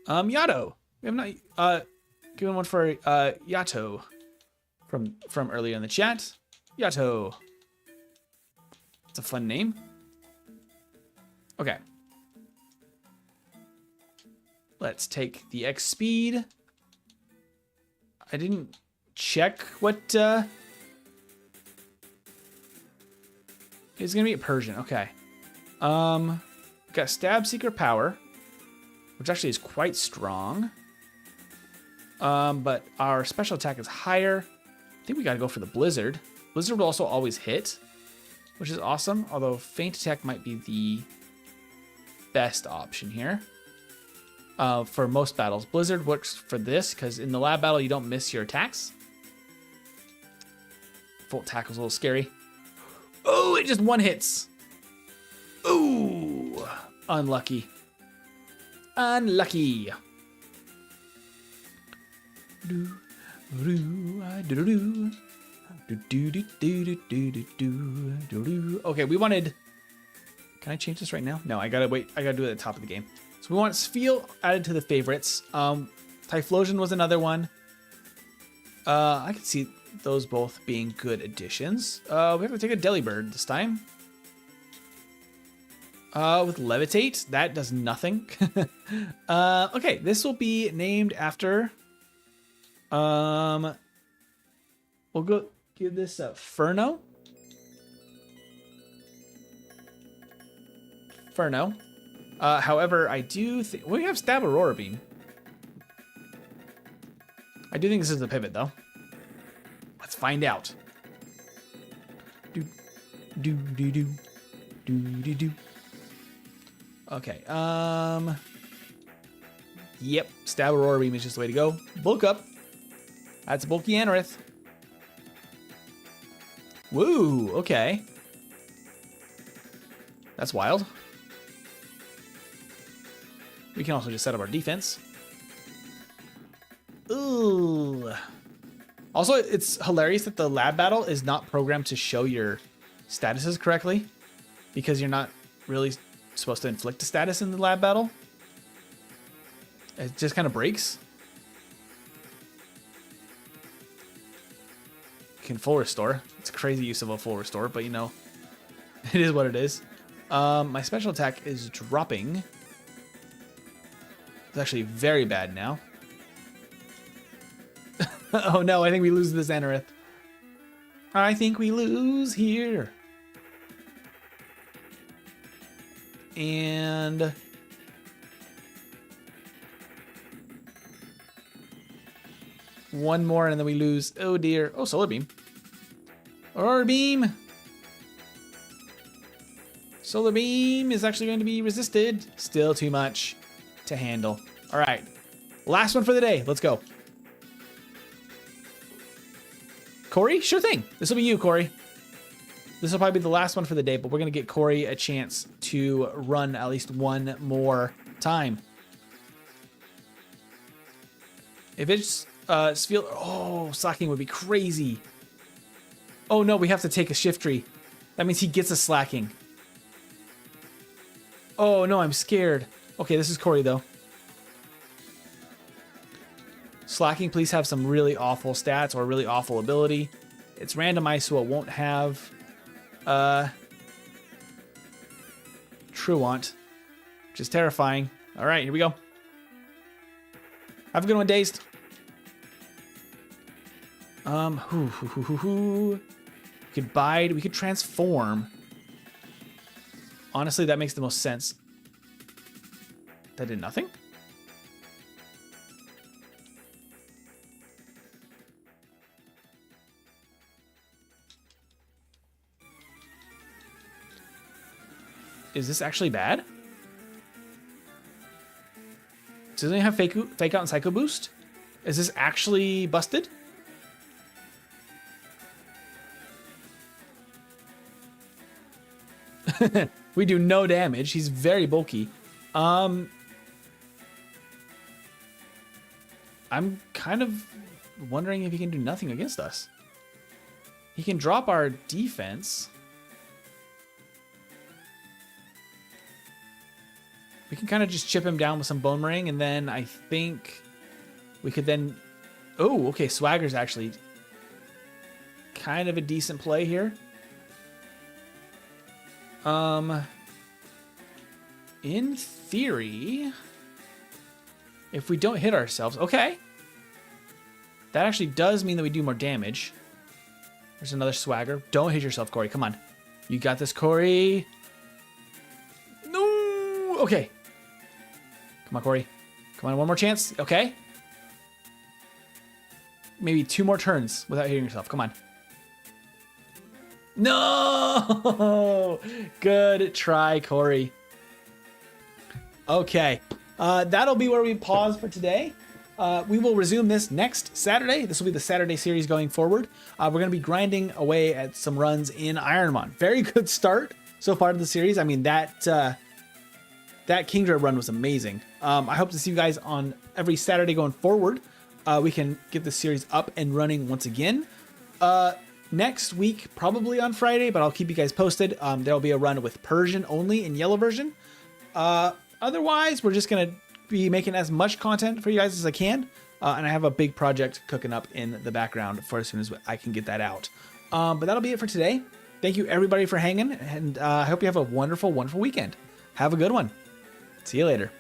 Yato. We have not given one for Yato from earlier in the chat. Yato. It's a fun name. Okay. Let's take the X speed. I didn't check what it's gonna be a Persian. Okay. Got Stab Seeker Power, which actually is quite strong. But our special attack is higher. I think we gotta go for the Blizzard. Blizzard will also always hit, which is awesome. Although Feint Attack might be the best option here. For most battles. Blizzard works for this because in the lab battle you don't miss your attacks. Volt Tackle's a little scary. Oh, it just one hits. Ooh, unlucky. Unlucky. Okay, we wanted... Can I change this right now? No, I gotta wait. I gotta do it at the top of the game. So we want Sphere added to the favorites. Typhlosion was another one. I can see those both being good additions. We have to take a Delibird this time. With Levitate, that does nothing. Okay, this will be named after... we'll go give this a Furno. Furno. However, I do think... We have Stab Aurora Beam. I do think this is the pivot, though. Let's find out. Okay, Yep, stab Aurora Beam is just the way to go. Bulk up. That's a bulky Anorith. Woo, okay. That's wild. We can also just set up our defense. Ooh. Also, it's hilarious that the lab battle is not programmed to show your statuses correctly, because you're not really supposed to inflict a status in the lab battle. It just kind of breaks. You can full restore. It's a crazy use of a full restore, but you know, it is what it is. My special attack is dropping. It's actually very bad now. Oh no, I think we lose this Anorith. I think we lose here. And one more and then we lose. Oh dear. Oh, Solar Beam. Aurora Beam. Solar Beam is actually going to be resisted. Still too much to handle. All right. Last one for the day. Let's go. Corey? Sure thing. This will be you, Corey. This will probably be the last one for the day, but we're going to get Corey a chance to run at least one more time. If it's Sphere... Oh, slacking would be crazy. Oh no, we have to take a shift tree. That means he gets a slacking. Oh no, I'm scared. Okay, this is Corey though. Slacking, please have some really awful stats or really awful ability. It's randomized, so it won't have Truant, which is terrifying. All right, here we go. Have a good one, Dazed. We could bide, we could transform. Honestly, that makes the most sense. That did nothing? Is this actually bad? Doesn't it have Fake Out and Psycho Boost? Is this actually busted? We do no damage. He's very bulky. I'm kind of wondering if he can do nothing against us. He can drop our defense. We can kind of just chip him down with some Bone Ring, and then I think we could then... Oh, okay, Swagger's actually kind of a decent play here. In theory, if we don't hit ourselves... Okay. That actually does mean that we do more damage. There's another Swagger. Don't hit yourself, Corey. Come on. You got this, Corey. No! Okay. Come on, Corey. Come on, one more chance. Okay. Maybe 2 more turns without hitting yourself. Come on. No! Good try, Corey. Okay. That'll be where we pause for today. We will resume this next Saturday. This will be the Saturday series going forward. We're going to be grinding away at some runs in Ironmon. Very good start so far to the series. I mean, that Kingdra run was amazing. I hope to see you guys on every Saturday going forward. We can get this series up and running once again. Next week, probably on Friday, but I'll keep you guys posted. There'll be a run with Persian only in yellow version. Otherwise, we're just going to be making as much content for you guys as I can. And I have a big project cooking up in the background for as soon as I can get that out. But that'll be it for today. Thank you everybody for hanging, and I hope you have a wonderful, wonderful weekend. Have a good one. See you later.